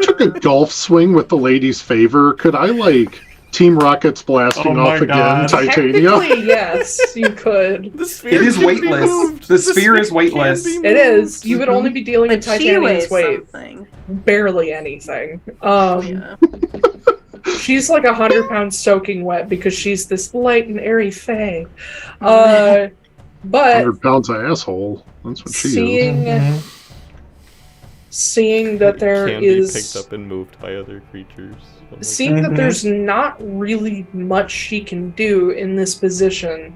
took a golf swing with the lady's favor, could I like Team Rocket's blasting Oh my off again, God. Titania? Technically, yes, you could. The sphere It is can be weightless. moved. The sphere is weightless. can be It is. You would only be dealing But with she Titania's weighs weight. something. Barely anything. Yeah. She's like 100 pounds soaking wet because she's this light and airy fae. But 100 pounds of asshole. That's what she is. seeing that there can is be picked up and moved by other creatures. Oh my seeing that there's not really much she can do in this position.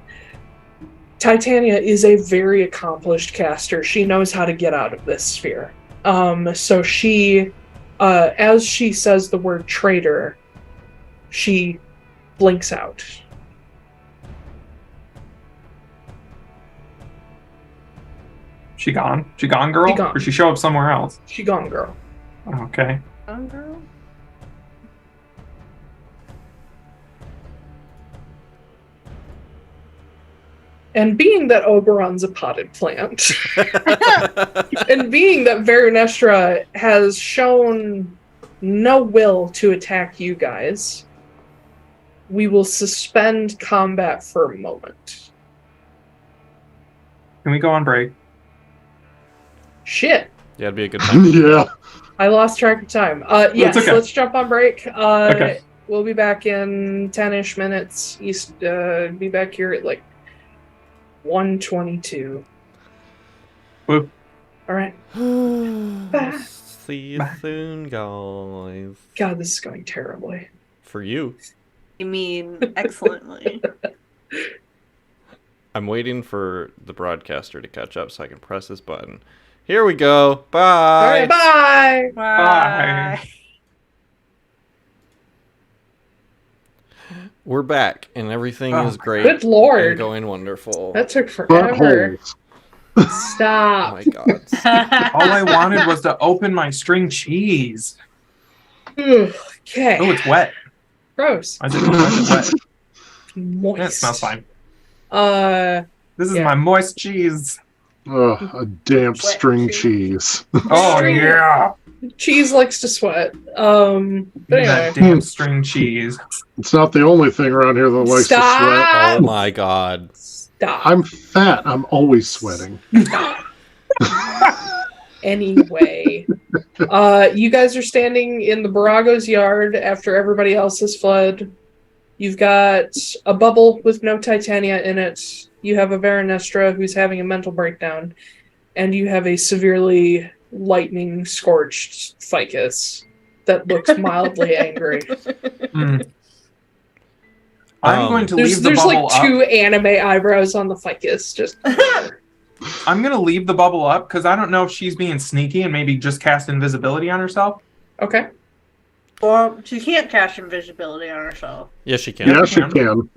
Titania is a very accomplished caster. She knows how to get out of this sphere. So she, as she says the word traitor, she blinks out. She gone? She gone, girl? She gone. Or she show up somewhere else? She gone, girl. Okay. Girl. And being that Oberon's a potted plant, and being that Verenestra has shown no will to attack you guys, we will suspend combat for a moment. Can we go on break? Shit. Yeah, it'd be a good time. Yeah. I lost track of time. Yes, okay. let's jump on break. Okay. We'll be back in 10-ish minutes. Be back here at like 1:22. Whoop. All right. See you soon, guys. God, this is going terribly. For you. You mean excellently. I'm waiting for the broadcaster to catch up so I can press this button. Here we go. Bye. All right, bye. Bye. We're back, and everything Oh, is great. Good lord. And going wonderful. That took forever. Buttholes. Oh Stop. my god. All I wanted was to open my string cheese. Ugh, okay. Oh, it's wet. Gross. Why is it wet? Moist. Yeah, it smells fine. This is Yeah. my moist cheese. A damp string cheese. Oh, String- yeah. Cheese likes to sweat. But anyway. That damn string cheese. It's not the only thing around here that likes to sweat. Stop. Oh my god. Stop. I'm fat. I'm always sweating. Anyway. You guys are standing in the Borago's yard after everybody else has fled. You've got a bubble with no Titania in it. You have a Verenestra who's having a mental breakdown. And you have a severely lightning-scorched ficus that looks mildly angry. I'm going to leave the There's bubble like two up. anime eyebrows on the ficus. Just I'm going to leave the bubble up because I don't know if she's being sneaky and maybe just cast invisibility on herself. okay. Well, she can't cast invisibility on herself. Yes, she can. Yeah, she can.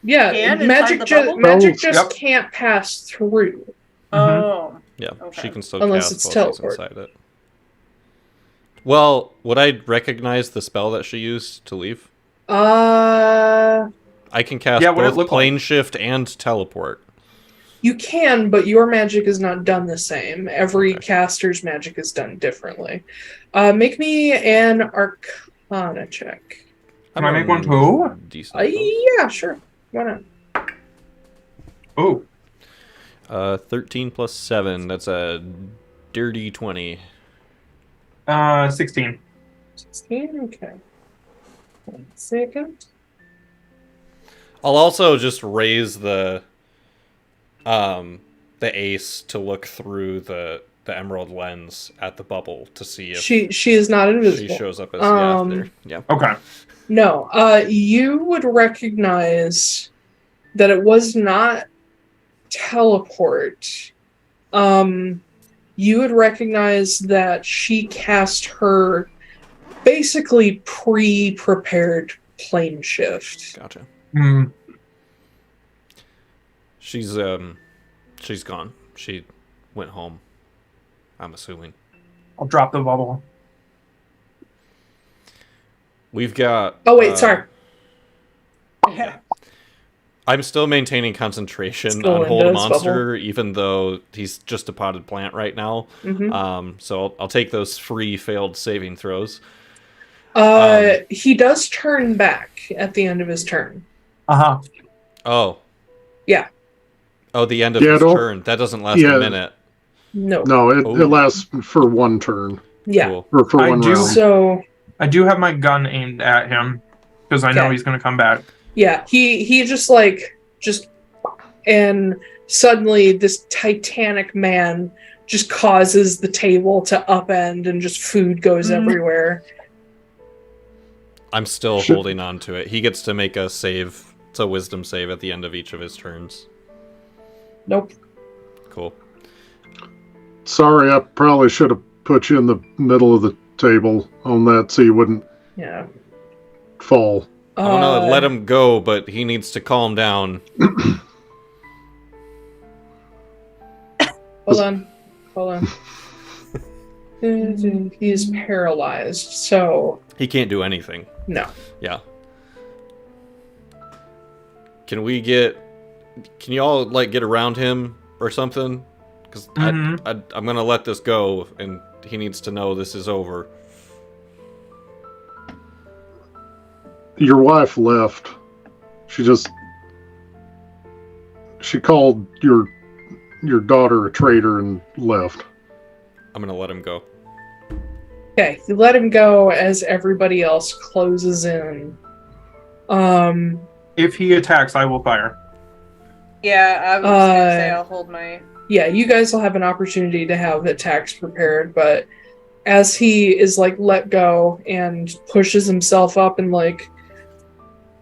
Yeah, Can inside magic the just bubble? magic just Yep. can't pass through. Oh. Yeah, Okay. she can still Unless cast it's while she's teleport. inside it. Well, would I recognize the spell that she used to leave? Uh, I can cast Yeah, what it both look plane shift and teleport. you can, but your magic is not done the same. Every Okay. caster's magic is done differently. Make me an Arcana check. Can I make one too? Decent. Yeah, sure. Why not? Oh, 13 plus 7. That's a dirty 20. 16. 16? Okay. 1 second. I'll also just raise the ace to look through the emerald lens at the bubble to see if She is not invisible. she shows up as Um, yeah. Okay. No, you would recognize that it was not teleport. You would recognize that she cast her basically pre-prepared plane shift. Gotcha. Hmm. She's gone. She went home, I'm assuming. I'll drop the bubble. We've got Oh wait, sorry. I'm still maintaining concentration Still on in Hold a this Monster, even though he's just a potted plant right now. Mm-hmm. So I'll take those free failed saving throws. He does turn back at the end of his turn. Uh-huh. Oh. Yeah. Oh, the end of his turn. That doesn't last a minute. No. No, it lasts for one turn. Yeah. Cool. Or for one round. So I do have my gun aimed at him because I know he's going to come back. Yeah, he just and suddenly this titanic man just causes the table to upend and just food goes everywhere. I'm still holding on to it. He gets to make a save. It's a wisdom save at the end of each of his turns. Nope. Cool. Sorry, I probably should have put you in the middle of the table on that so you wouldn't fall. I want to let him go, but he needs to calm down. Hold on. He's paralyzed, so... He can't do anything. No. Yeah. Can you all, get around him or something? Because I'm going to let this go, and he needs to know this is over. Your wife left. She called your daughter a traitor and left. I'm going to let him go. Okay, you let him go as everybody else closes in. If he attacks, I will fire. Yeah, I was gonna say I'll hold my... Yeah, you guys will have an opportunity to have attacks prepared, but as he is, let go and pushes himself up and,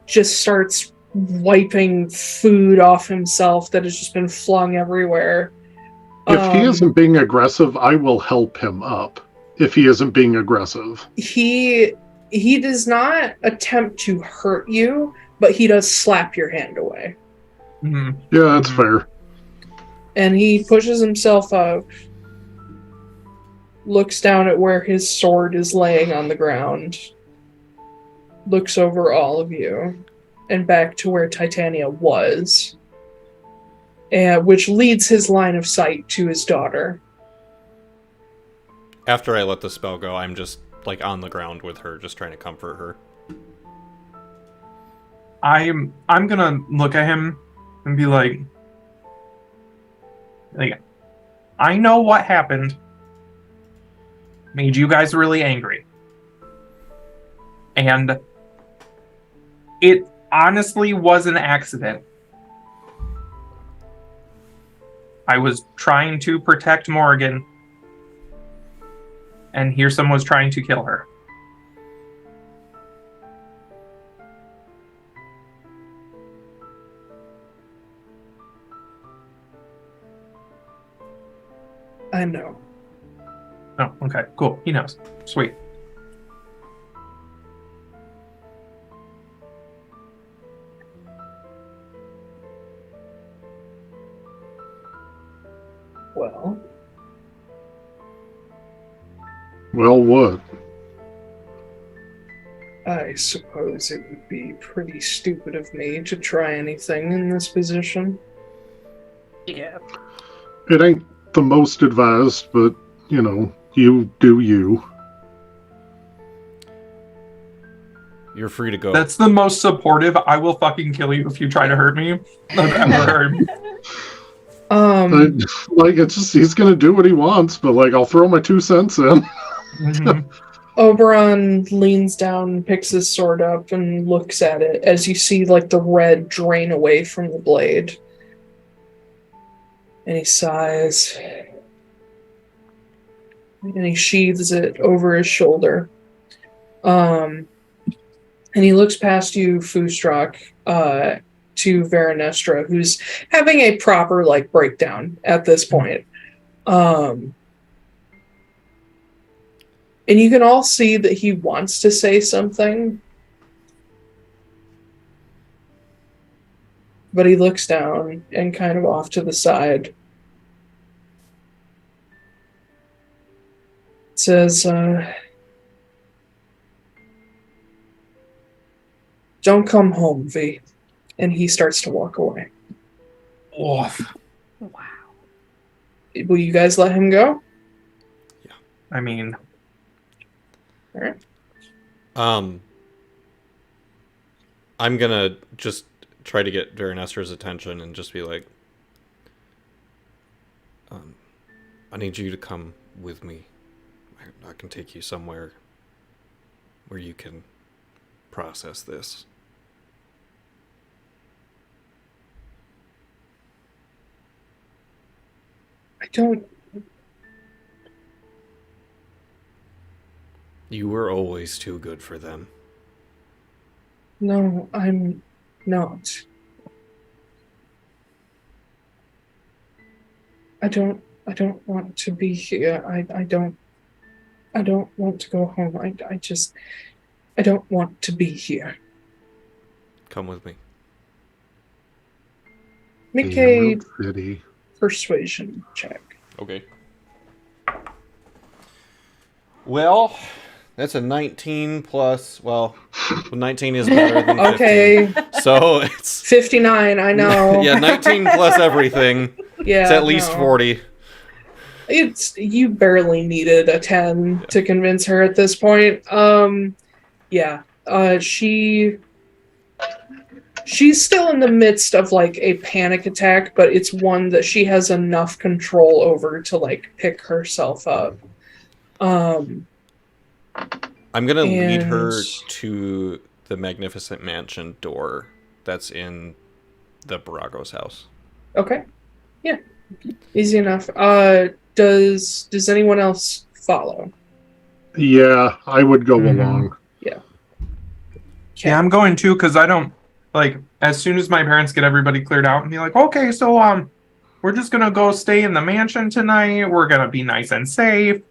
just starts wiping food off himself that has just been flung everywhere. If he isn't being aggressive, I will help him up. If he isn't being aggressive. He does not attempt to hurt you, but he does slap your hand away. Mm-hmm. Yeah, that's fair. And he pushes himself up, looks down at where his sword is laying on the ground, looks over all of you, and back to where Titania was, which leads his line of sight to his daughter. After I let the spell go, I'm just, on the ground with her, just trying to comfort her. I'm gonna look at him and be like, I know what happened. Made you guys really angry. And it honestly was an accident. I was trying to protect Morgan, and here someone was trying to kill her. I know. Oh, okay, cool. He knows. Sweet. Well, what? I suppose it would be pretty stupid of me to try anything in this position. Yeah. It ain't the most advised, but, you do you. You're free to go. That's the most supportive, I will fucking kill you if you try to hurt me, I've ever heard. It's just, he's gonna do what he wants, but, I'll throw my 2 cents in. Mm-hmm. Oberon leans down, picks his sword up, and looks at it as you see, the red drain away from the blade. And he sighs. And he sheathes it over his shoulder. And he looks past you, Foostrak, to Verenestra, who's having a proper, breakdown at this point. And you can all see that he wants to say something. But he looks down and kind of off to the side. Says, don't come home, V. And he starts to walk away. Oof. Wow. Will you guys let him go? I mean, All right. I'm gonna just try to get Verenestra's attention and just be like, I need you to come with me. I can take you somewhere where you can process this. I don't... You were always too good for them. No, I'm not. I don't want to be here. I don't want to go home. I don't want to be here. Come with me. Make a Pretty. persuasion check. Okay. Well, that's a 19 plus, well 19 is better than 15. Okay. So it's 59, I know. yeah, 19 plus everything. Yeah, It's at least no. 40. You barely needed a 10 to convince her at this point. She's still in the midst of like a panic attack, but it's one that she has enough control over to like pick herself up. I'm gonna lead her And- to the magnificent mansion door that's in the Borago's house. Okay. Yeah. Easy enough. Does anyone else follow? Yeah, I would go Mhm. along. Okay. yeah, I'm going too because I don't like. As soon as my parents get everybody cleared out and be like, okay, so we're just gonna go stay in the mansion tonight. We're gonna be nice and safe.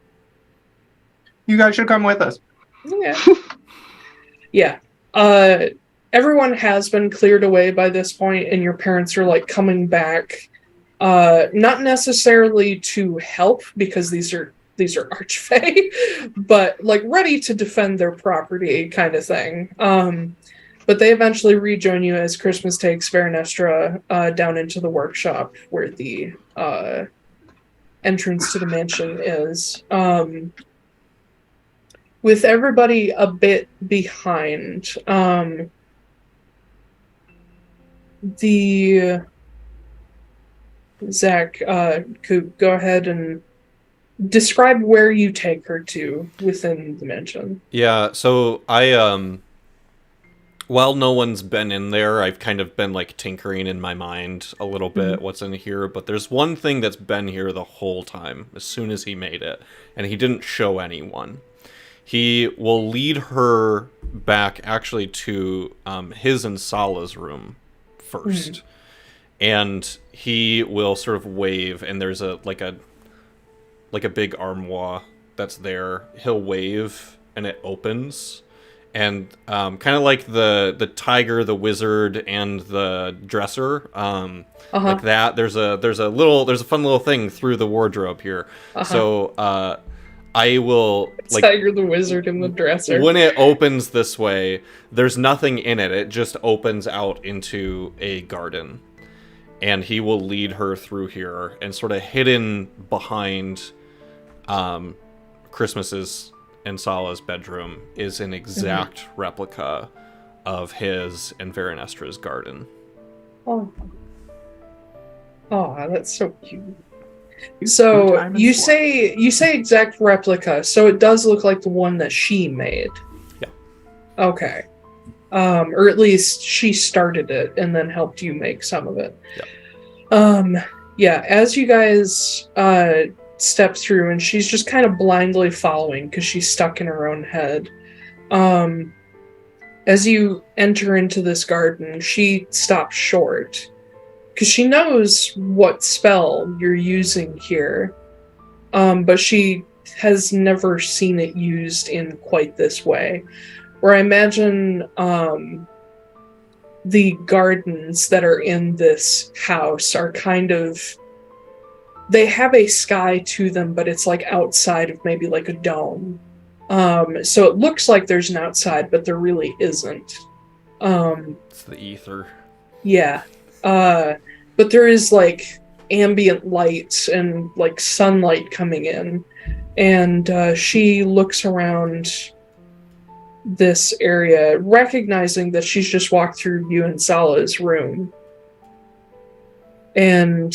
You guys should come with us. Yeah. Everyone has been cleared away by this point, and your parents are like coming back. Not necessarily to help because these are archfey, but like ready to defend their property kind of thing. But they eventually rejoin you as Christmas takes Verenestra down into the workshop where the entrance to the mansion is. With everybody a bit behind, the Zack, Koop, go ahead and describe where you take her to within the mansion. Yeah, so I while no one's been in there, I've kind of been like tinkering in my mind a little bit what's in here, but there's one thing that's been here the whole time as soon as he made it, and he didn't show anyone. He will lead her back actually to his and Sala's room first. And he will sort of wave, and there's a big armoire that's there. He'll wave and it opens. And kind of like the tiger, the wizard, and the dresser, like that. There's a fun little thing through the wardrobe here. So I will Tiger, the wizard, and the dresser. when it opens this way, there's nothing in it. It just opens out into a garden, and he will lead her through here, and sort of hidden behind Christmas's and Sala's bedroom is an exact replica of his and Verenestra's garden. Oh, that's so cute. So you say exact replica, so it does look like the one that she made. Yeah. Okay. Or at least she started it and then helped you make some of it. Yeah. Yeah, as you guys step through, and she's just kind of blindly following because she's stuck in her own head. As you enter into this garden, she stops short because she knows what spell you're using here, but she has never seen it used in quite this way. Where I imagine the gardens that are in this house are kind of, they have a sky to them, but it's like outside of maybe like a dome. So it looks like there's an outside, but there really isn't. It's the ether. Yeah. But there is, like, ambient lights and, like, sunlight coming in. And she looks around this area, recognizing that she's just walked through you and Sala's room. And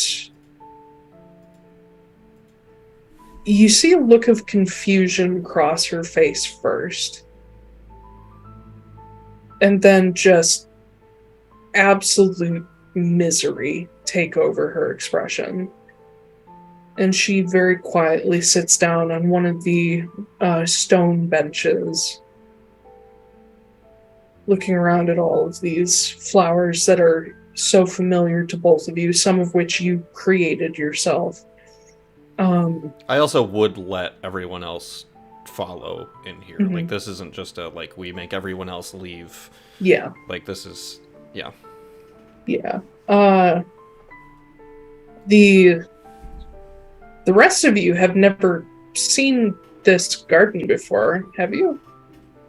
you see a look of confusion cross her face first. And then just absolute misery take over her expression. And she very quietly sits down on one of the stone benches, looking around at all of these flowers that are so familiar to both of you, some of which you created yourself. I also would let everyone else follow in here. Mm-hmm. Like, this isn't just a, like, we make everyone else leave. Yeah. Like, this is, yeah. Yeah. The rest of you have never seen this garden before, have you?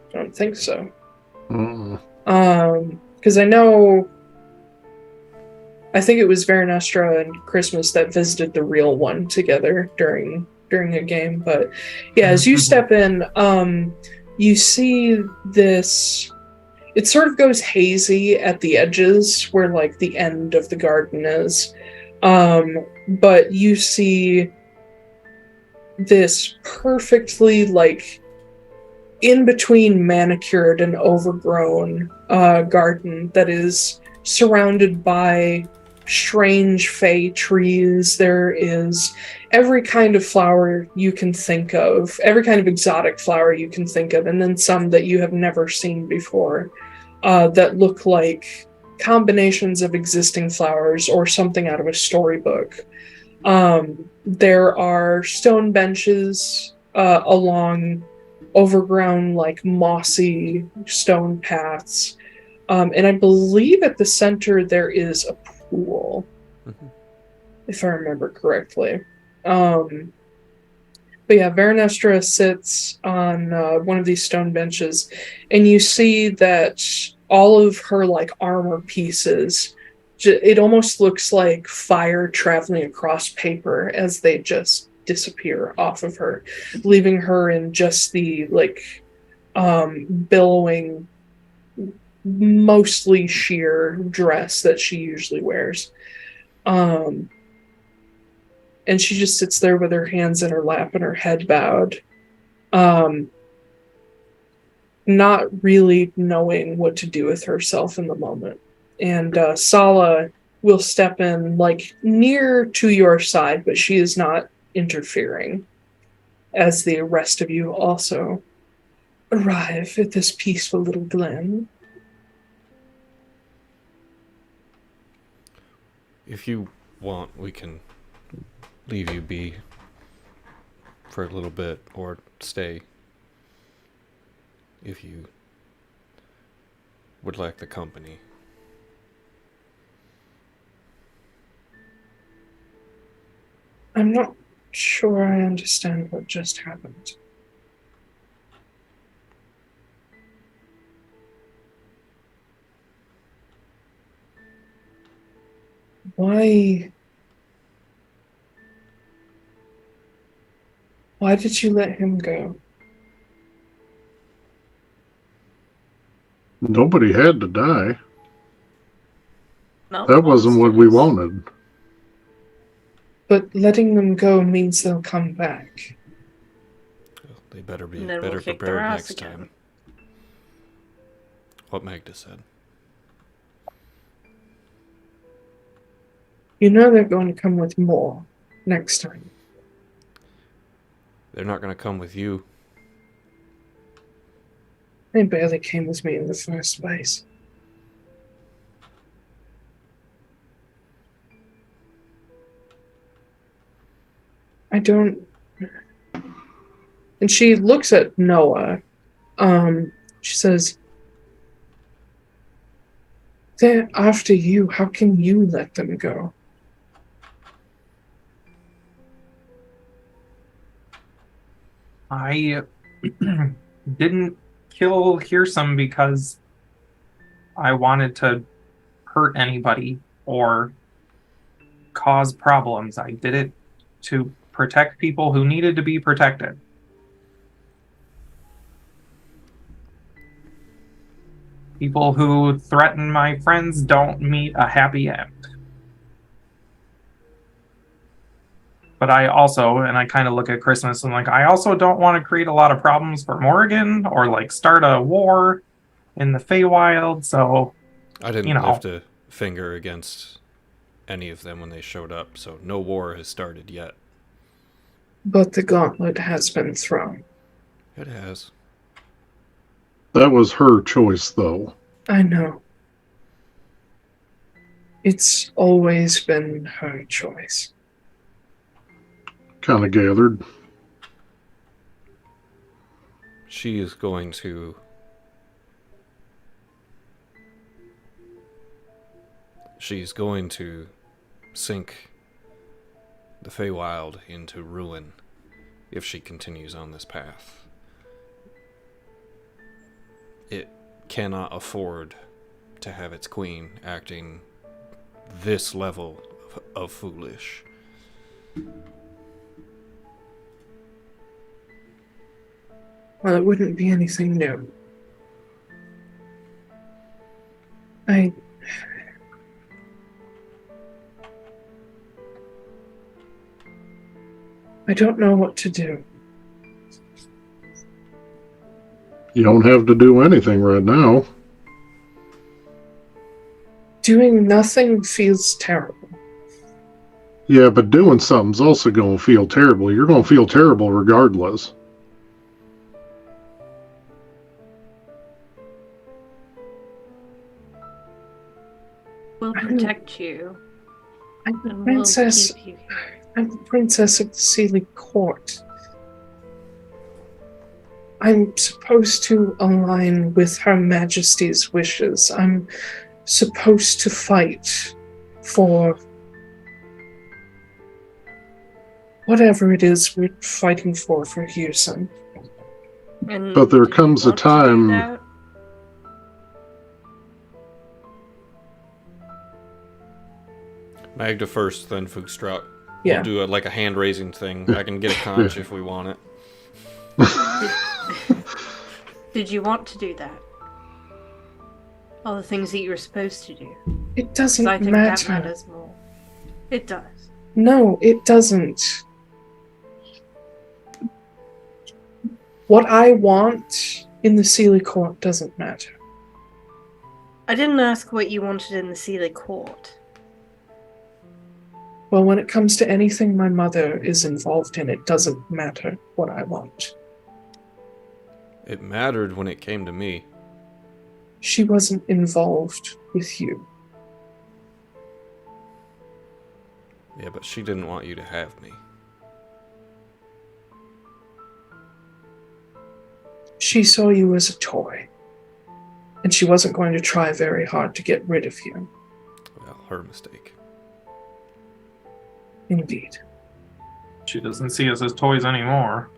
I don't think so. Because I think it was Verenestra and Christmas that visited the real one together during a game. But yeah, as you step in, you see this. It sort of goes hazy at the edges where, like, the end of the garden is. But you see this perfectly, like, in between manicured and overgrown garden that is surrounded by strange fey trees. There is every kind of flower you can think of, every kind of exotic flower you can think of, and then some that you have never seen before that look like combinations of existing flowers or something out of a storybook. There are stone benches along overgrown, like, mossy stone paths. And I believe at the center there is a pool, if I remember correctly. But yeah, Verenestra sits on one of these stone benches, and you see that all of her, like, armor pieces, it almost looks like fire traveling across paper as they just disappear off of her, leaving her in just the, like, billowing, mostly sheer dress that she usually wears. And she just sits there with her hands in her lap and her head bowed, not really knowing what to do with herself in the moment. And Sala will step in, like, near to your side, but she is not interfering, as the rest of you also arrive at this peaceful little glen. If you want, we can leave you be for a little bit, or stay if you would like the company. I'm not sure I understand what just happened. Why did you let him go? Nobody had to die. No, That wasn't what we wanted. But letting them go means they'll come back. They better be And then better we'll kick their prepared ass next again. time. What Magda said. You know they're going to come with more next time. They're not going to come with you. They barely came with me in the first place. I don't... And she looks at Noah. She says, they're after you. How can you let them go? I didn't kill Hearsome because I wanted to hurt anybody or cause problems. I did it to protect people who needed to be protected. People who threaten my friends don't meet a happy end. But I also, and I kind of look at Christmas and like, I also don't want to create a lot of problems for Morrigan or like start a war in the Feywild, so I didn't lift a finger against any of them when they showed up, so no war has started yet. But the gauntlet has been thrown. It has. That was her choice, though. I know. It's always been her choice. Kind of gathered. She is going to... She's going to sink the Feywild into ruin if she continues on this path. It cannot afford to have its queen acting this level of foolish. Well, it wouldn't be anything new. I don't know what to do. You don't have to do anything right now. Doing nothing feels terrible. Yeah, but doing something's also going to feel terrible. You're going to feel terrible regardless. We'll protect you. I'm the And princess. we'll keep you here. I'm the princess of the Seelie Court. I'm supposed to align with Her Majesty's wishes. I'm supposed to fight for whatever it is we're fighting for Houston. And But there do you comes a want to do time- that? Magda first, then Foostrak. Yeah. We'll do like a hand-raising thing. I can get a conch if we want it. Did you want to do that? All the things that you were supposed to do. It 'Cause doesn't I think matter. that matters more. It does. No, it doesn't. What I want in the Seelie Court doesn't matter. I didn't ask what you wanted in the Seelie Court. Well, when it comes to anything my mother is involved in, it doesn't matter what I want. It mattered when it came to me. She wasn't involved with you. Yeah, but she didn't want you to have me. She saw you as a toy. And she wasn't going to try very hard to get rid of you. Well, her mistake. Indeed. She doesn't see us as toys anymore.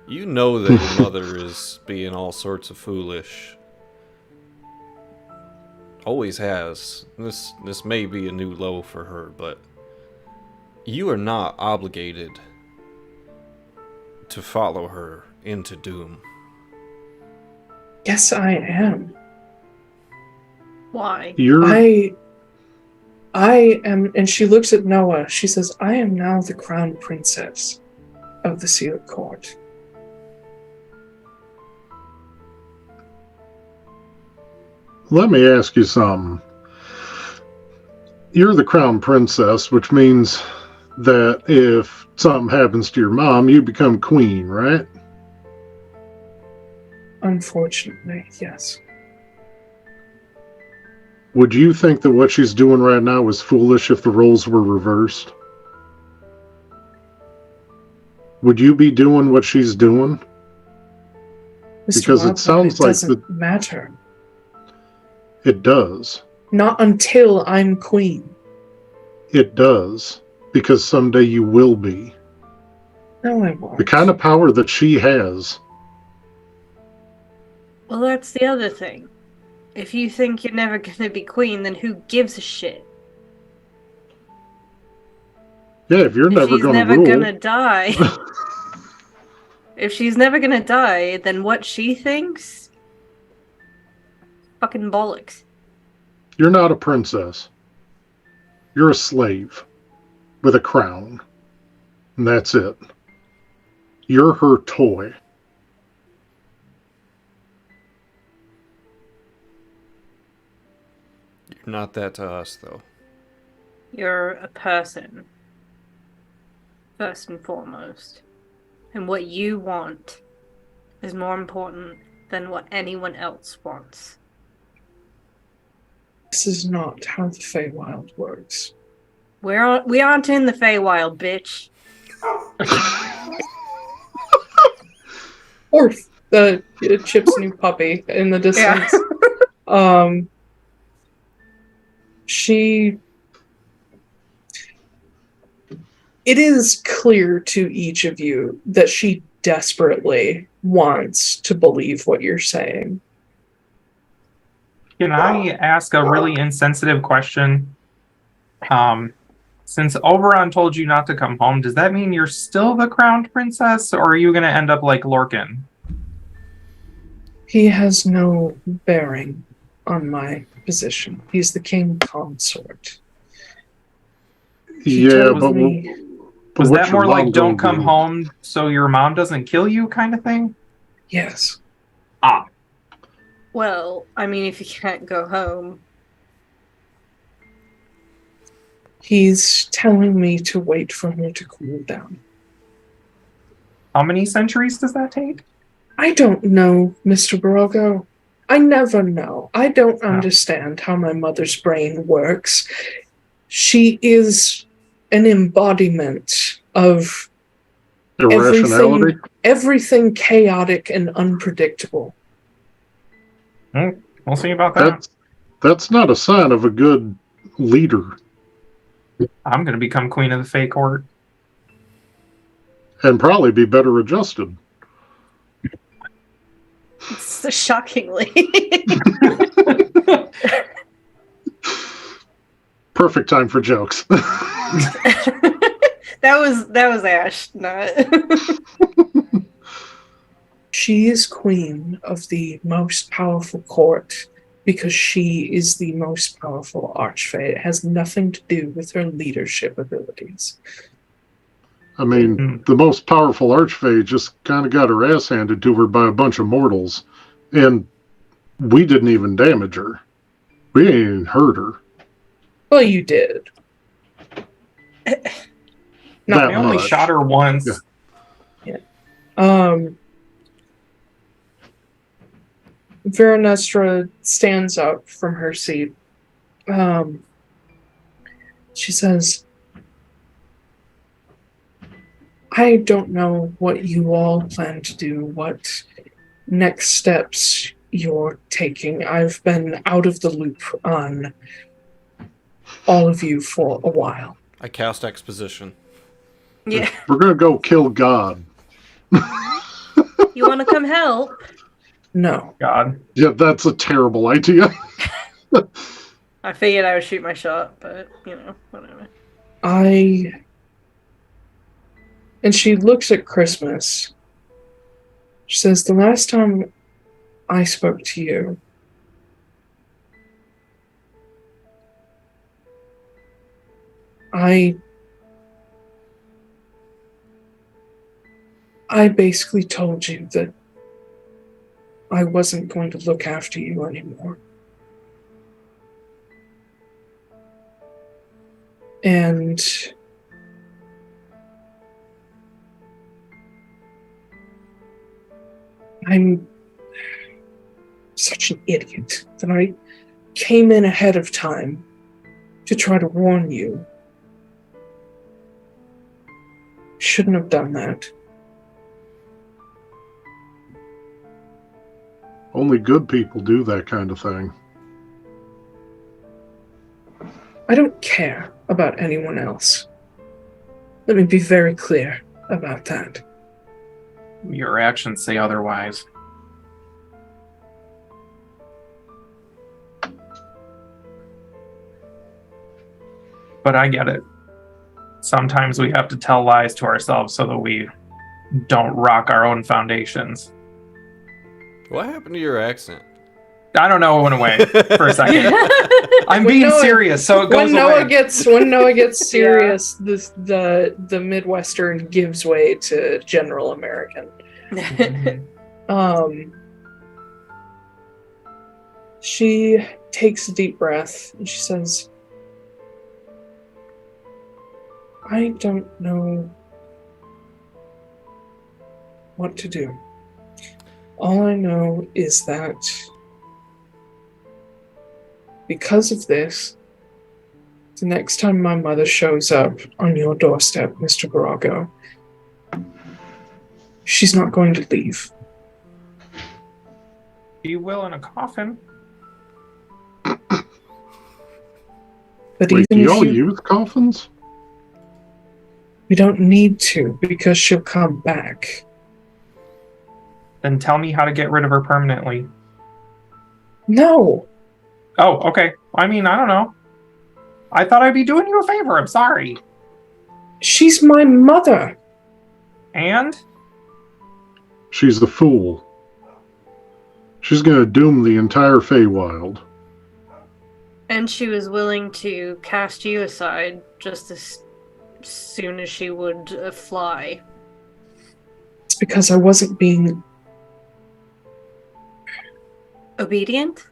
You know that your mother is being all sorts of foolish. Always has. This may be a new low for her, but you are not obligated to follow her into doom. Yes, I am. Why? I am, and she looks at Noah. She says, I am now the crown princess of the Seelie Court. Let me ask you something. You're the crown princess, which means that if something happens to your mom, you become queen, right? Unfortunately, yes. Would you think that what she's doing right now was foolish if the roles were reversed? Would you be doing what she's doing? Mr. Because it Wildborn, sounds like doesn't matter. It does. Not until I'm queen. It does. Because someday you will be. No, I won't. The kind of power that she has. Well, that's the other thing. if you think you're never gonna be queen, then who gives a shit? Yeah, if you're If never she's going to never rule. gonna die, if she's never gonna die, then what she thinks? Fucking bollocks. You're not a princess. You're a slave with a crown. And that's it. You're her toy. You're not that to us, though. You're a person, first and foremost. And what you want is more important than what anyone else wants. This is not how the Feywild works. We aren't in the Feywild, bitch. Or the Chip's new puppy in the distance. Yeah. It is clear to each of you that she desperately wants to believe what you're saying. Can I ask a really insensitive question? Since Oberon told you not to come home, does that mean you're still the crowned princess, or are you going to end up like Lorcan? He has no bearing on my position. He's the king consort. He Yeah, told but me- Was what's that your more like mom don't gonna come do? home so your mom doesn't kill you kind of thing? Yes. Ah, Well, I mean, if you can't go home, He's telling me to wait for her to cool down. how many centuries does that take? I don't know, Mr. Borago. I never know. I don't understand how my mother's brain works. She is an embodiment of Irrationality? everything chaotic and unpredictable. We'll see about that. That's not a sign of a good leader. I'm going to become queen of the Fey Court. And probably be better adjusted. so shockingly. Perfect time for jokes. That was Ash, not. She is queen of the most powerful court because she is the most powerful archfey. It has nothing to do with her leadership abilities. I mean, the most powerful archfey just kind of got her ass handed to her by a bunch of mortals, and we didn't even damage her. We ain't even hurt her. Well, you did. No, That I only much. shot her once. Yeah. Verenestra stands up from her seat. She says, I don't know what you all plan to do, what next steps you're taking. I've been out of the loop on all of you for a while. I cast exposition. Yeah. We're going to go kill God. You want to come help? No. God. Yeah, that's a terrible idea. I figured I would shoot my shot, but, whatever. And she looks at Christmas. She says, the last time I spoke to you, I basically told you that I wasn't going to look after you anymore. And I'm such an idiot that I came in ahead of time to try to warn you. Shouldn't have done that. Only good people do that kind of thing. I don't care about anyone else. Let me be very clear about that. Your actions say otherwise. But I get it. Sometimes we have to tell lies to ourselves so that we don't rock our own foundations. What happened to your accent? I don't know, it went away for a second. I'm being serious, so it goes when away. When Noah gets serious, the Midwestern gives way to General American. She takes a deep breath and she says, I don't know what to do. All I know is that because of this, the next time my mother shows up on your doorstep, Mr. Borago, she's not going to leave. You will in a coffin. But Wait, do even y'all if use coffins? we don't need to, because she'll come back. Then tell me how to get rid of her permanently. No! Oh, okay. I mean, I don't know. I thought I'd be doing you a favor. I'm sorry. She's my mother! And? She's a fool. She's gonna doom the entire Feywild. And she was willing to cast you aside just as soon as she would fly. It's because I wasn't being obedient?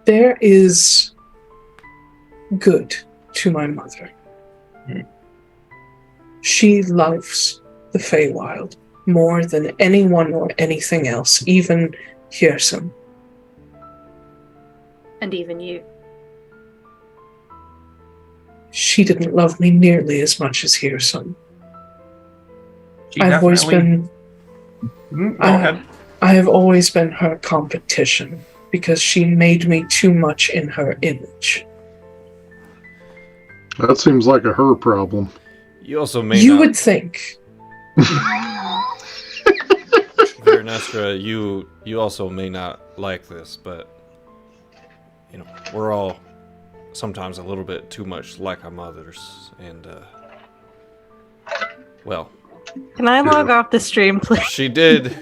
There is good to my mother. She loves the Feywild more than anyone or anything else, even Hearsome. And even you. She didn't love me nearly as much as Hearsome. I've always been... Go ahead. I have always been her competition because she made me too much in her image. That seems like a her problem. You also may You not... would think. Verenestra, you also may not like this, but you know, we're all sometimes a little bit too much like our mothers, and well. Can I log off the stream, please? She did.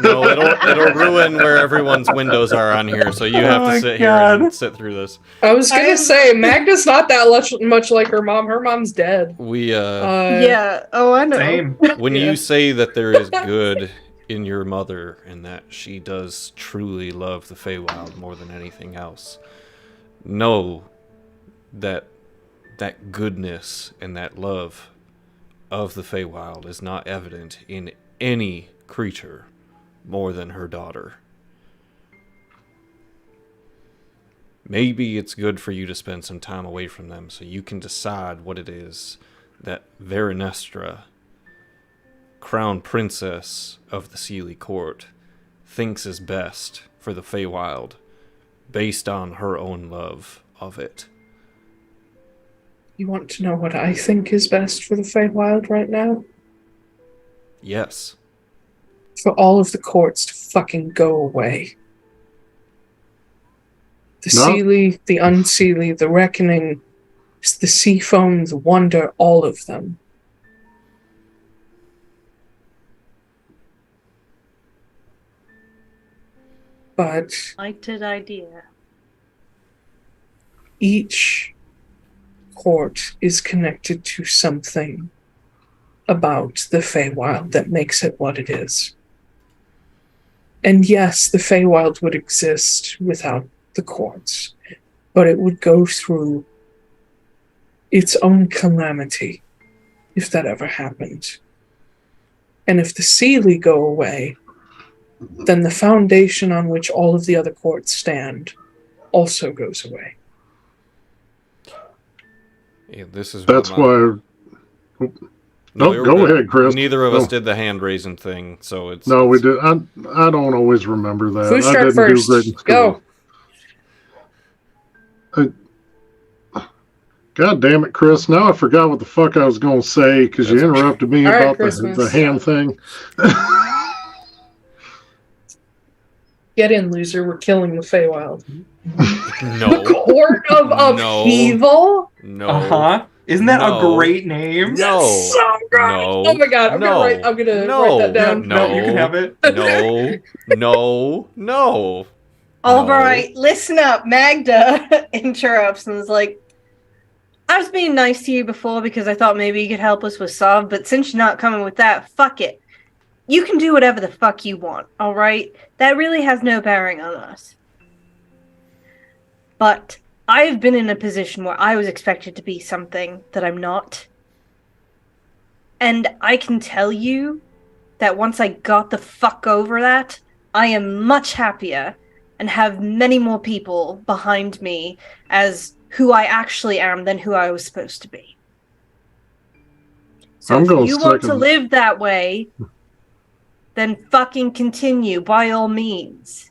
No, it'll ruin where everyone's windows are on here, so you have to sit here and sit through this. I was gonna say, Magda's not that much like her mom. Her mom's dead. Yeah. Oh, I know. Same. When you say that there is good in your mother and that she does truly love the Feywild more than anything else, know that that goodness and that love of the Feywild is not evident in any creature more than her daughter. Maybe it's good for you to spend some time away from them so you can decide what it is that Verenestra, Crown Princess of the Seelie Court, thinks is best for the Feywild based on her own love of it. You want to know what I think is best for the Feywild right now? Yes. For all of the courts to fucking go away. The Seelie, the Unseelie, the Reckoning, the Seafoam, the Wonder, all of them. But Lighted idea. each court is connected to something about the Feywild that makes it what it is. And yes, the Feywild would exist without the courts, but it would go through its own calamity if that ever happened. And if the Seelie go away, then the foundation on which all of the other courts stand also goes away. Yeah, this is That's why... No, go ahead, Chris. Neither of us did the hand raising thing, so it's... No, we did. I don't always remember that. Foostrak I didn't first. do great in Go. school. God damn it, Chris. Now I forgot what the fuck I was going to say because you interrupted me All right, about Christmas. the hand thing. Get in, loser. We're killing the Feywild. No. Court of No. Upheaval? No. Uh-huh. Isn't that No. a great name? No. So good. No. Oh my god, I'm gonna write that down. No. No, you can have it. No. All right, listen up. Magda interrupts and is like, I was being nice to you before because I thought maybe you could help us with Sov, but since you're not coming with that, fuck it. You can do whatever the fuck you want, alright? That really has no bearing on us. But I've been in a position where I was expected to be something that I'm not. And I can tell you that once I got the fuck over that, I am much happier and have many more people behind me as who I actually am than who I was supposed to be. So if you want to live that way, then fucking continue, by all means.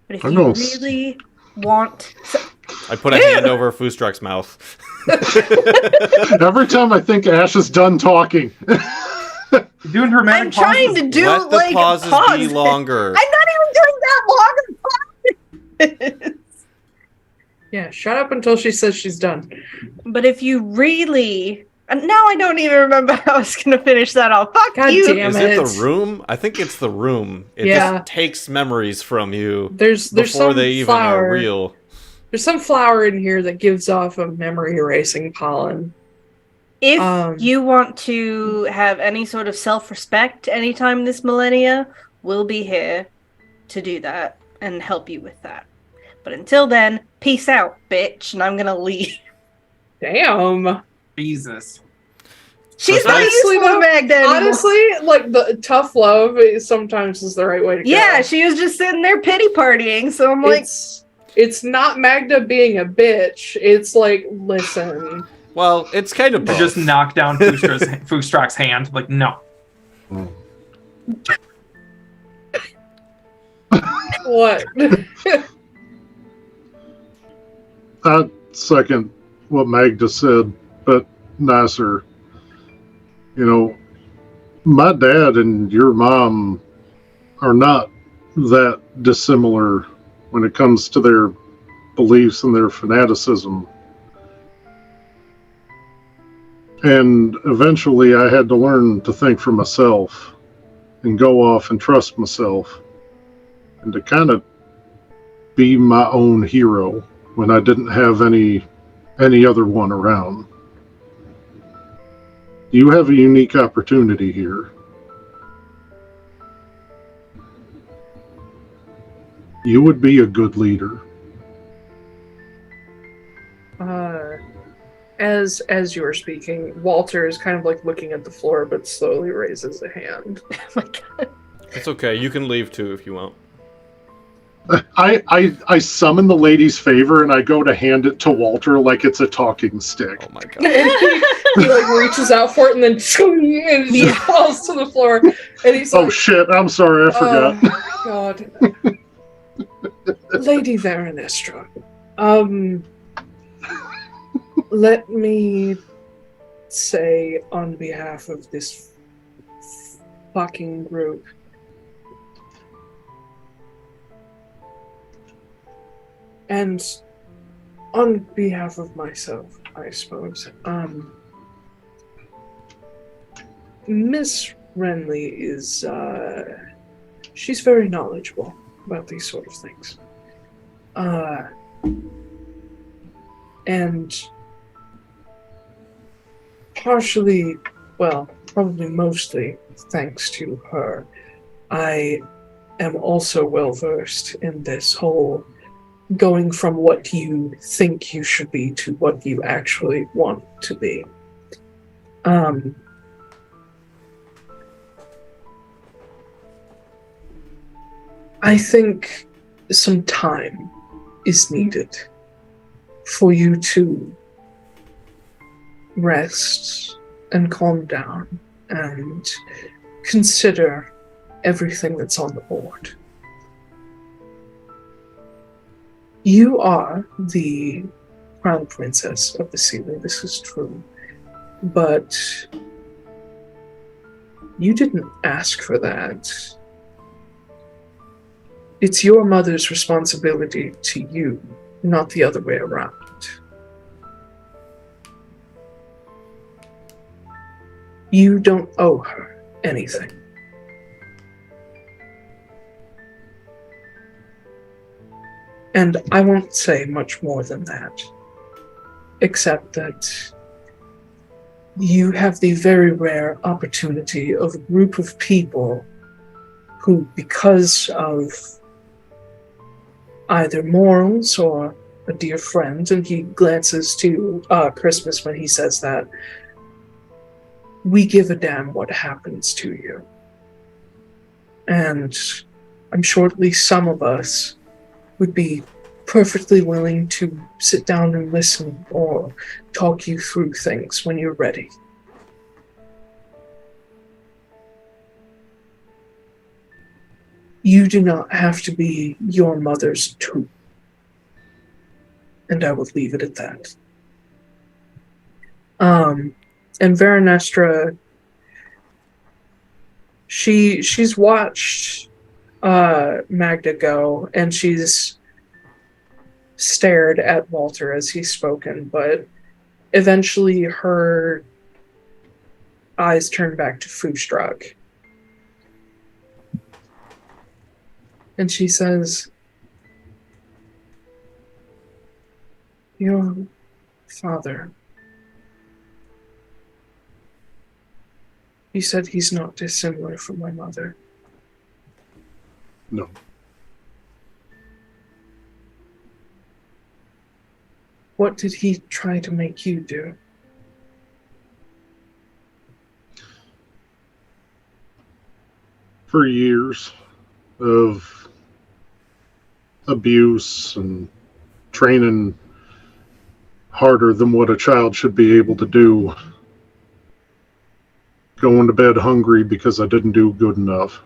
But if you really want... I put a hand over Foostrak's mouth. Every time I think Ash is done talking. Doing dramatic I'm trying to do Let the pauses be longer. I'm not even doing that long. Yeah, shut up until she says she's done. But if you really... Now I don't even remember how I was going to finish that off. Fuck God you. damn Is it. it the room? I think it's the room. It just takes memories from you There's before some they even flower. are real. There's some flower in here that gives off a memory erasing pollen. If you want to have any sort of self-respect anytime this millennia, we'll be here to do that and help you with that. But until then, peace out, bitch, and I'm going to leave. Damn. Jesus. She's not useful to Magda anymore. Honestly, like, the tough love sometimes is the right way to go. Yeah, she was just sitting there pity partying, so I'm like... It's not Magda being a bitch. It's like, listen. Well, it's kind of both. Just knock down Foostrak's hand. Like, no. What? I second what Magda said, but nicer. You know, my dad and your mom are not that dissimilar when it comes to their beliefs and their fanaticism. And eventually I had to learn to think for myself and go off and trust myself and to kind of be my own hero when I didn't have any other one around. You have a unique opportunity here. You would be a good leader. As you were speaking, Walter is kind of like looking at the floor, but slowly raises a hand. Oh my god. It's okay. You can leave too if you want. I summon the lady's favor and I go to hand it to Walter like it's a talking stick. Oh my god. He like reaches out for it and then and he falls to the floor. And he's like, Oh shit, I'm sorry, I forgot. Oh god. Lady Verenestra, let me say on behalf of this fucking group, and on behalf of myself, I suppose, Miss Wrenly is, she's very knowledgeable about these sort of things. And partially, well, probably mostly thanks to her, I am also well versed in this whole going from what you think you should be to what you actually want to be. I think some time is needed for you to rest and calm down and consider everything that's on the board. You are the crown princess of the Seelie, this is true, but you didn't ask for that. It's your mother's responsibility to you not the other way around. You don't owe her anything. And I won't say much more than that, except that you have the very rare opportunity of a group of people who, because of either morals or a dear friend, and he glances to Christmas when he says that, we give a damn what happens to you. And I'm sure at least some of us would be perfectly willing to sit down and listen or talk you through things when you're ready. You do not have to be your mother's tool. And I will leave it at that. And Verenestra, she's watched Magda go, and she's stared at Walter as he's spoken, but eventually her eyes turn back to Foostrak. And she says, "Your father, you said he's not dissimilar from my mother." No. What did he try to make you do? For years of abuse and training harder than what a child should be able to do. Going to bed hungry because I didn't do good enough.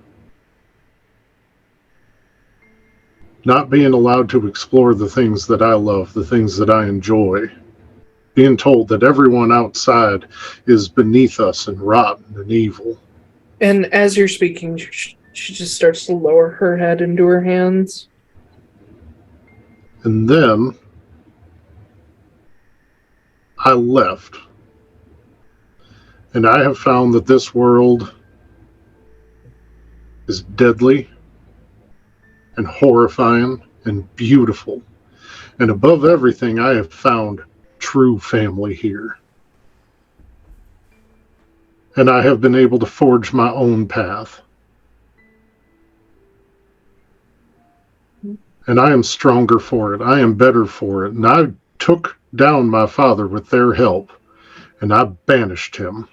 Not being allowed to explore the things that I love, the things that I enjoy. Being told that everyone outside is beneath us and rotten and evil. And as you're speaking, she just starts to lower her head into her hands. And then I left. And I have found that this world is deadly and horrifying and beautiful. And above everything, I have found true family here. And I have been able to forge my own path. And I am stronger for it. I am better for it. And I took down my father with their help, and I banished him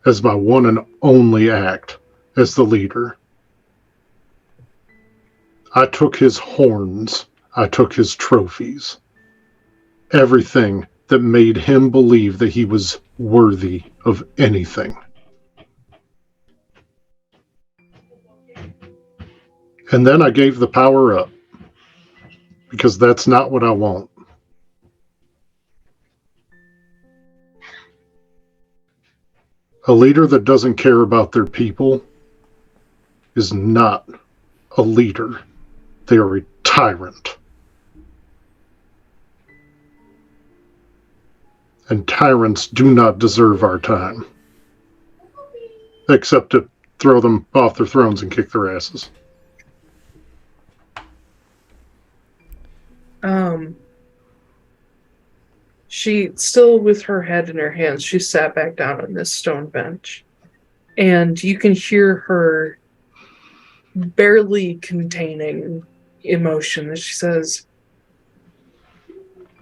as my one and only act as the leader. I took his horns. I took his trophies. Everything that made him believe that he was worthy of anything. And then I gave the power up, because that's not what I want. A leader that doesn't care about their people is not a leader. They are a tyrant. And tyrants do not deserve our time. Except to throw them off their thrones and kick their asses. She, still with her head in her hands, she sat back down on this stone bench. And you can hear her barely containing emotion as she says,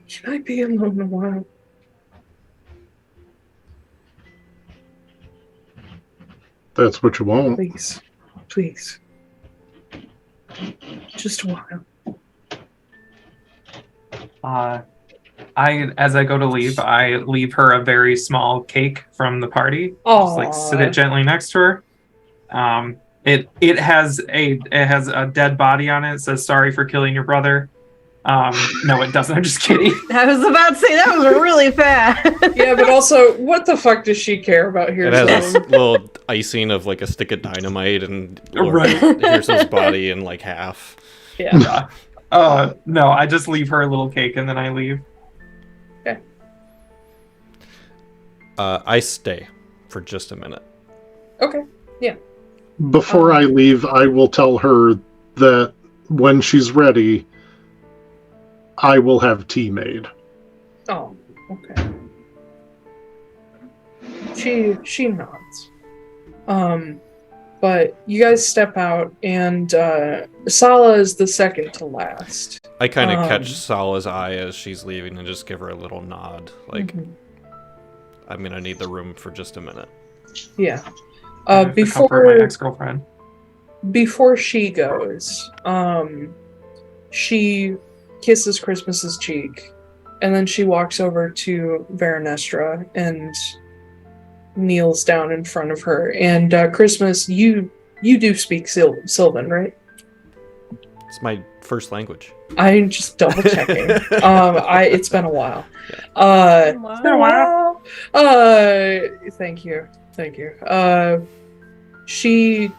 "Can I be alone a while?" That's what you want. Please. Please. Just a while. As I go to leave, I leave her a very small cake from the party. Aww. Just sit it gently next to her. It has a dead body on it. It says, "Sorry for killing your brother." No, it doesn't. I'm just kidding. I was about to say that was really fast. Yeah, but also, what the fuck does she care about It has Hearsay? this little icing of like a stick of dynamite and Right. Hearsay's body in like half. Yeah. No, I just leave her a little cake and then I leave. Okay. I stay for just a minute. Okay. Yeah. Before I leave, I will tell her that when she's ready, I will have tea made. Oh, okay. She nods. But you guys step out, and Sala is the second to last. I kind of catch Sala's eye as she's leaving and just give her a little nod. Like, I'm gonna need the room for just a minute. Yeah. Before my ex-girlfriend. Before she goes, she kisses Christmas's cheek, and then she walks over to Verenestra and kneels down in front of her. And Christmas, you do speak Sylvan, right? It's my first language. I'm just double checking. It's been a while. It's been a while. Thank you. She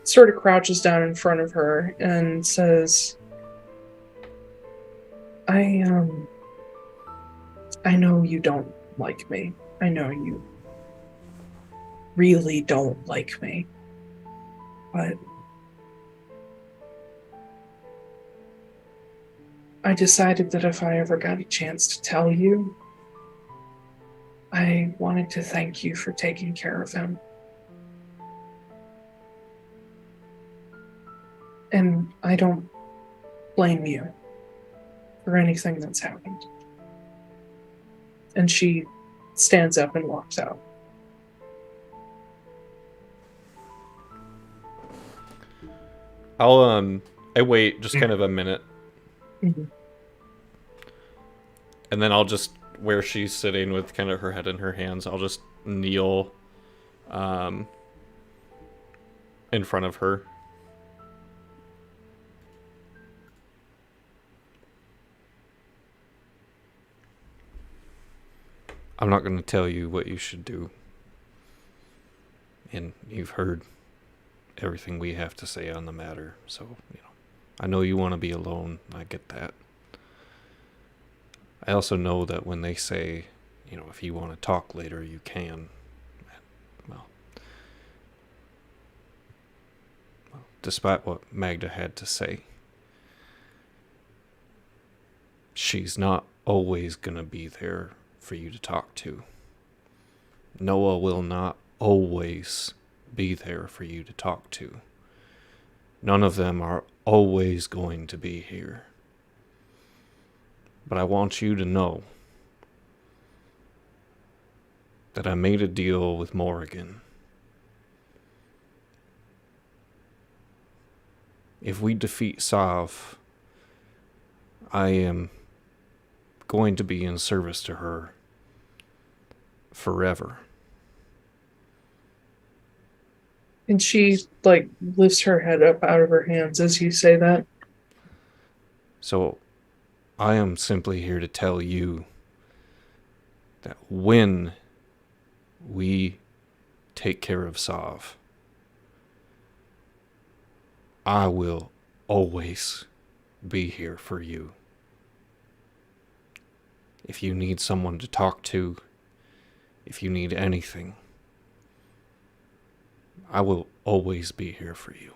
sort of crouches down in front of her and says, I know you don't like me. I know you really don't like me. But I decided that if I ever got a chance to tell you, I wanted to thank you for taking care of him. And I don't blame you for anything that's happened. And she stands up and walks out. I wait just kind of a minute. Mm-hmm. And then I'll just, where she's sitting with kind of her head in her hands, I'll just kneel in front of her. I'm not going to tell you what you should do. And you've heard everything we have to say on the matter. So, I know you want to be alone. I get that. I also know that when they say, if you want to talk later, you can. Well, despite what Magda had to say, she's not always going to be there for you to talk to. Noah will not always be there for you to talk to. None of them are always going to be here. But I want you to know that I made a deal with Morrigan. If we defeat Sav, I am going to be in service to her forever. And she, lifts her head up out of her hands as you say that. So, I am simply here to tell you that when we take care of Sav, I will always be here for you. If you need someone to talk to, if you need anything, I will always be here for you.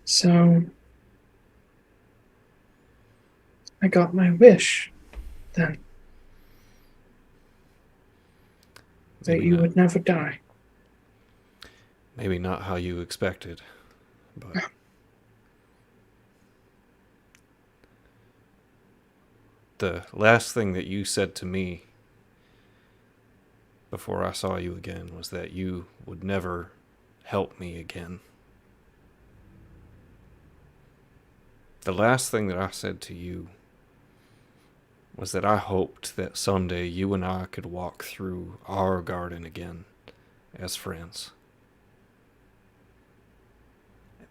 So, I got my wish, then. That you would never die. Maybe not how you expected, but... The last thing that you said to me before I saw you again was that you would never help me again. The last thing that I said to you was that I hoped that someday you and I could walk through our garden again as friends.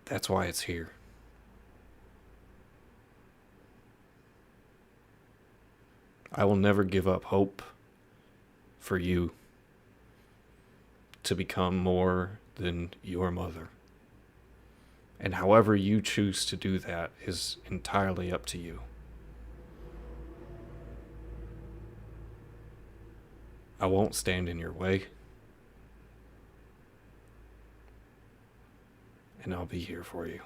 That's why it's here. I will never give up hope for you to become more than your mother. And however you choose to do that is entirely up to you. I won't stand in your way. And I'll be here for you.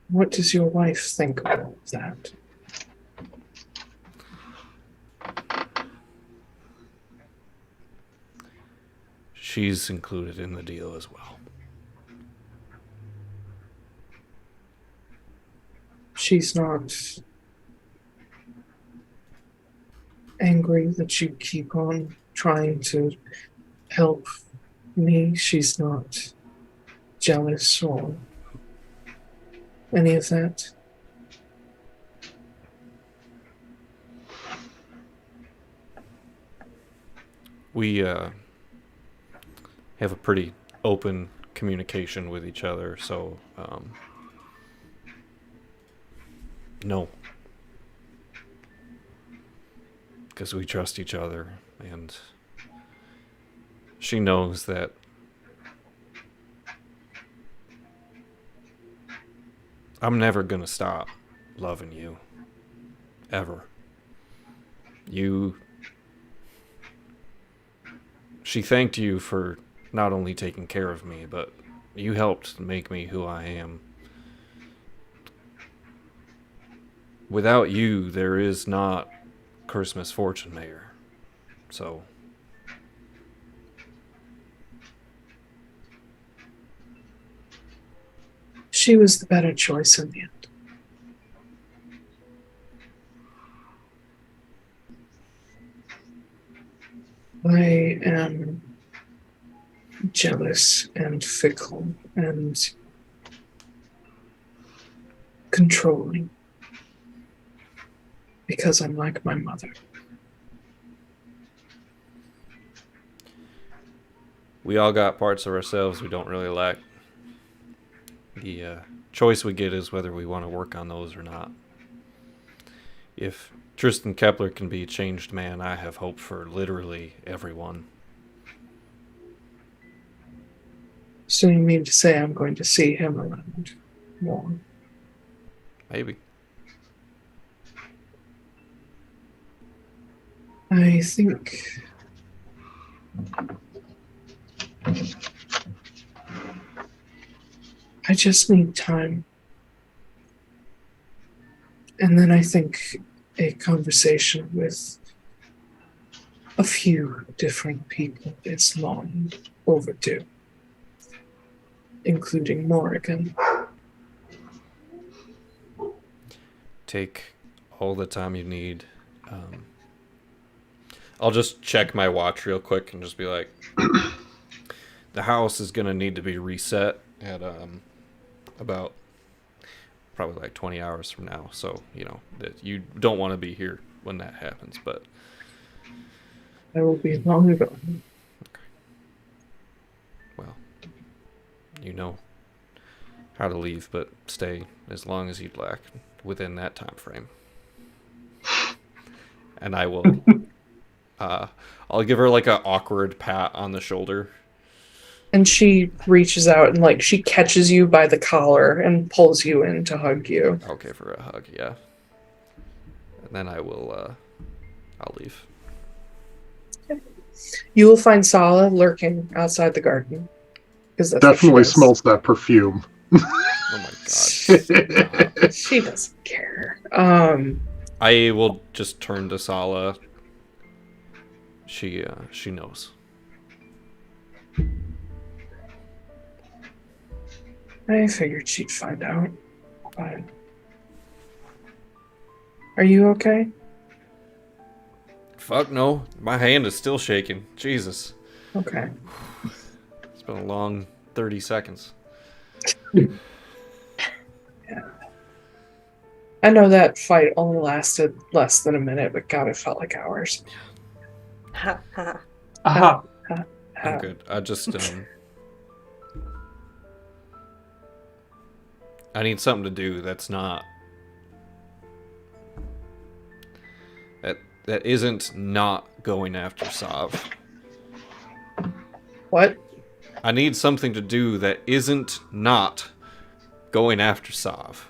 What does your wife think about that? She's included in the deal as well. She's not angry that you keep on trying to help me. She's not jealous or any of that. We have a pretty open communication with each other, so no. Because we trust each other, and she knows that I'm never gonna stop loving you. Ever. She thanked you for not only taking care of me, but you helped make me who I am. Without you, there is not Christmas Fortunemær. So She was the better choice in the end. I am jealous and fickle and controlling because I'm like my mother. we all got parts of ourselves we don't really like. The choice we get is whether we want to work on those or not. If Tristan Kepler can be a changed man, I have hope for literally everyone. So you mean to say I'm going to see him around more? Maybe. I think I just need time. And then I think a conversation with a few different people is long overdue, including Morrigan. Take all the time you need. I'll just check my watch real quick and just be like, the house is going to need to be reset at about probably like 20 hours from now. So, that you don't want to be here when that happens, but I will be long ago. okay. Well, you know how to leave, but stay as long as you'd like within that time frame. And I will I'll give her like a awkward pat on the shoulder. And she reaches out and she catches you by the collar and pulls you in to hug you. Okay, for a hug, yeah. And then I will I'll leave. You will find Sala lurking outside the garden. Because Definitely smells that perfume. Oh my god. She doesn't care. I will just turn to Sala. She knows. I figured she'd find out. But are you okay? Fuck no. My hand is still shaking. Jesus. Okay. It's been a long 30 seconds. Yeah. I know that fight only lasted less than a minute, but God, it felt like hours. Ha ha. Aha. I'm good. I just I need something to do that's not that isn't not going after Sav. What? I need something to do that isn't not going after Sav.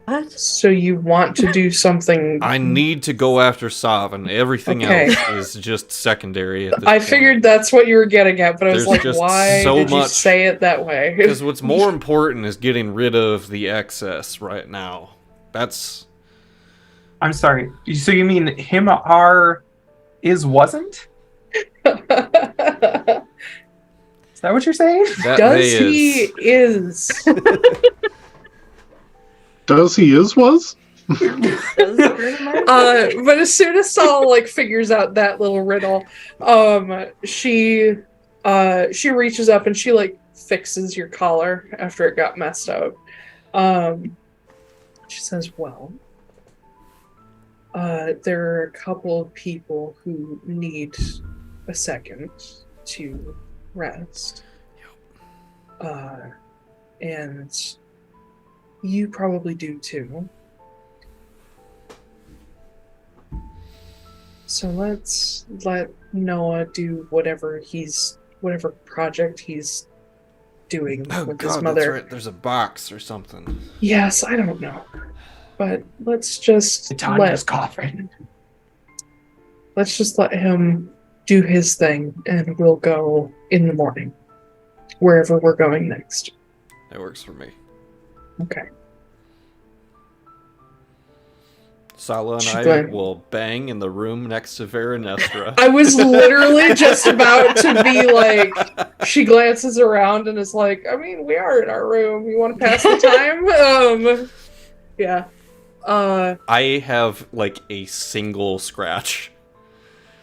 What? So you want to do something? I need to go after Sav, and everything Okay. else is just secondary at this I point. figured that's what you were getting at, but I was There's like, just why so did you much- say it that way? Because what's more important is getting rid of the excess right now. That's... I'm sorry. So you mean him are is wasn't? Is that what you're saying? that Does they he is? Does he is was? But as soon as Saul like figures out that little riddle, she reaches up and she like fixes your collar after it got messed up. She says, "Well, there are a couple of people who need a second to rest. And you probably do too. So let's let Noah do whatever project he's doing Oh with his god, mother. that's right. There's a box or something. Yes, I don't know. But let's just Titania's coffin. let's just let him do his thing, and we'll go in the morning, wherever we're going next." That works for me. Okay. Sala and She I glad- will bang in the room next to Verenestra. I was literally just about to be like, she glances around and is like, I mean, we are in our room. You want to pass the time? Yeah. I have like a single scratch.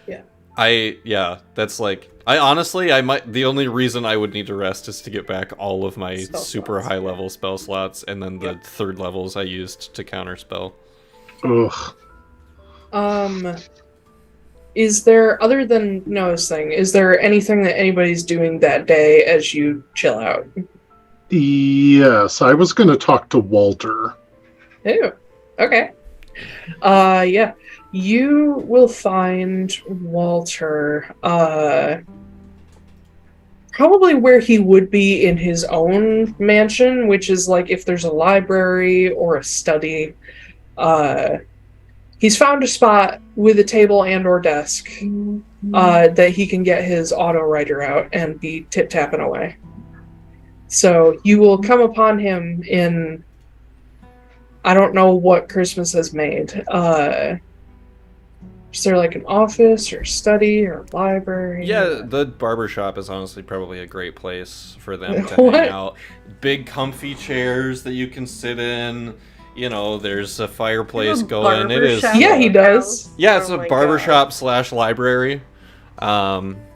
Yeah. That's like, the only reason I would need to rest is to get back all of my Spell super slots, high level spell slots, and then the third levels I used to counterspell. Ugh. Is there, other than Noah's thing, is there anything that anybody's doing that day as you chill out? Yes, I was going to talk to Walter. Ew. Okay. Yeah. You will find Walter, probably where he would be in his own mansion, which is like if there's a library or a study. He's found a spot with a table and or desk that he can get his auto writer out and be tip-tapping away. So you will come upon him in, I don't know what Christmas has made. Is there like an office or study or library? Yeah, the barbershop is honestly probably a great place for them to What? hang out. Big comfy chairs that you can sit in. You know, there's a fireplace going. It is. Barbershop Yeah, he does. Yeah, it's Oh a my barbershop / library.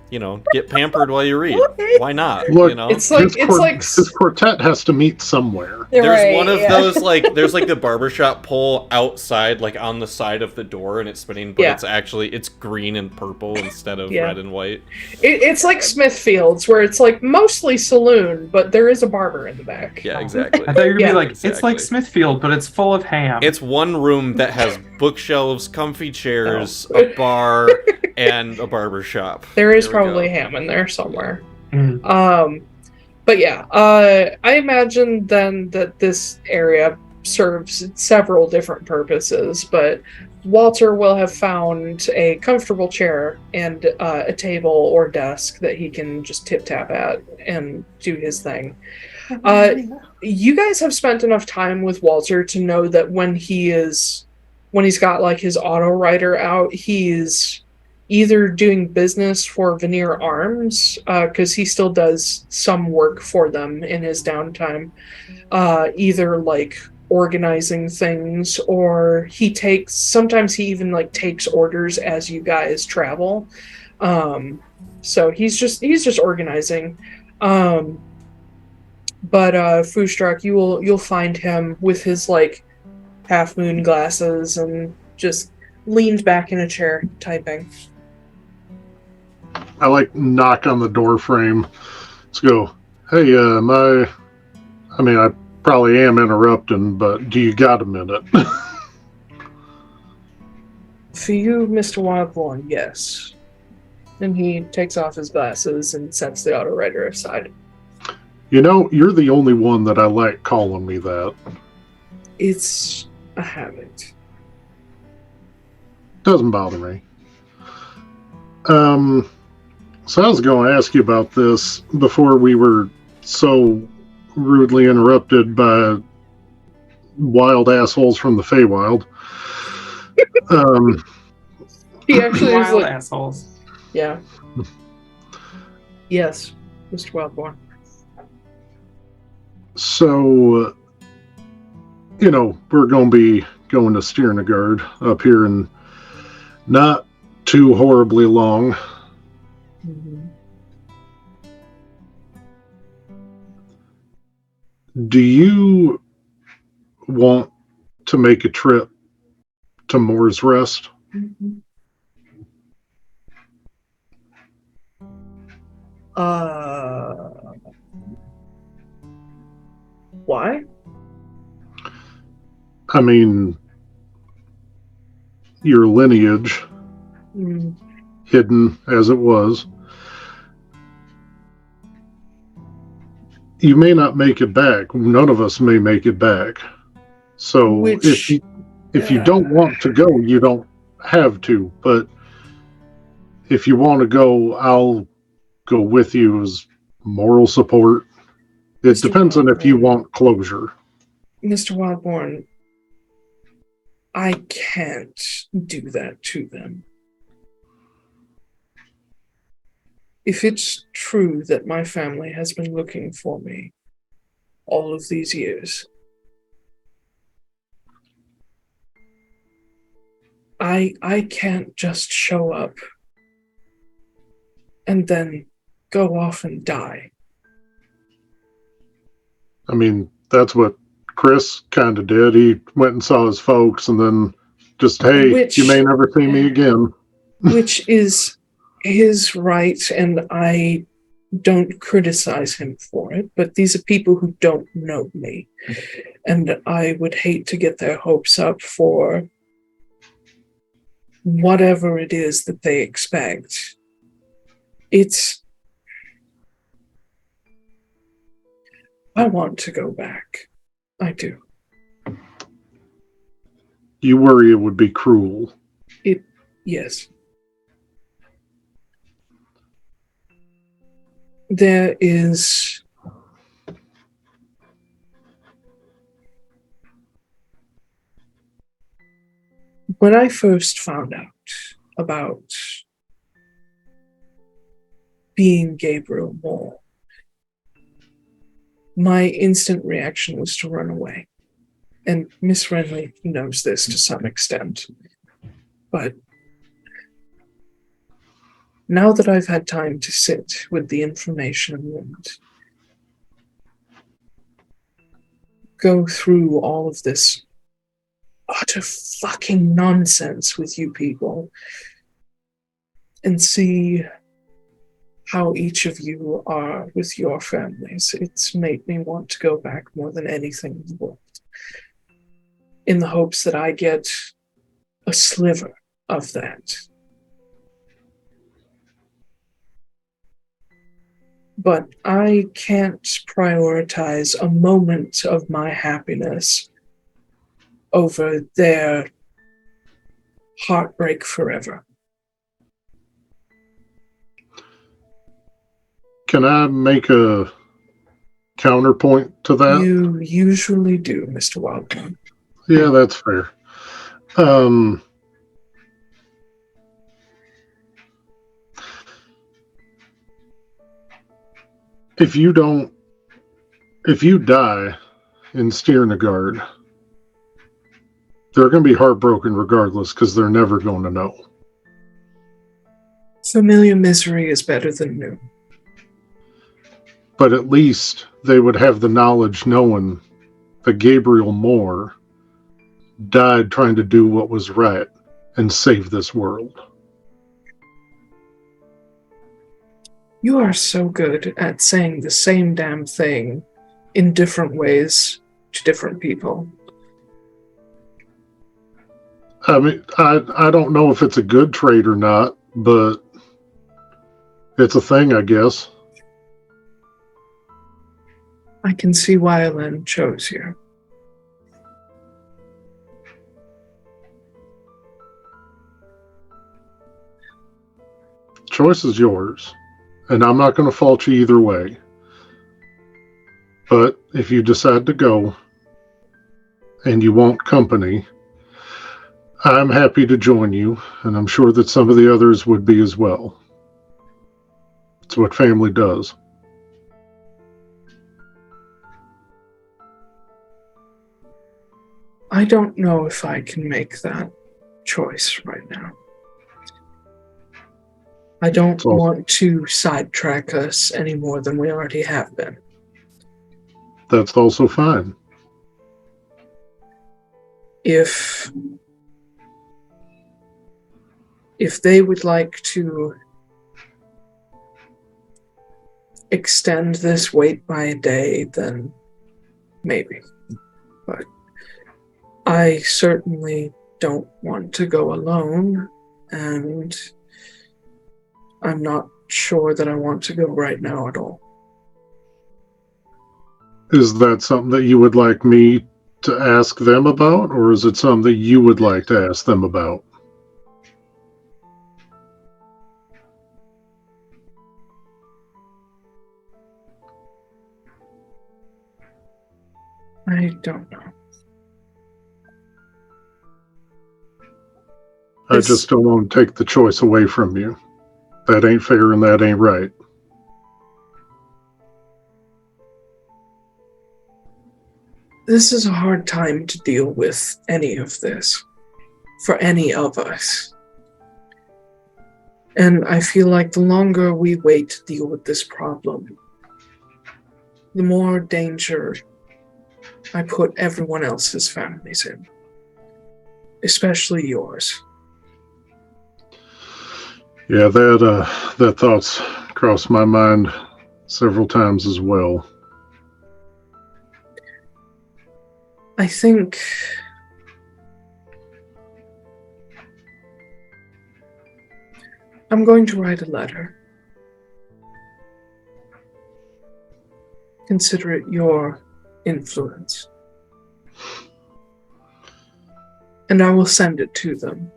You know, get pampered while you read. Why not? Look, You know, It's like his quartet has to meet somewhere. there's one of those there's like the barbershop pole outside, like on the side of the door, and it's spinning, but Yeah. it's green and purple instead of Yeah. red and white. It's like Smithfield's, where it's like mostly saloon, but there is a barber in the back. Yeah, exactly. I thought you were gonna Yeah. be like, it's like Smithfield, but it's full of ham. It's one room that has bookshelves, comfy chairs, a bar, and a barber shop. There is There we probably go. ham in there somewhere. Mm. But yeah, I imagine then that this area serves several different purposes, but Walter will have found a comfortable chair and a table or desk that he can just tip-tap at and do his thing. You guys have spent enough time with Walter to know that when he's got like his auto writer out, he's either doing business for Veneer Arms, because he still does some work for them in his downtime, either like organizing things, or sometimes he even like takes orders as you guys travel. So he's just organizing. But Foostrak, you'll find him with his like half moon glasses and just leaned back in a chair typing. I like knock on the door frame. Let's go. Hey, I probably am interrupting, but do you got a minute? For you, Mr. Wildborn, yes. And he takes off his glasses and sets the auto-writer aside. You know, you're the only one that I like calling me that. It's a habit. Doesn't bother me. So I was going to ask you about this before we were so rudely interrupted by wild assholes from the Feywild. He actually is Wild like, assholes. yeah. Yes, Mr. Wildborn. So, you know, we're going to be going to Stirnagard up here in not too horribly long. Mm-hmm. Do you want to make a trip to Moore's Rest? Mm-hmm. Why? I mean, your lineage, hidden as it was, you may not make it back. None of us may make it back. So if you don't want to go, you don't have to. But if you want to go, I'll go with you as moral support. It depends on if you want closure. Mr. Wildborn, I can't do that to them. If it's true that my family has been looking for me all of these years, I can't just show up and then go off and die. I mean, that's what Chris kind of did. He went and saw his folks and then just, hey, you may never see me again. Which is his right, and I don't criticize him for it, but these are people who don't know me. And I would hate to get their hopes up for whatever it is that they expect. I want to go back. I do. You worry it would be cruel. Yes. There is when I first found out about being Gabriel Moore, my instant reaction was to run away. And Miss Wrenly knows this to some extent. But now that I've had time to sit with the information and go through all of this utter fucking nonsense with you people and see how each of you are with your families, it's made me want to go back more than anything in the world, in the hopes that I get a sliver of that. But I can't prioritize a moment of my happiness over their heartbreak forever. Can I make a counterpoint to that? You usually do, Mr. Wildborn. Yeah, that's fair. If you die in Stirnagard, they're going to be heartbroken regardless because they're never going to know. Familiar misery is better than new. But at least they would have the knowledge knowing that Gabriel Moore died trying to do what was right and save this world. You are so good at saying the same damn thing in different ways to different people. I mean, I don't know if it's a good trade or not, but it's a thing, I guess. I can see why Ellen chose you. Choice is yours, and I'm not going to fault you either way. But if you decide to go and you want company, I'm happy to join you, and I'm sure that some of the others would be as well. It's what family does. I don't know if I can make that choice right now. I don't want to sidetrack us any more than we already have been. That's also fine. If they would like to extend this wait by a day, then maybe. But I certainly don't want to go alone, and I'm not sure that I want to go right now at all. Is that something that you would like me to ask them about, or is it something that you would like to ask them about? I don't know. I just don't want to take the choice away from you. That ain't fair and that ain't right. This is a hard time to deal with any of this, for any of us. And I feel like the longer we wait to deal with this problem, the more danger I put everyone else's families in, especially yours. Yeah, that thought's crossed my mind several times as well. I think I'm going to write a letter. Consider it your influence. And I will send it to them.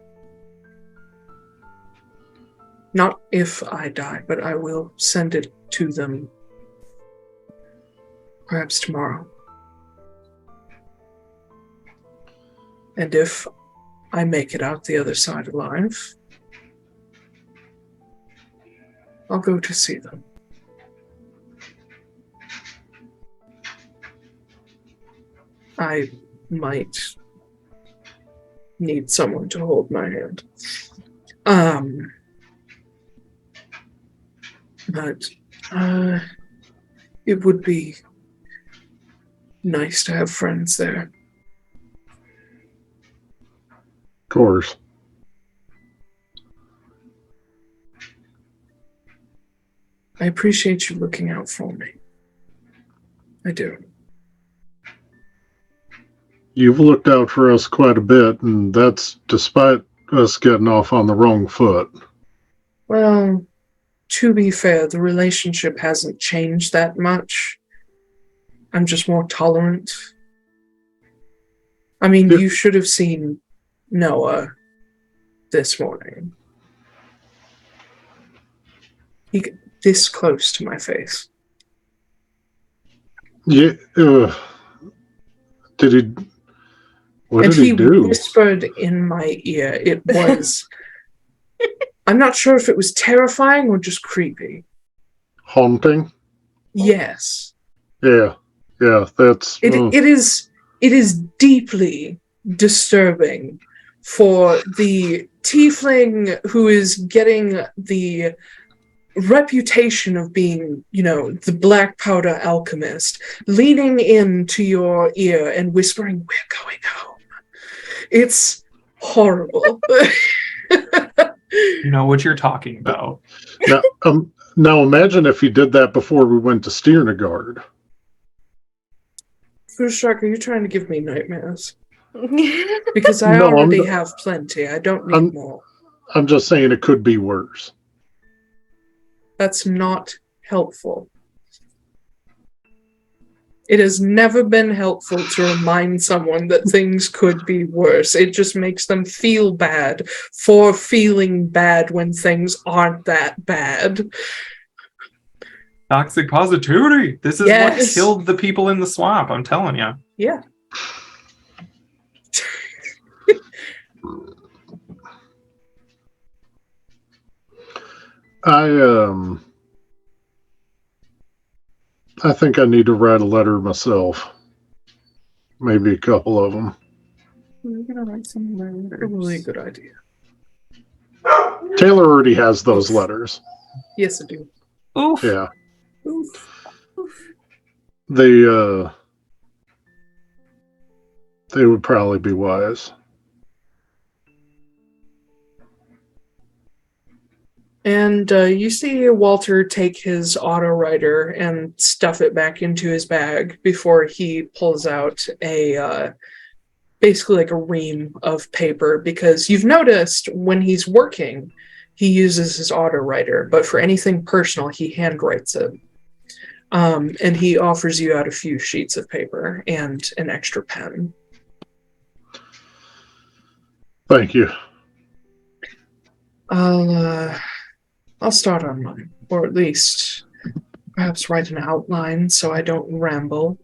Not if I die, but I will send it to them perhaps tomorrow. And if I make it out the other side alive, I'll go to see them. I might need someone to hold my hand. But it would be nice to have friends there. Of course. I appreciate you looking out for me. I do. You've looked out for us quite a bit, and that's despite us getting off on the wrong foot. Well, to be fair, the relationship hasn't changed that much. I'm just more tolerant. I mean, you should have seen Noah this morning. He got this close to my face. Yeah. Did he? What did he do? He whispered in my ear. It was. I'm not sure if it was terrifying or just creepy. Haunting? Yes. Yeah. Yeah, that's... It is deeply disturbing for the tiefling who is getting the reputation of being, the black powder alchemist, leaning into your ear and whispering, "We're going home." It's horrible. You know what you're talking about. Now imagine if you did that before we went to Steernagard. Foostrak, are you trying to give me nightmares? Because I No, already have plenty. I don't need more. I'm just saying it could be worse. That's not helpful. It has never been helpful to remind someone that things could be worse. It just makes them feel bad for feeling bad when things aren't that bad. Toxic positivity. This is what killed the people in the swamp, I'm telling you. Yeah. I think I need to write a letter myself. Maybe a couple of them. We're gonna write some letters. Probably a good idea. Taiylor already has those letters. Yes, I do. Oof. Yeah. Oof. They would probably be wise. And you see Walter take his auto writer and stuff it back into his bag before he pulls out a basically like a ream of paper, because you've noticed when he's working, he uses his auto writer, but for anything personal, he handwrites it. And he offers you out a few sheets of paper and an extra pen. Thank you. I'll start on mine, or at least perhaps write an outline so I don't ramble.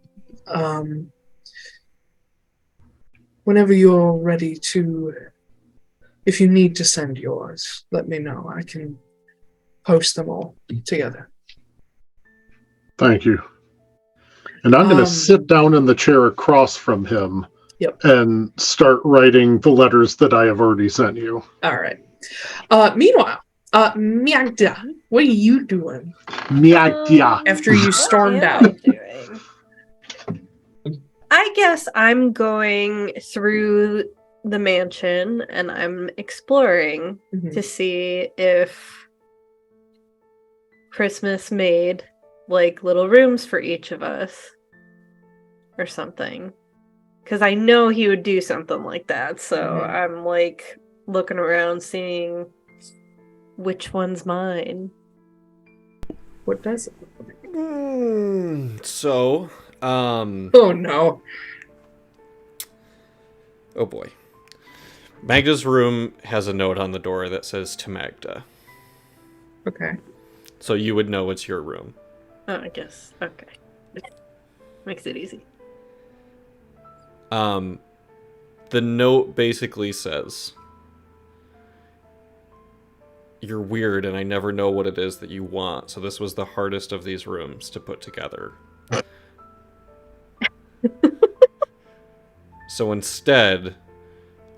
Whenever you're ready to, if you need to send yours, let me know. I can post them all together. Thank you. And I'm going to sit down in the chair across from him and start writing the letters that I have already sent you. All right. Meanwhile, Magda, what are you doing? Magda. After you stormed out. I guess I'm going through the mansion and I'm exploring to see if Christmas made like little rooms for each of us or something. Because I know he would do something like that. So I'm like looking around seeing which one's mine. What does it look like? Oh no. Oh boy. Magda's room has a note on the door that says to Magda. Okay. So you would know it's your room. Oh, I guess. Okay. Makes it easy. The note basically says, "You're weird and I never know what it is that you want, so this was the hardest of these rooms to put together. So instead,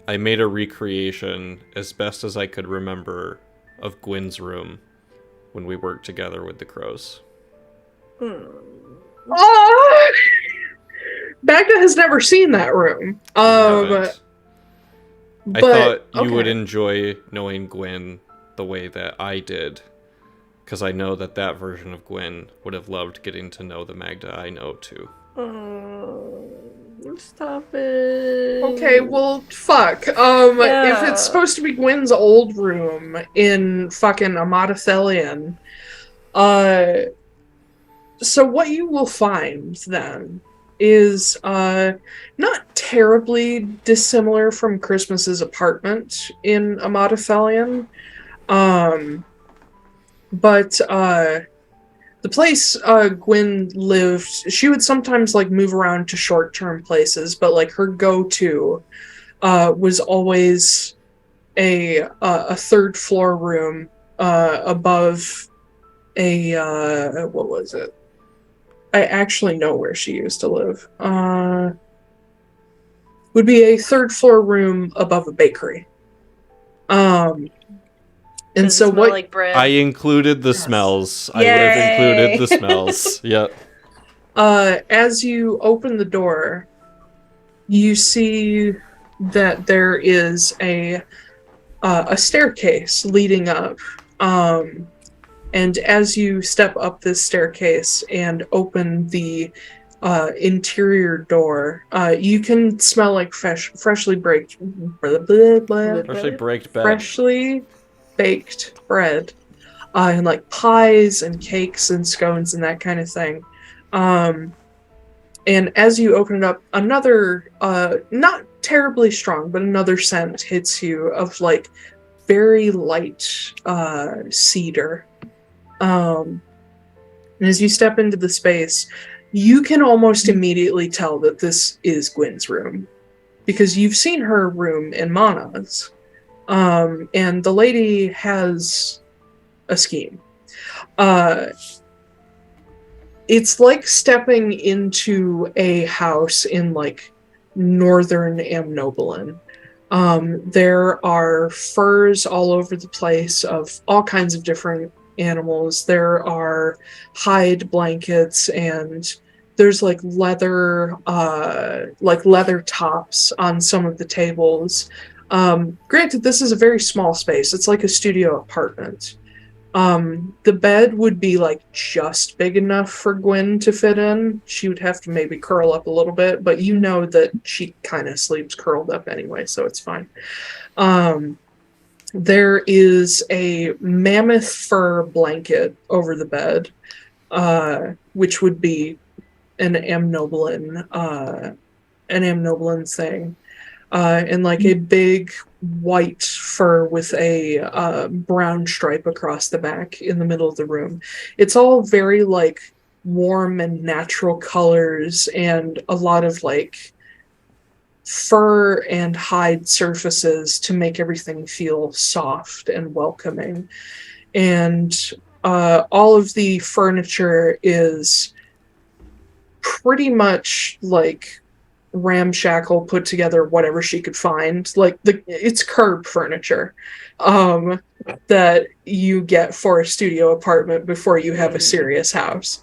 I made a recreation as best as I could remember of Gwyn's room when we worked together with the crows." Oh! Magda has never seen that room. I thought you would enjoy knowing Gwyn the way that I did, because I know that that version of Gwyn would have loved getting to know the Magda I know too. Stop it. Okay, well, fuck. If it's supposed to be Gwyn's old room in fucking Amadathelion, so what you will find then is not terribly dissimilar from Christmas's apartment in Amadathelion, but the place Gwyn lived, she would sometimes like move around to short-term places, but like her go-to was always a third floor room above a what was it? I actually know where she used to live. Would be a third floor room above a bakery. And so what? Like bread? I included the smells. I would have included the smells. Yep. As you open the door, you see that there is a staircase leading up. And as you step up this staircase and open the interior door. You can smell like freshly baked bread, and like pies and cakes and scones and that kind of thing. And as you open it up, another, not terribly strong, but another scent hits you of like very light cedar. And as you step into the space, you can almost immediately tell that this is Gwyn's room, because you've seen her room in Mana's. And the lady has a scheme. It's like stepping into a house in like northern Amnobalin. There are furs all over the place of all kinds of different animals. There are hide blankets, and there's like leather tops on some of the tables. Granted, this is a very small space. It's like a studio apartment. The bed would be like just big enough for Gwyn to fit in. She would have to maybe curl up a little bit, but you know that she kind of sleeps curled up anyway, so it's fine. There is a mammoth fur blanket over the bed, which would be an Amnobalin thing. And like a big white fur with a brown stripe across the back in the middle of the room. It's all very like warm and natural colors, and a lot of like fur and hide surfaces to make everything feel soft and welcoming. And all of the furniture is pretty much like ramshackle, put together whatever she could find. Like it's curb furniture that you get for a studio apartment before you have a serious house.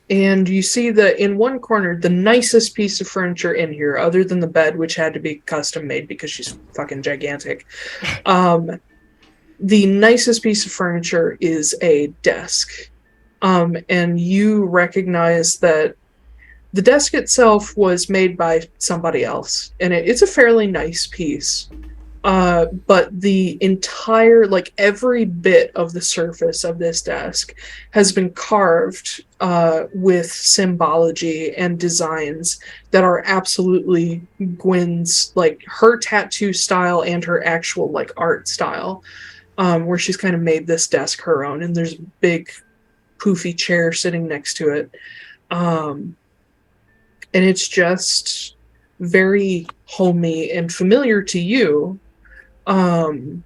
And you see that in one corner, the nicest piece of furniture in here, other than the bed, which had to be custom made because she's fucking gigantic, the nicest piece of furniture is a desk. And you recognize that the desk itself was made by somebody else, and it's a fairly nice piece. But the entire, like every bit of the surface of this desk has been carved with symbology and designs that are absolutely Gwyn's, like her tattoo style and her actual like art style, where she's kind of made this desk her own, and there's a big poofy chair sitting next to it. And it's just very homey and familiar to you. And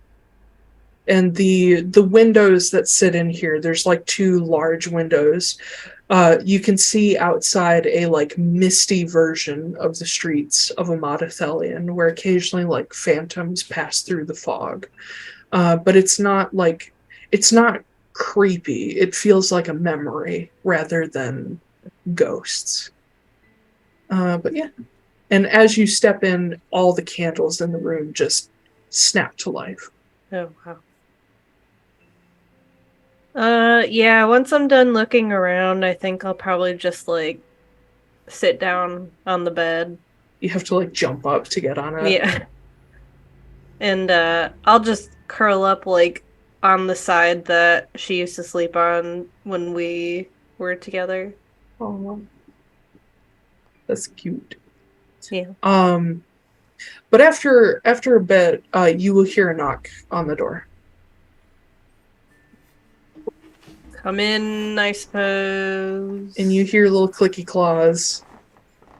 the windows that sit in here, there's like two large windows. You can see outside a like misty version of the streets of Amadathelion, where occasionally like phantoms pass through the fog. But it's not creepy. It feels like a memory rather than ghosts. But yeah. And as you step in, all the candles in the room just snap to life. Oh, wow. Yeah, once I'm done looking around, I think I'll probably just, like, sit down on the bed. You have to, like, jump up to get on it. Yeah. And, I'll just curl up, like, on the side that she used to sleep on when we were together. Oh, that's cute. Yeah. But after a bit, you will hear a knock on the door. Come in, I suppose. And you hear little clicky claws.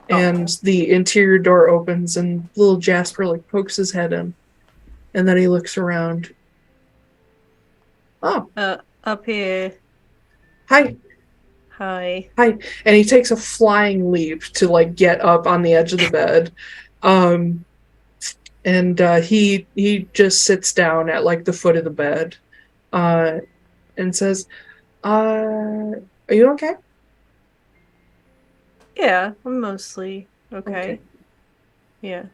And the interior door opens, and little Jasper like pokes his head in. And then he looks around. Oh. Up here. Hi. Hi. Hi. And he takes a flying leap to like get up on the edge of the bed. And he just sits down at like the foot of the bed, and says, "Are you okay?" Yeah, I'm mostly okay. Yeah.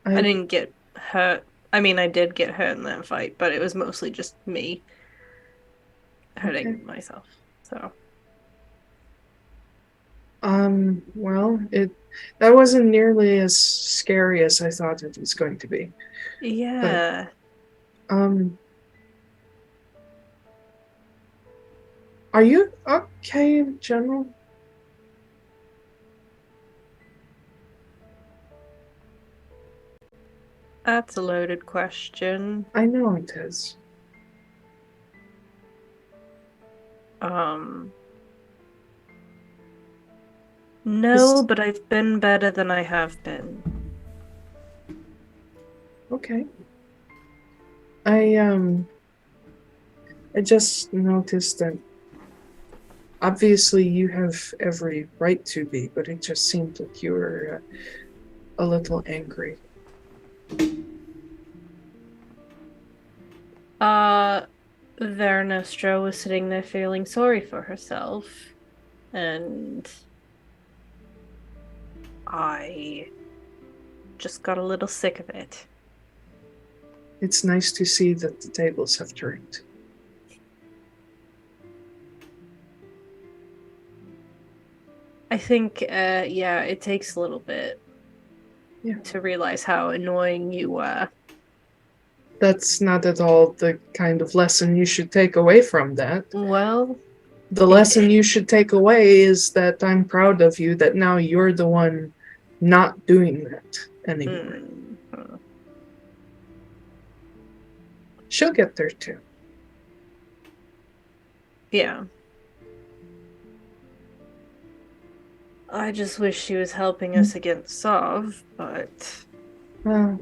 I didn't get hurt. I mean, I did get hurt in that fight, but it was mostly just me hurting myself. So. Well, that wasn't nearly as scary as I thought it was going to be. Yeah. Are you okay in general? That's a loaded question. I know it is. No, but I've been better than I have been. Okay. I just noticed that obviously you have every right to be, but it just seemed that you were a little angry. Verenestra was sitting there feeling sorry for herself, and I just got a little sick of it. It's nice to see that the tables have turned. I think, yeah, it takes a little bit to realize how annoying you were. That's not at all the kind of lesson you should take away from that. Well, the lesson you should take away is that I'm proud of you, that now you're the one not doing that anymore. She'll get there too. Yeah. I just wish she was helping us against Sov, but... Well,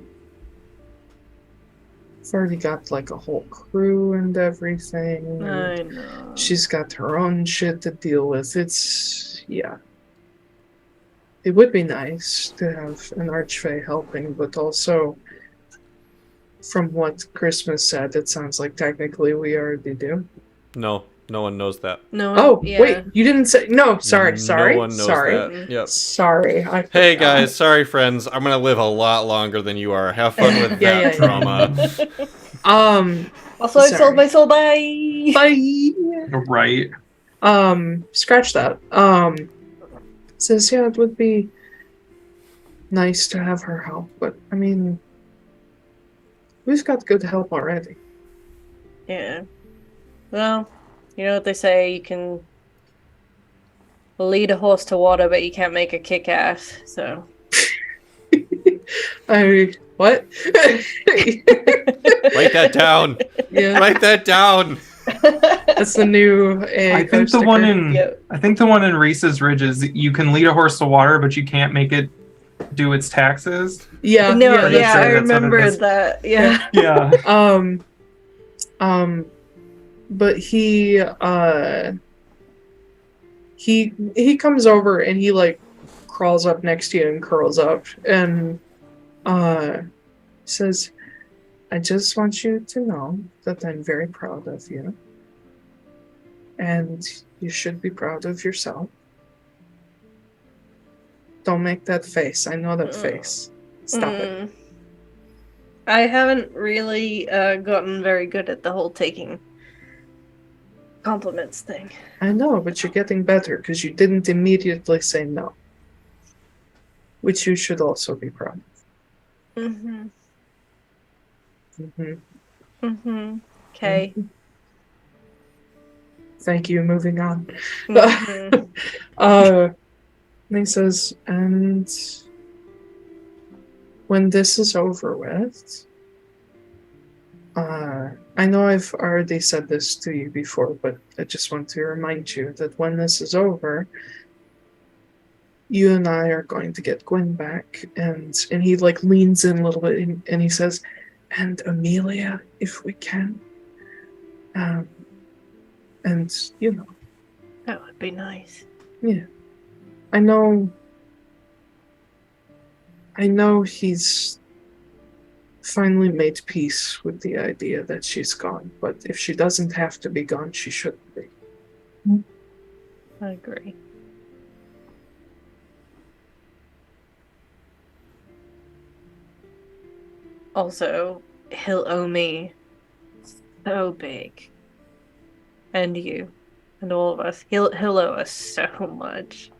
I've already got like a whole crew and everything. I know. She's got her own shit to deal with. Yeah. It would be nice to have an Archfey helping, but also, from what Christmas said, it sounds like technically we already do. No one knows that. No. Wait, you didn't say... No, sorry. No one knows that. Yep. Sorry. Hey guys, sorry friends. I'm gonna live a lot longer than you are. Have fun with that trauma. Also, I sold my soul. Bye. Bye. Right. Scratch that. Says, yeah, it would be nice to have her help, but I mean, we've got good help already. Yeah. Well, you know what they say, you can lead a horse to water, but you can't make a kick ass, so. What? Write that down. Yeah. Write that down. That's the new I think the one in Reese's Ridge is you can lead a horse to water, but you can't make it do its taxes. Yeah. No, yeah, I remember that. Yeah. Yeah. But he comes over and he like crawls up next to you and curls up and says, I just want you to know that I'm very proud of you. And you should be proud of yourself. Don't make that face. I know that face. Stop it. I haven't really gotten very good at the whole taking compliments thing. I know, but you're getting better because you didn't immediately say no. Which you should also be proud of. Okay. Thank you, moving on. And he says, and when this is over with, I know I've already said this to you before, but I just want to remind you that when this is over, you and I are going to get Gwen back, and he like leans in a little bit and he says, and Amelia, if we can. And, you know. That would be nice. Yeah. I know he's finally made peace with the idea that she's gone, but if she doesn't have to be gone, she shouldn't be. I agree. Also, he'll owe me so big. And you. And all of us. He'll owe us so much.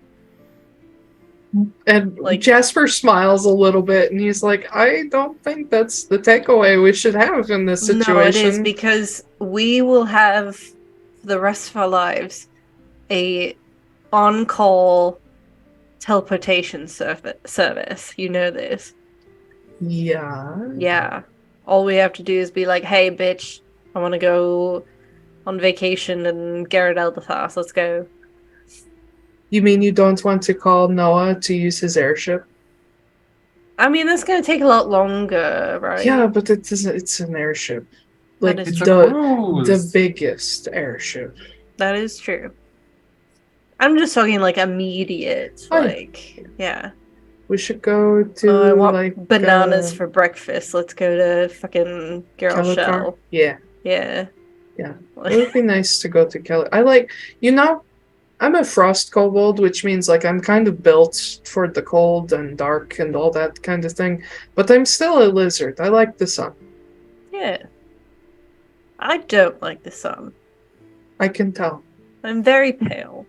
And Like- Jasper smiles a little bit, and he's like, I don't think that's the takeaway we should have in this situation. No, it is because we will have for the rest of our lives a on-call teleportation service. You know this. Yeah. Yeah. All we have to do is be like, hey, bitch, I want to go on vacation and Garrett Elderthas. Let's go. You mean you don't want to call Noah to use his airship? I mean, that's going to take a lot longer, right? Yeah, but it's an airship. Like, That It's is a the cruise. biggest airship. That is true. I'm just talking like immediate, Oh, yeah. like, yeah. We should go to, I want like... bananas for breakfast. Let's go to fucking Girl Calicar? Shell. Yeah. Yeah. Yeah. It would be nice to go to Kelly. I'm a frost kobold, which means like I'm kind of built for the cold and dark and all that kind of thing. But I'm still a lizard. I like the sun. Yeah. I don't like the sun. I can tell. I'm very pale.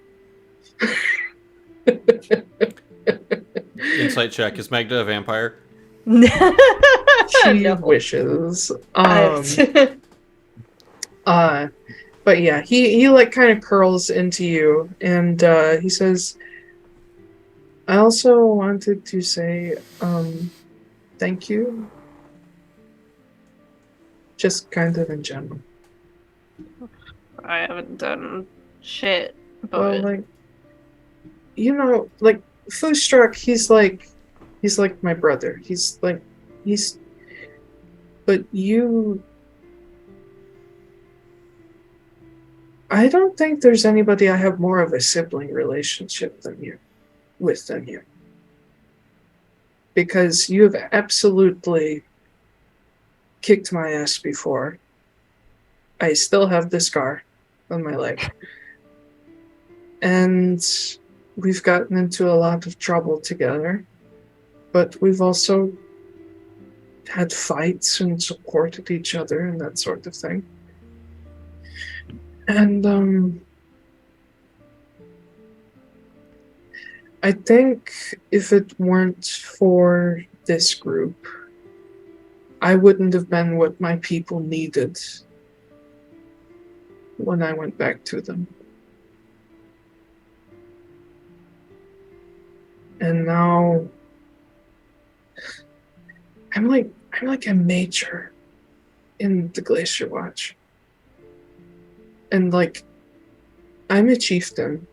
Insight check. Is Magda a vampire? She No. wishes. I- But yeah, he like kind of curls into you, and he says, I also wanted to say thank you. Just kind of in general. I haven't done shit about Well, it. like, like Foostrak, he's like my brother. But you, I don't think there's anybody I have more of a sibling relationship than you. Because you have absolutely kicked my ass before. I still have the scar on my leg. And we've gotten into a lot of trouble together. But we've also had fights and supported each other and that sort of thing. And I think if it weren't for this group, I wouldn't have been what my people needed when I went back to them. And now I'm like a major in the Glacier Watch. And like I'm a chieftain.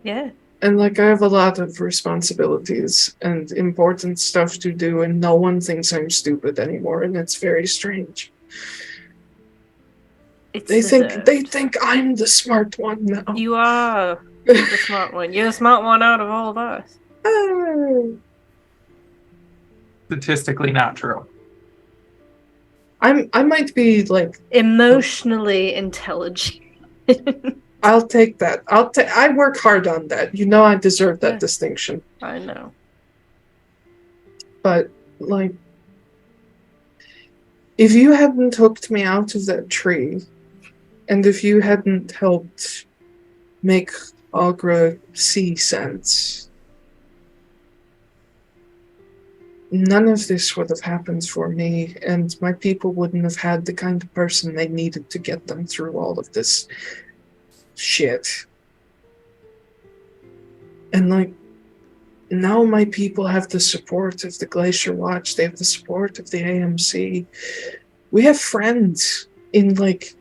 Yeah. And like I have a lot of responsibilities and important stuff to do, and no one thinks I'm stupid anymore, and it's very strange. It's They deserved. think I'm the smart one now. You are the smart one. You're the smart one out of all of us. Oh. Statistically not true. I might be like Emotionally intelligent. I'll take that. I work hard on that. You know I deserve that Yeah. distinction. I know. But like if you hadn't hooked me out of that tree, and if you hadn't helped make Agra see sense, none of this would have happened for me, and my people wouldn't have had the kind of person they needed to get them through all of this shit. And like, now my people have the support of the Glacier Watch, they have the support of the AMC. We have friends in like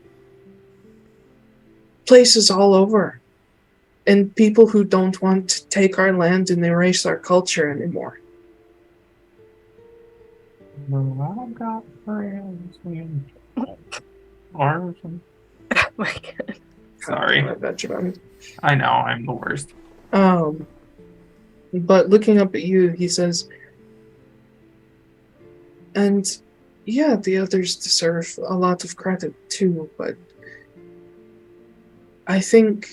places all over, and people who don't want to take our land and erase our culture anymore. I've got friends in arms. Oh my god. Sorry. Benjamin. I know, I'm the worst. But looking up at you, he says, and yeah, the others deserve a lot of credit too, but I think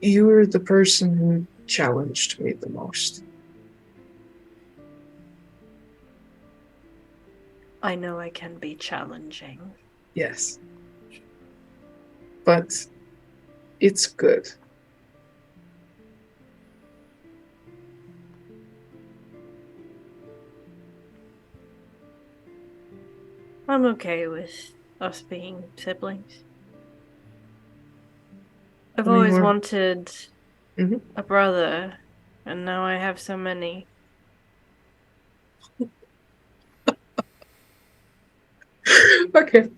you were the person who challenged me the most. I know I can be challenging. Yes. But it's good. I'm okay with us being siblings. I've always wanted a brother, and now I have so many. Okay.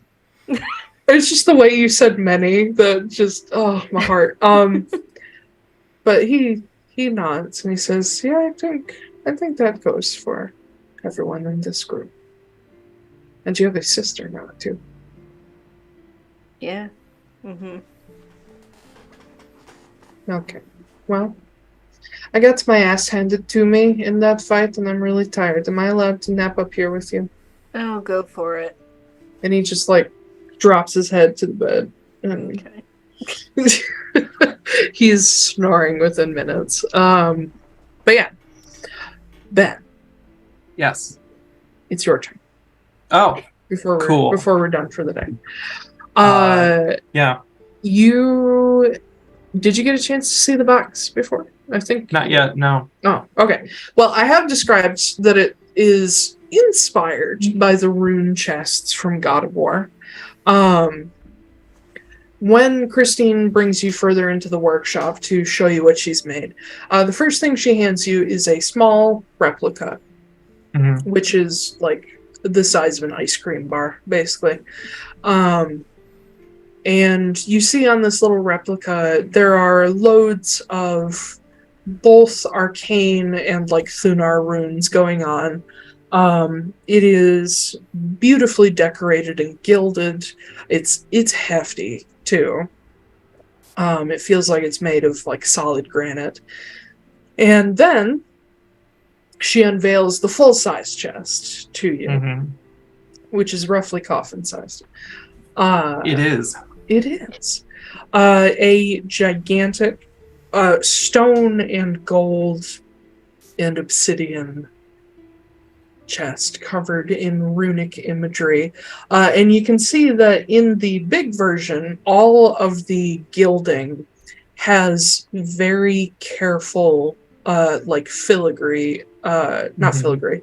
It's just the way you said many that just, oh, my heart. But he nods and he says, yeah, I think that goes for everyone in this group. And you have a sister now, too. Yeah. Mm-hmm. Okay. Well, I got my ass handed to me in that fight, and I'm really tired. Am I allowed to nap up here with you? I'll go for it. And he just, drops his head to the bed. And Okay. he's snoring within minutes. But yeah. Ben, Yes. it's your turn. Oh, Before cool. Before we're done for the day. Yeah. Did you get a chance to see the box before? I think Not yet, no. Oh, okay. Well, I have described that it is inspired by the rune chests from God of War. When Christine brings you further into the workshop to show you what she's made, the first thing she hands you is a small replica, which is the size of an ice cream bar, basically. And you see on this little replica, there are loads of both arcane and Thunar runes going on. It is beautifully decorated and gilded. It's hefty too. It feels like it's made of solid granite. And then she unveils the full-size chest to you, which is roughly coffin-sized. It is. It is. A gigantic stone and gold and obsidian chest covered in runic imagery. And you can see that in the big version, all of the gilding has very careful, filigree, not filigree,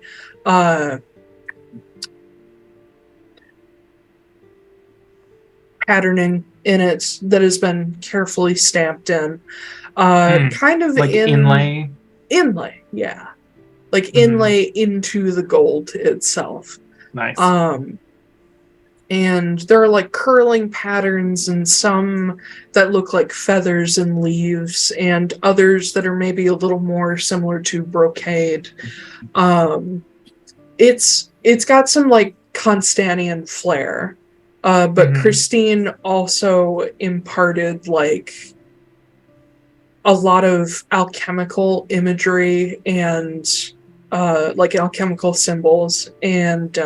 patterning in it that has been carefully stamped in. Kind of inlay? Inlay, yeah. Inlay into the gold itself. Nice. And there are curling patterns and some that look like feathers and leaves and others that are maybe a little more similar to brocade. It's got some Constanian flair. But Christine also imparted a lot of alchemical imagery and alchemical symbols and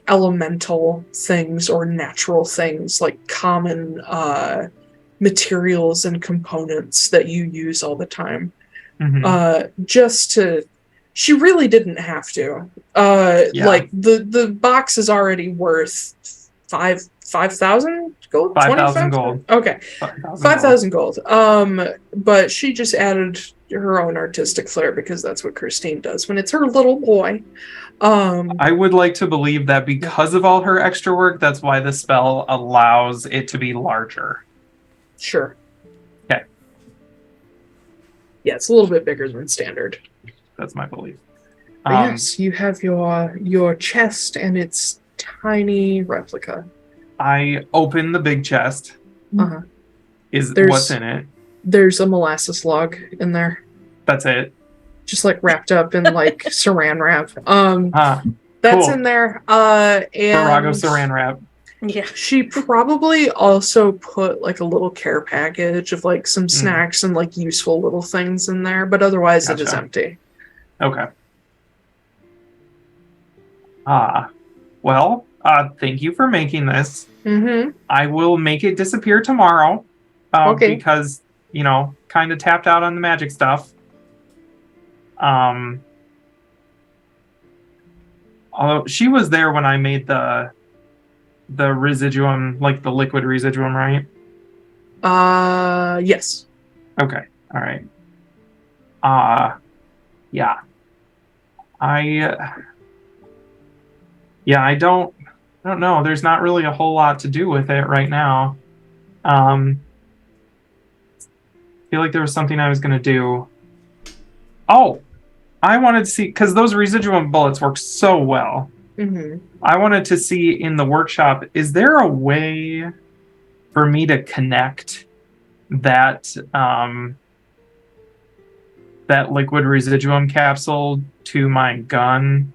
elemental things or natural things, common materials and components that you use all the time. She really didn't have to. The box is already worth 5,000 gold? 5,000 gold. Okay. 5,000 gold. But she just added her own artistic flair because that's what Christine does when it's her little boy. I would like to believe that because of all her extra work, that's why the spell allows it to be larger. Sure. Okay. Yeah, it's a little bit bigger than standard. That's my belief. Yes, you have your chest and its tiny replica. I open the big chest. What's in it? There's a molasses log in there. That's it. Just wrapped up in saran wrap. That's cool. in there. And Borago saran wrap. Yeah. She probably also put a little care package of some snacks and useful little things in there, but otherwise it is empty. Okay. Well, thank you for making this. I will make it disappear tomorrow. Okay. Because, kind of tapped out on the magic stuff. Although she was there when I made the residuum, the liquid residuum, right? Yes. Okay. All right. Yeah. I don't I don't know. There's not really a whole lot to do with it right now. I feel like there was something I was going to do. Oh, I wanted to see, because those residuum bullets work so well. Mm-hmm. I wanted to see in the workshop, is there a way for me to connect that that liquid residuum capsule to my gun?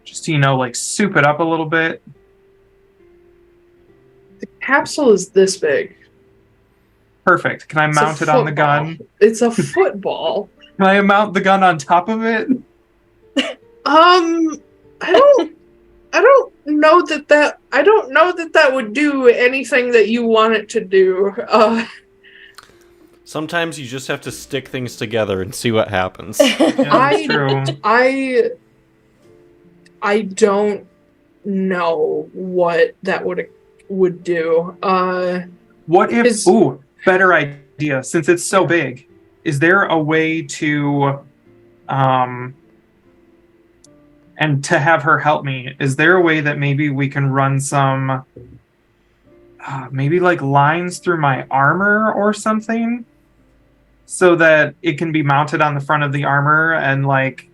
Just, like, soup it up a little bit. The capsule is this big. Perfect. Can I It's a mount it on the football. gun? It's a football. Can I mount the gun on top of it? I don't know that would do anything that you want it to do. Sometimes you just have to stick things together and see what happens. Yeah, that's true. I don't know what that would do. What if... Ooh, better idea. Since it's so big, is there a way to... and to have her help me, is there a way that maybe we can run some... maybe like lines through my armor or something? So that it can be mounted on the front of the armor and, like,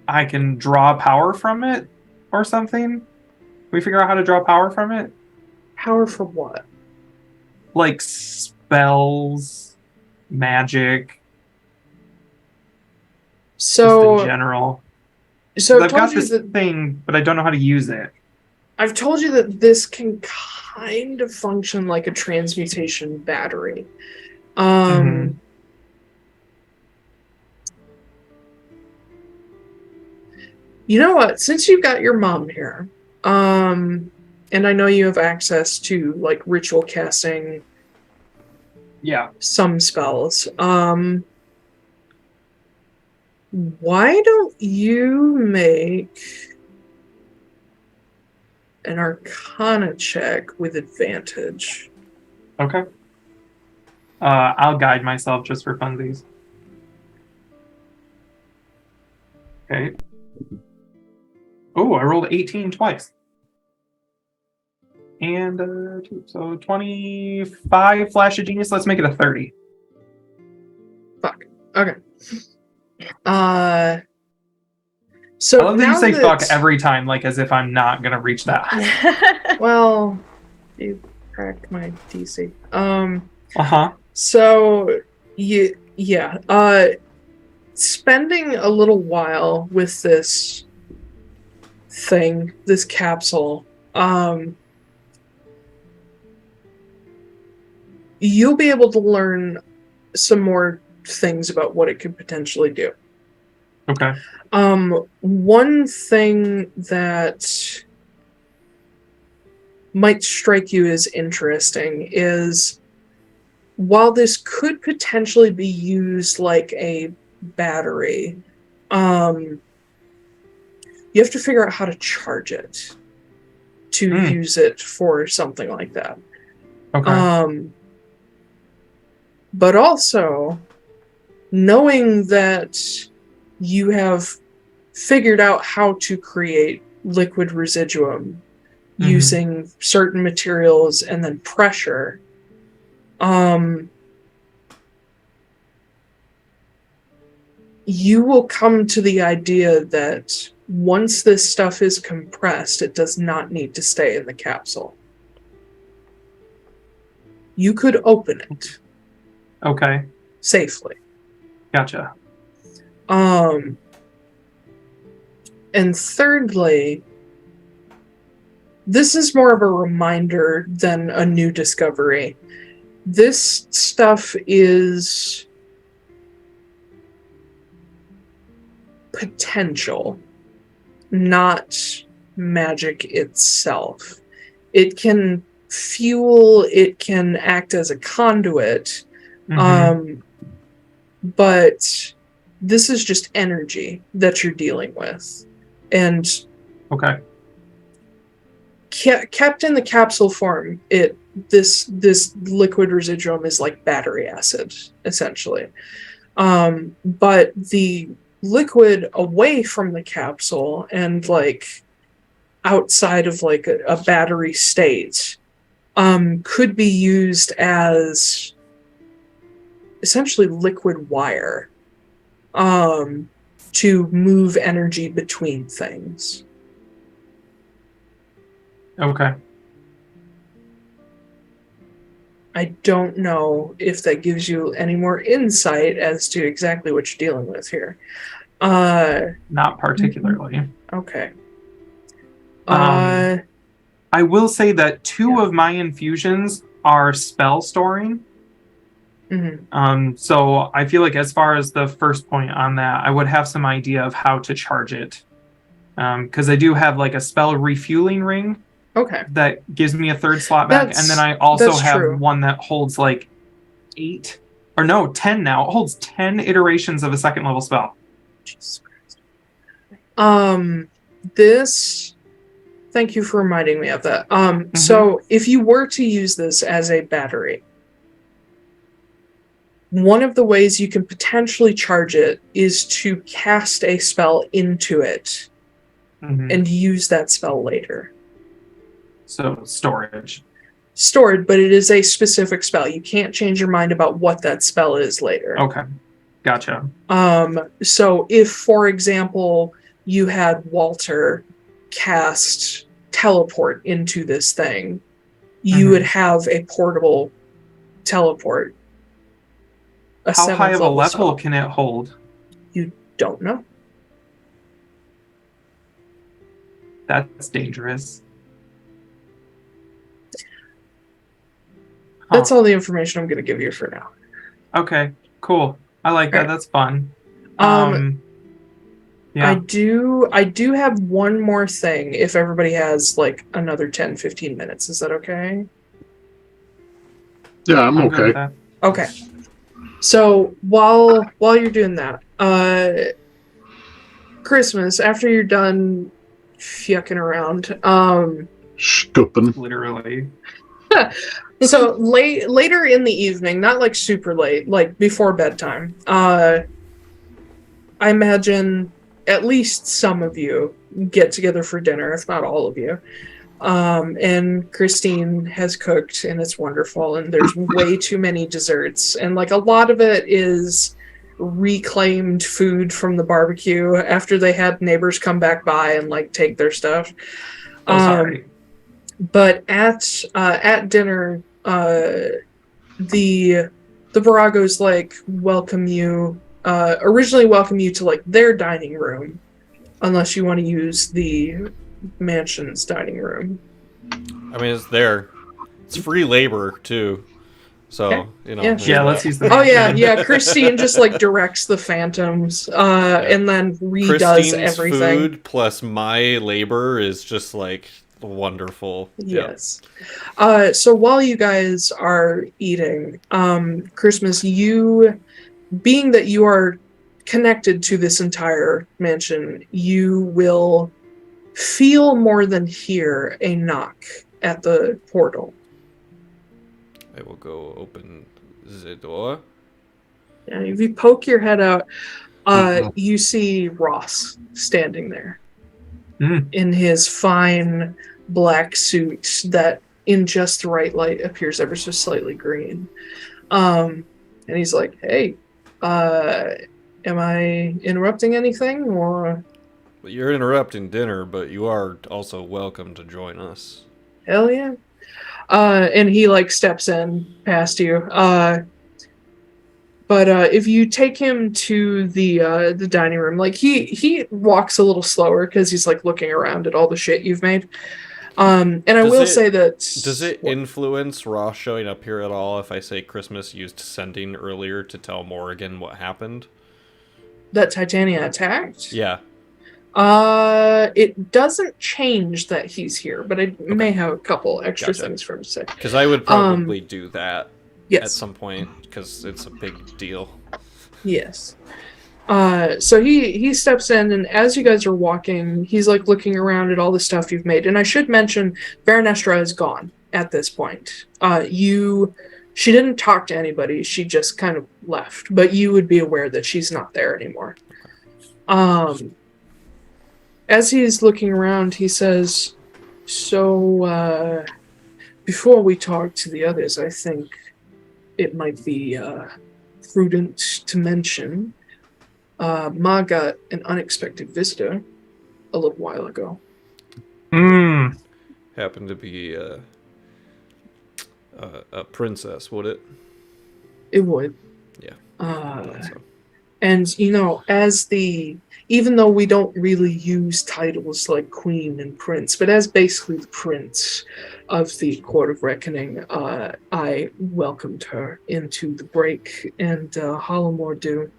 I can draw power from it or something? Can we figure out how to draw power from it? Power from what? Like spells, magic, just in general. So I've got this thing, but I don't know how to use it. I've told you that this can kind of function like a transmutation battery. You know what? Since you've got your mom here, and I know you have access to, like, ritual casting, some spells. Why don't you make an Arcana check with advantage? Okay. I'll guide myself just for funsies. Okay. Oh, I rolled 18 twice. And so 25 Flash of Genius. Let's make it a 30. Fuck. Okay. So I love that you now say fuck every time, like as if I'm not gonna reach that. Well, you cracked my DC. Uh-huh. So spending a little while with this thing, this capsule, you'll be able to learn some more things about what it could potentially do. Okay. One thing that might strike you as interesting is, while this could potentially be used like a battery, you have to figure out how to charge it to use it for something like that. Okay. But also, knowing that you have figured out how to create liquid residuum using certain materials and then pressure, you will come to the idea that once this stuff is compressed, it does not need to stay in the capsule. You could open it. Okay. Safely. Gotcha. And thirdly, this is more of a reminder than a new discovery. This stuff is potential, not magic itself. It can fuel, it can act as a conduit, but this is just energy that you're dealing with. And okay, kept in the capsule form, this liquid residuum is like battery acid, essentially. But the liquid away from the capsule and like outside of like a battery state could be used as essentially liquid wire to move energy between things. Okay. I don't know if that gives you any more insight as to exactly what you're dealing with here. Not particularly. Okay. I will say that two of my infusions are spell storing. So I feel like as far as the first point on that, I would have some idea of how to charge it. Because I do have like a spell refueling ring. Okay. That gives me a third slot back. And then I also have one that holds like 10 now. It holds 10 iterations of a second level spell. Jesus Christ. Thank you for reminding me of that. So if you were to use this as a battery, one of the ways you can potentially charge it is to cast a spell into it and use that spell later. So storage. Stored, but it is a specific spell. You can't change your mind about what that spell is later. Okay. Gotcha. So if, for example, you had Walter cast teleport into this thing, you would have a portable teleport. How high of a level can it hold? You don't know. That's dangerous. That's all the information I'm going to give you for now. Okay, cool. I like that. Right. That's fun. Yeah. I do have one more thing if everybody has like another 10-15 minutes. Is that okay? Yeah, I'm good with okay. that. Okay. So while you're doing that, Christmas, after you're done fucking around, Scooping. Literally. So later in the evening, not like super late, like before bedtime, I imagine at least some of you get together for dinner, if not all of you. And Christine has cooked and it's wonderful, and there's way too many desserts, and like a lot of it is reclaimed food from the barbecue after they had neighbors come back by and like take their stuff. Sorry. But at dinner, the Boragos like originally welcome you to like their dining room, unless you want to use the mansion's dining room. I mean, it's there. It's free labor too, so you know. Yeah, let's use the. Oh yeah. Christine just like directs the phantoms, and then redoes Christine's everything. Food plus my labor is just like wonderful. Yes. So while you guys are eating, Christmas, being that you are connected to this entire mansion, you will feel more than hear a knock at the portal. I will go open the door. And if you poke your head out, you see Ross standing there in his fine black suit that in just the right light appears ever so slightly green. And he's like, hey, am I interrupting anything, or? You're interrupting dinner, but you are also welcome to join us. Hell yeah. And he like steps in past you. But if you take him to the dining room, like he walks a little slower because he's like looking around at all the shit you've made. And I will say that... Does it influence Ross showing up here at all if I say Christmas used sending earlier to tell Morrigan what happened? That Titania attacked? Yeah. It doesn't change that he's here, but I may have a couple extra things for him to say. Because I would probably do that at some point, because it's a big deal. Yes. So he steps in, and as you guys are walking, he's like looking around at all the stuff you've made. And I should mention, Verenestra is gone at this point. She didn't talk to anybody, she just kind of left, but you would be aware that she's not there anymore. as he's looking around, he says, "So, before we talk to the others, I think it might be prudent to mention Ma got an unexpected visitor a little while ago." Happened to be a princess, would it? It would. Yeah. So. And, even though we don't really use titles like Queen and Prince, but as basically the Prince of the Court of Reckoning, I welcomed her into the break and Hollowmore do.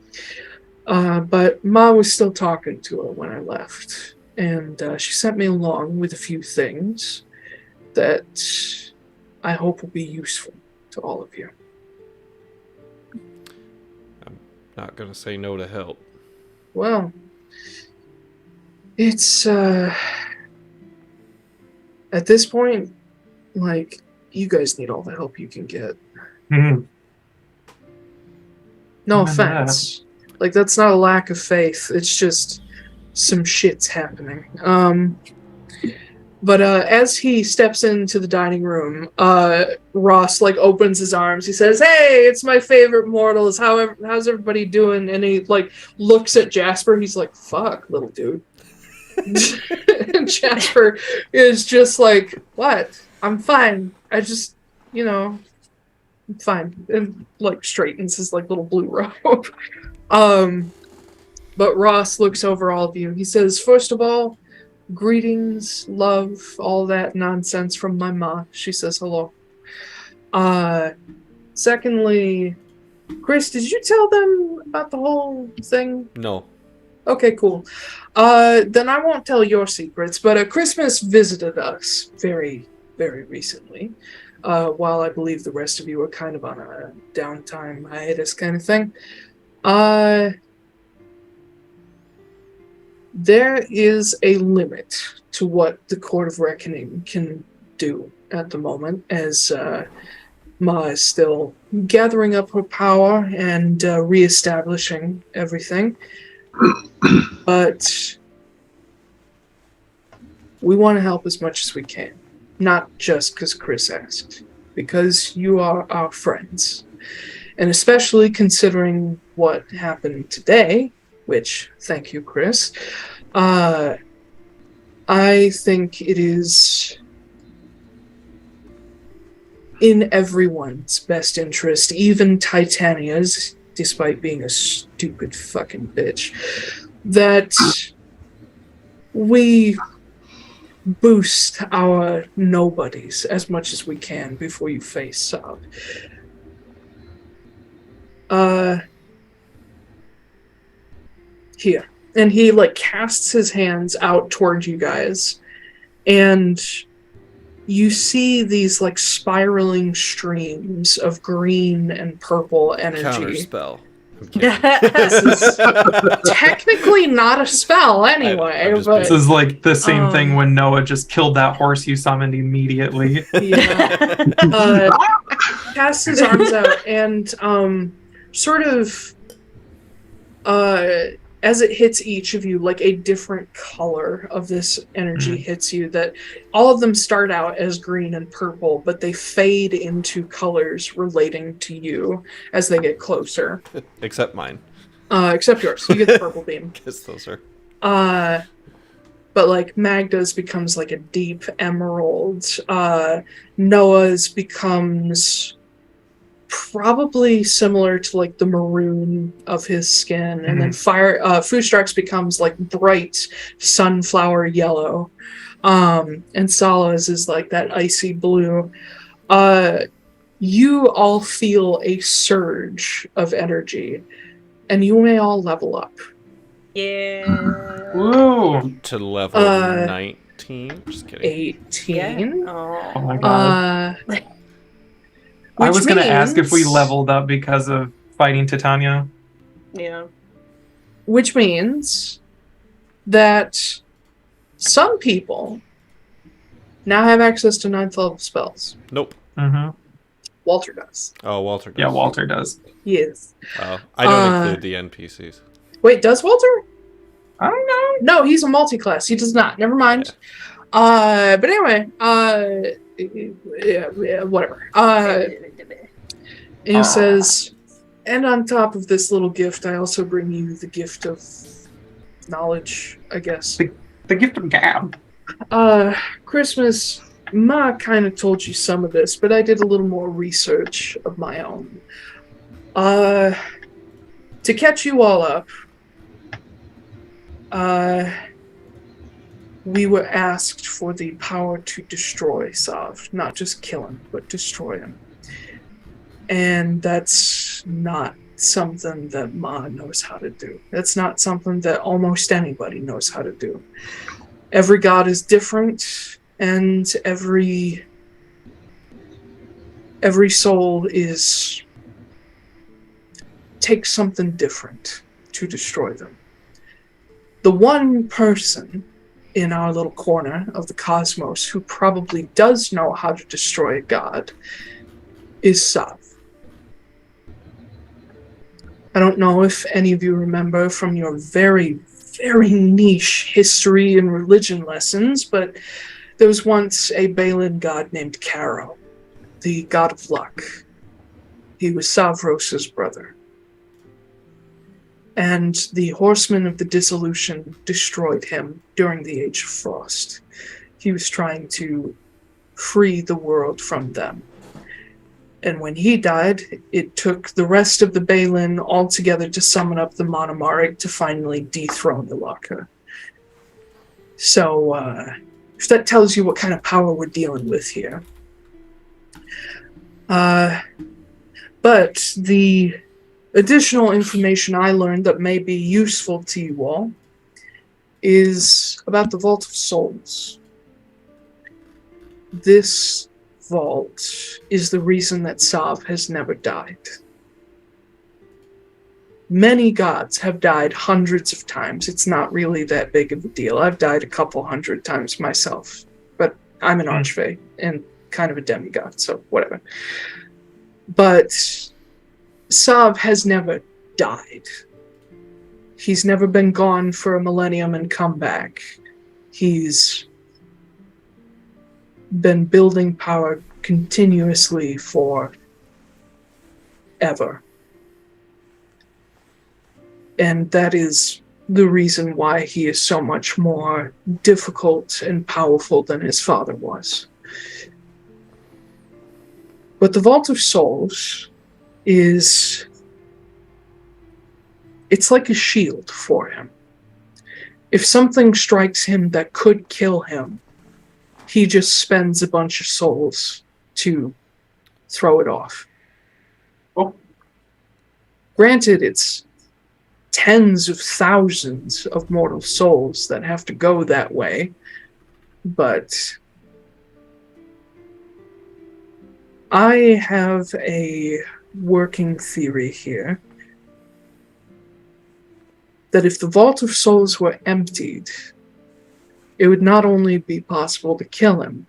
But Ma was still talking to her when I left, and she sent me along with a few things that I hope will be useful to all of you. I'm not gonna say no to help. Well, it's, at this point, like, you guys need all the help you can get. Mm-hmm. No offense. Like, that's not a lack of faith. It's just some shit's happening. But as he steps into the dining room, Ross, like, opens his arms. He says, "Hey, it's my favorite mortals. How's everybody doing?" And he, like, looks at Jasper. He's like, "Fuck, little dude." And Jasper is just like, "What? I'm fine. I just, I'm fine." And, like, straightens his, like, little blue robe. But Ross looks over all of you. He says, "First of all, greetings, love, all that nonsense from my ma." She says hello. Secondly, Chris, did you tell them about the whole thing? No. Okay, cool. Then I won't tell your secrets, but Christmas visited us very, very recently. While I believe the rest of you are kind of on a downtime hiatus kind of thing. There is a limit to what the Court of Reckoning can do at the moment, as Ma is still gathering up her power and reestablishing everything. But we want to help as much as we can. Not just because Chris asked, because you are our friends. And especially considering what happened today, which, thank you, Chris, I think it is in everyone's best interest, even Titania's, despite being a stupid fucking bitch, that we boost our nobodies as much as we can before you face up. Here. And he, like, casts his hands out towards you guys, and you see these, like, spiraling streams of green and purple energy. Counterspell. This is technically not a spell anyway, but... This is like the same thing when Noah just killed that horse you summoned immediately. Yeah. Casts his arms out, and sort of... as it hits each of you, like, a different color of this energy hits you, that all of them start out as green and purple, but they fade into colors relating to you as they get closer. Except mine. Except yours. You get the purple beam. Guess those are. But, like, Magda's becomes, like, a deep emerald. Noah's becomes... probably similar to, like, the maroon of his skin, and then Foostrak's becomes, like, bright sunflower yellow, and Sala's is like that icy blue. You all feel a surge of energy, and you may all level up. Yeah. Woo! To level 19? Just kidding. 18? Yeah. Oh my god. I was going to ask if we leveled up because of fighting Titania. Yeah. Which means that some people now have access to 9th level spells. Nope. Mm-hmm. Walter does. Oh, Walter does. Yeah, Walter does. Yes. I don't include the NPCs. Wait, does Walter? I don't know. No, he's a multi-class. He does not. Never mind. But anyway, yeah, whatever. And he says, and on top of this little gift, I also bring you the gift of knowledge, I guess. The gift of gab. Christmas, Ma kind of told you some of this, but I did a little more research of my own. To catch you all up, we were asked for the power to destroy Sav. Not just kill him, but destroy him. And that's not something that Ma knows how to do. That's not something that almost anybody knows how to do. Every god is different, and every soul takes something different to destroy them. The one person in our little corner of the cosmos who probably does know how to destroy a god is Sav. I don't know if any of you remember from your very, very niche history and religion lessons, but there was once a Balin god named Caro, the god of luck. He was Savros's brother. And the horsemen of the dissolution destroyed him during the Age of Frost. He was trying to free the world from them. And when he died, it took the rest of the Balin all together to summon up the Monomarig to finally dethrone the Laka. So, if that tells you what kind of power we're dealing with here. But the additional information I learned that may be useful to you all is about the Vault of Souls. This vault is the reason that Sav has never died. Many gods have died hundreds of times. It's not really that big of a deal. I've died a couple hundred times myself, but I'm an archfey and kind of a demigod, so whatever. But Sav has never died. He's never been gone for a millennium and come back. He's been building power continuously for ever. And that is the reason why he is so much more difficult and powerful than his father was. But the Vault of Souls it's like a shield for him. If something strikes him that could kill him, he just spends a bunch of souls to throw it off. Oh. Granted, it's tens of thousands of mortal souls that have to go that way, but I have a working theory here that if the Vault of Souls were emptied, it would not only be possible to kill him,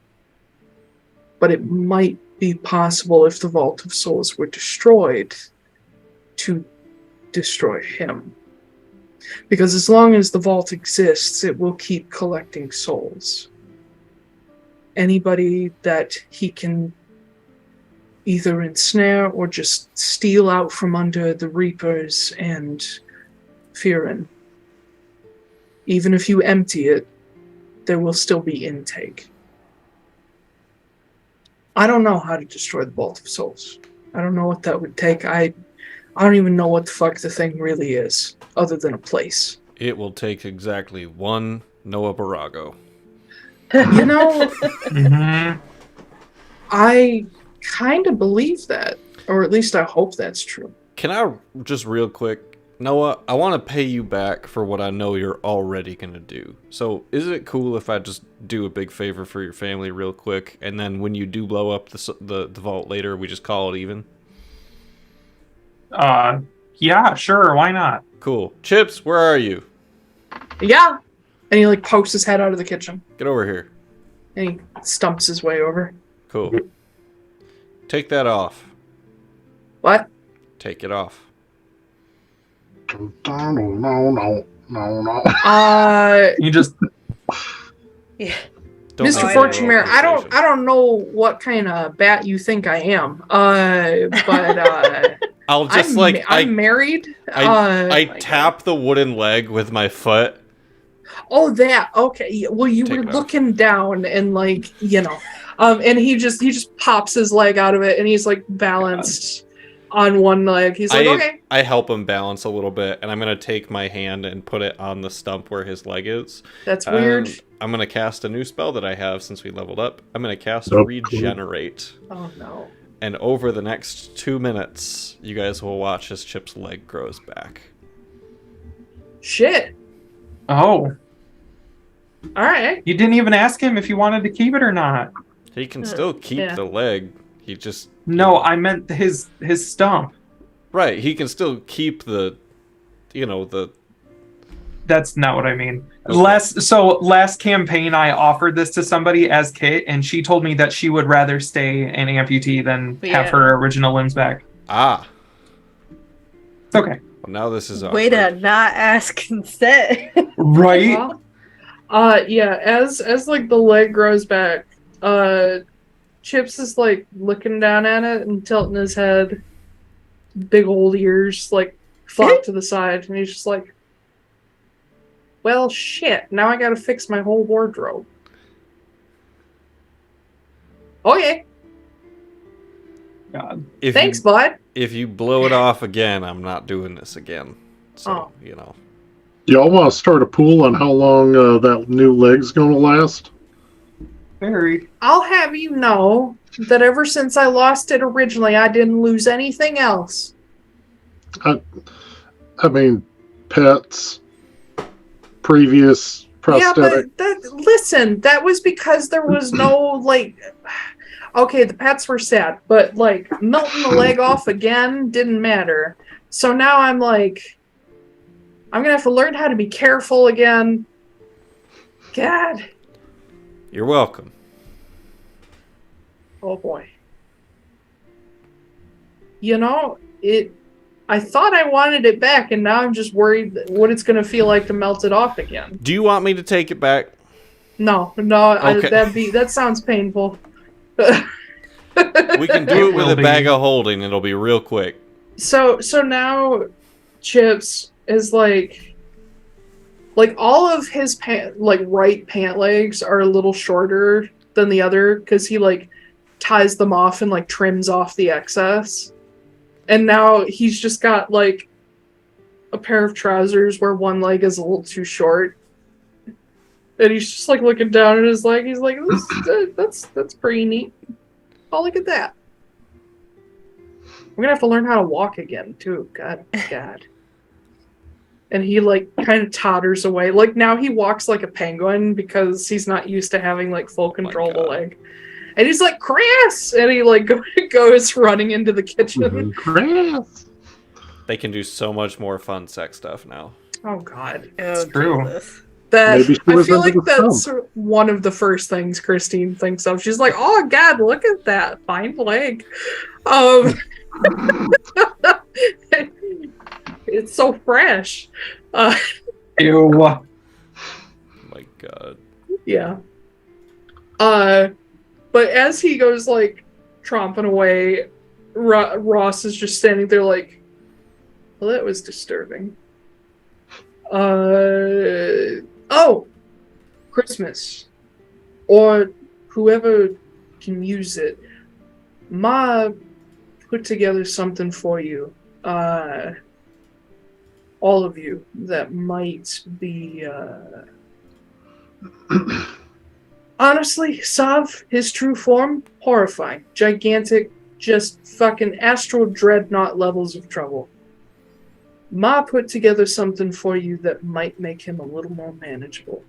but it might be possible if the Vault of Souls were destroyed to destroy him. Because as long as the vault exists, it will keep collecting souls. Anybody that he can either ensnare or just steal out from under the Reapers and Fearin. Even if you empty it, there will still be intake. I don't know how to destroy the Vault of Souls. I don't know what that would take. I don't even know what the fuck the thing really is, other than a place. It will take exactly one Noah Borago. You know, I kind of believe that, or at least I hope that's true. Can I just real quick, Noah, I want to pay you back for what I know you're already going to do. So is it cool if I just do a big favor for your family real quick, and then when you do blow up the vault later, we just call it even? Yeah, sure, why not? Cool. Chips, where are you? Yeah. And he pokes his head out of the kitchen. Get over here. And he stumps his way over. Cool. Take that off. What? Take it off. No. No. You just Yeah. Don't Mr. make it a roll Fortunemær, conversation. I don't know what kind of bat you think I am. But I'll just I'm married. I tap the wooden leg with my foot. Oh, that. Okay. Well, you Take were it off. looking down and and he just pops his leg out of it and he's like balanced on one leg. He's like, okay. I help him balance a little bit, and I'm gonna take my hand and put it on the stump where his leg is. That's weird. I'm gonna cast a new spell that I have since we leveled up. I'm gonna cast Oh, cool. Regenerate. Oh no. And over the next 2 minutes, you guys will watch as Chip's leg grows back. Shit. Oh, All right. you didn't even ask him if you wanted to keep it or not. He can still keep yeah. the leg. He just No, I meant his stump. right. He can still keep the That's not what I mean. Okay. Last campaign I offered this to somebody as Kit, and she told me that she would rather stay an amputee than have Yeah. her original limbs back. ah. It's okay. Well, now this is Way to not ask consent. Right? Yeah, as like the leg grows back, Chips is like looking down at it and tilting his head. Big old ears like flop to the side, and he's just like, well, shit, now I gotta fix my whole wardrobe. Okay, God. thanks, bud. If you blow it off again, I'm not doing this again. So, Oh. Y'all want to start a pool on how long that new leg's going to last? Very. I'll have you know that ever since I lost it originally, I didn't lose anything else. I mean, pets, previous prosthetic. Yeah, but listen, that was because there was no, okay, the pets were sad, but, melting the leg off again didn't matter. So now I'm like, I'm gonna have to learn how to be careful again. God. You're welcome. Oh boy. I thought I wanted it back, and now I'm just worried what it's gonna feel like to melt it off again. Do you want me to take it back? No, Okay. that sounds painful. We can do it with will a be. bag of holding. It'll be real quick. So now Chips is like all of his right pant legs are a little shorter than the other because he ties them off and trims off the excess. And now he's just got a pair of trousers where one leg is a little too short. And he's just looking down at his leg. He's like, that's pretty neat. Oh, look at that. I'm gonna have to learn how to walk again too. God. And he kind of totters away. Now he walks like a penguin because he's not used to having full control of the leg. And he's like, Chris! And he goes running into the kitchen. Chris! They can do so much more fun sex stuff now. Oh God. Oh, true. Jesus. Maybe she I was feel under like the that's one of the first things Christine thinks of. She's like, oh God, look at that fine leg. It's so fresh. Ew. My God. Yeah. But as he goes tromping away, Ross is just standing there well, that was disturbing. Oh! Christmas. Or whoever can use it. Ma put together something for you. All of you that might be, honestly, Sav, his true form, horrifying. Gigantic, just fucking astral dreadnought levels of trouble. Ma put together something for you that might make him a little more manageable.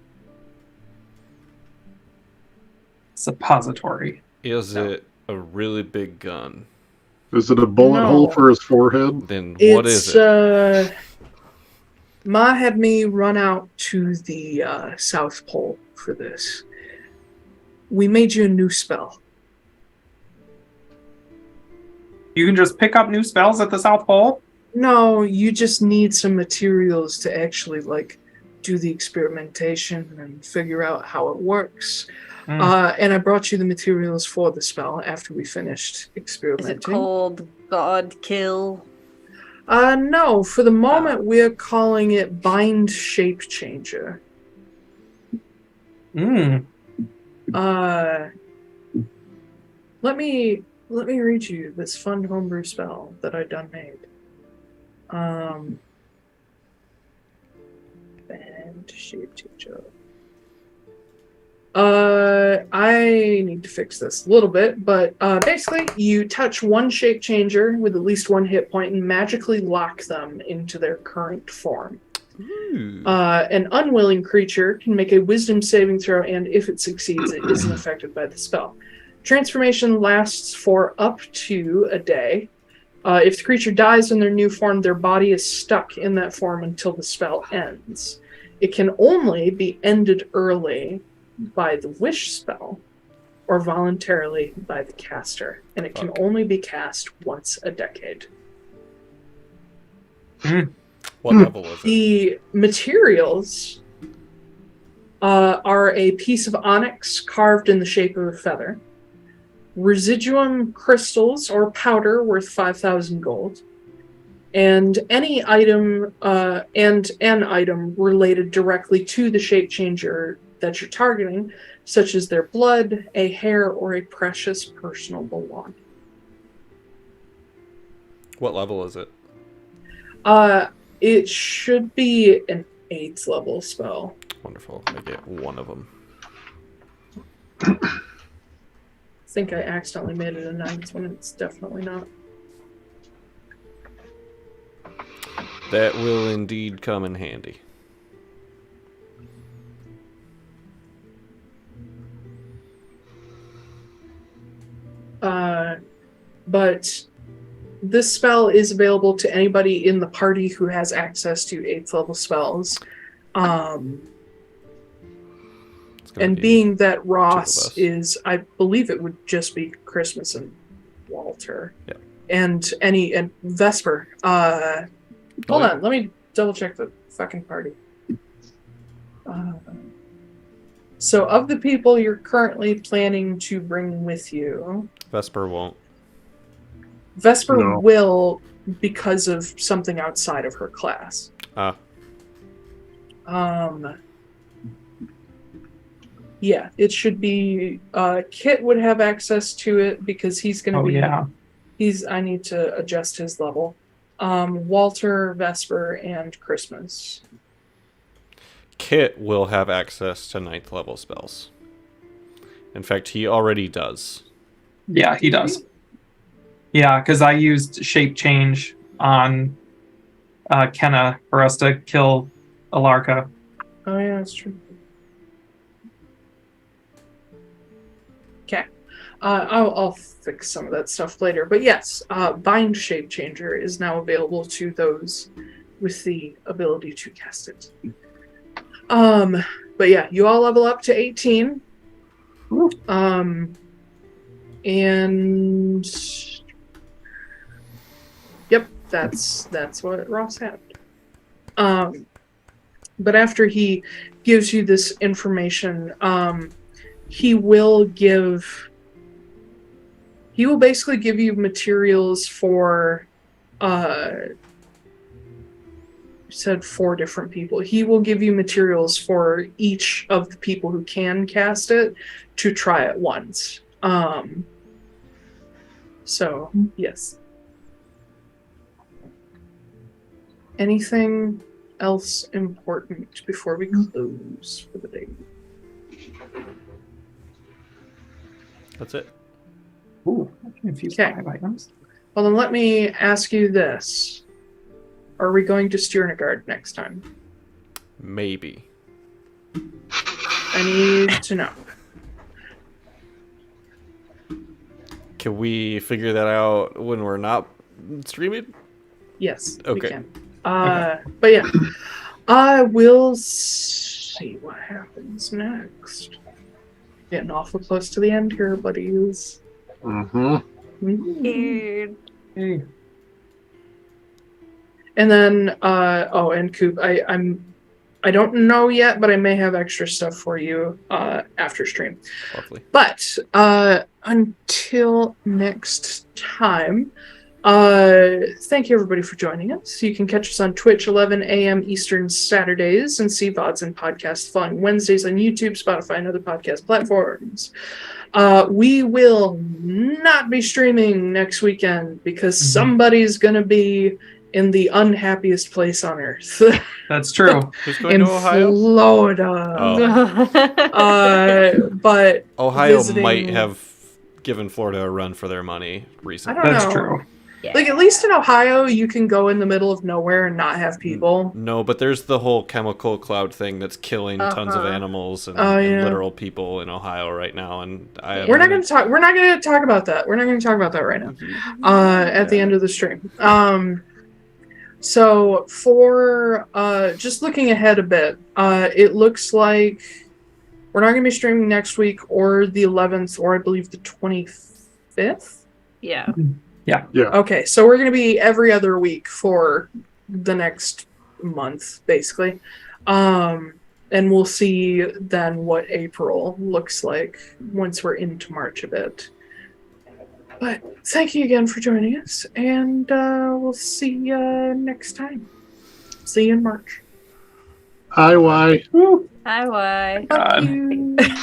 Suppository. Is it a really big gun? Is it a bullet hole for his forehead? Then what is it? Ma had me run out to the South Pole for this. We made you a new spell. You can just pick up new spells at the South Pole? No, you just need some materials to actually do the experimentation and figure out how it works. And I brought you the materials for the spell after we finished experimenting. Is it called God Kill? No. For the moment, we're calling it Bind Shape Changer. Let me read you this fun homebrew spell that I done made. Bind Shape Changer. I need to fix this a little bit, but basically you touch one shape changer with at least one hit point and magically lock them into their current form. An unwilling creature can make a wisdom saving throw, and if it succeeds, it isn't affected by the spell. Transformation lasts for up to a day. If the creature dies in their new form, their body is stuck in that form until the spell ends. It can only be ended early by the wish spell or voluntarily by the caster, and it can only be cast once a decade. What level is it? The materials are a piece of onyx carved in the shape of a feather, residuum crystals or powder worth 5,000 gold, and any item and an item related directly to the shape changer that you're targeting, such as their blood, a hair, or a precious personal belonging. What level is it? It should be an 8th level spell. Wonderful. I get one of them. I think I accidentally made it a 9th one. It's definitely not. That will indeed come in handy. But this spell is available to anybody in the party who has access to 8th level spells. And being that Ross is, I believe it would just be Christmas and Walter. Yeah. And Vesper. Hold on, let me double check the fucking party. So of the people you're currently planning to bring with you, Vesper won't. Vesper will because of something outside of her class. Yeah, it should be Kit would have access to it because he's going to be I need to adjust his level. Walter, Vesper, and Christmas. Kit will have access to 9th level spells. In fact, he already does. Yeah, he does. Yeah, because I used Shape Change on Kenna for us to kill Alarka. Oh, yeah, that's true. Okay. I'll fix some of that stuff later. But yes, Bind Shape Changer is now available to those with the ability to cast it. But yeah, you all level up to 18. And yep, that's what Ross had. But after he gives you this information, he will basically give you materials for said 4 different people. He will give you materials for each of the people who can cast it to try it once. So, yes. Anything else important before we close for the day? That's it. Ooh, a few 5 items. Well, then let me ask you this. Are we going to Stjernegard next time? Maybe. I need to know. Can we figure that out when we're not streaming? Yes, okay. We can. But yeah, I will see what happens next. Getting awful close to the end here, buddies. Dude. Hey. And then, and Koop, I'm I don't know yet, but I may have extra stuff for you after stream. Lovely. But until next time, thank you everybody for joining us. You can catch us on Twitch 11 a.m. Eastern Saturdays and see VODs and Podcast Fun Wednesdays on YouTube, Spotify, and other podcast platforms. We will not be streaming next weekend because somebody's going to be in the unhappiest place on earth. That's true. Who's going in to Ohio? Florida. Oh. But Ohio visiting- might have given Florida a run for their money recently. I don't That's know. true. Yeah. Like, at least in Ohio, you can go in the middle of nowhere and not have people. No, but there's the whole chemical cloud thing that's killing tons of animals and, and literal people in Ohio right now. And We're not going to talk. We're not going to talk about that. We're not going to talk about that right now. At the end of the stream. So for just looking ahead a bit, it looks like we're not going to be streaming next week or the 11th or I believe the 25th. Yeah. Okay, so we're going to be every other week for the next month, basically. And we'll see then what April looks like once we're into March a bit. But thank you again for joining us, and we'll see you next time. See you in March. Hi, why? Hi, why? God. Thank you.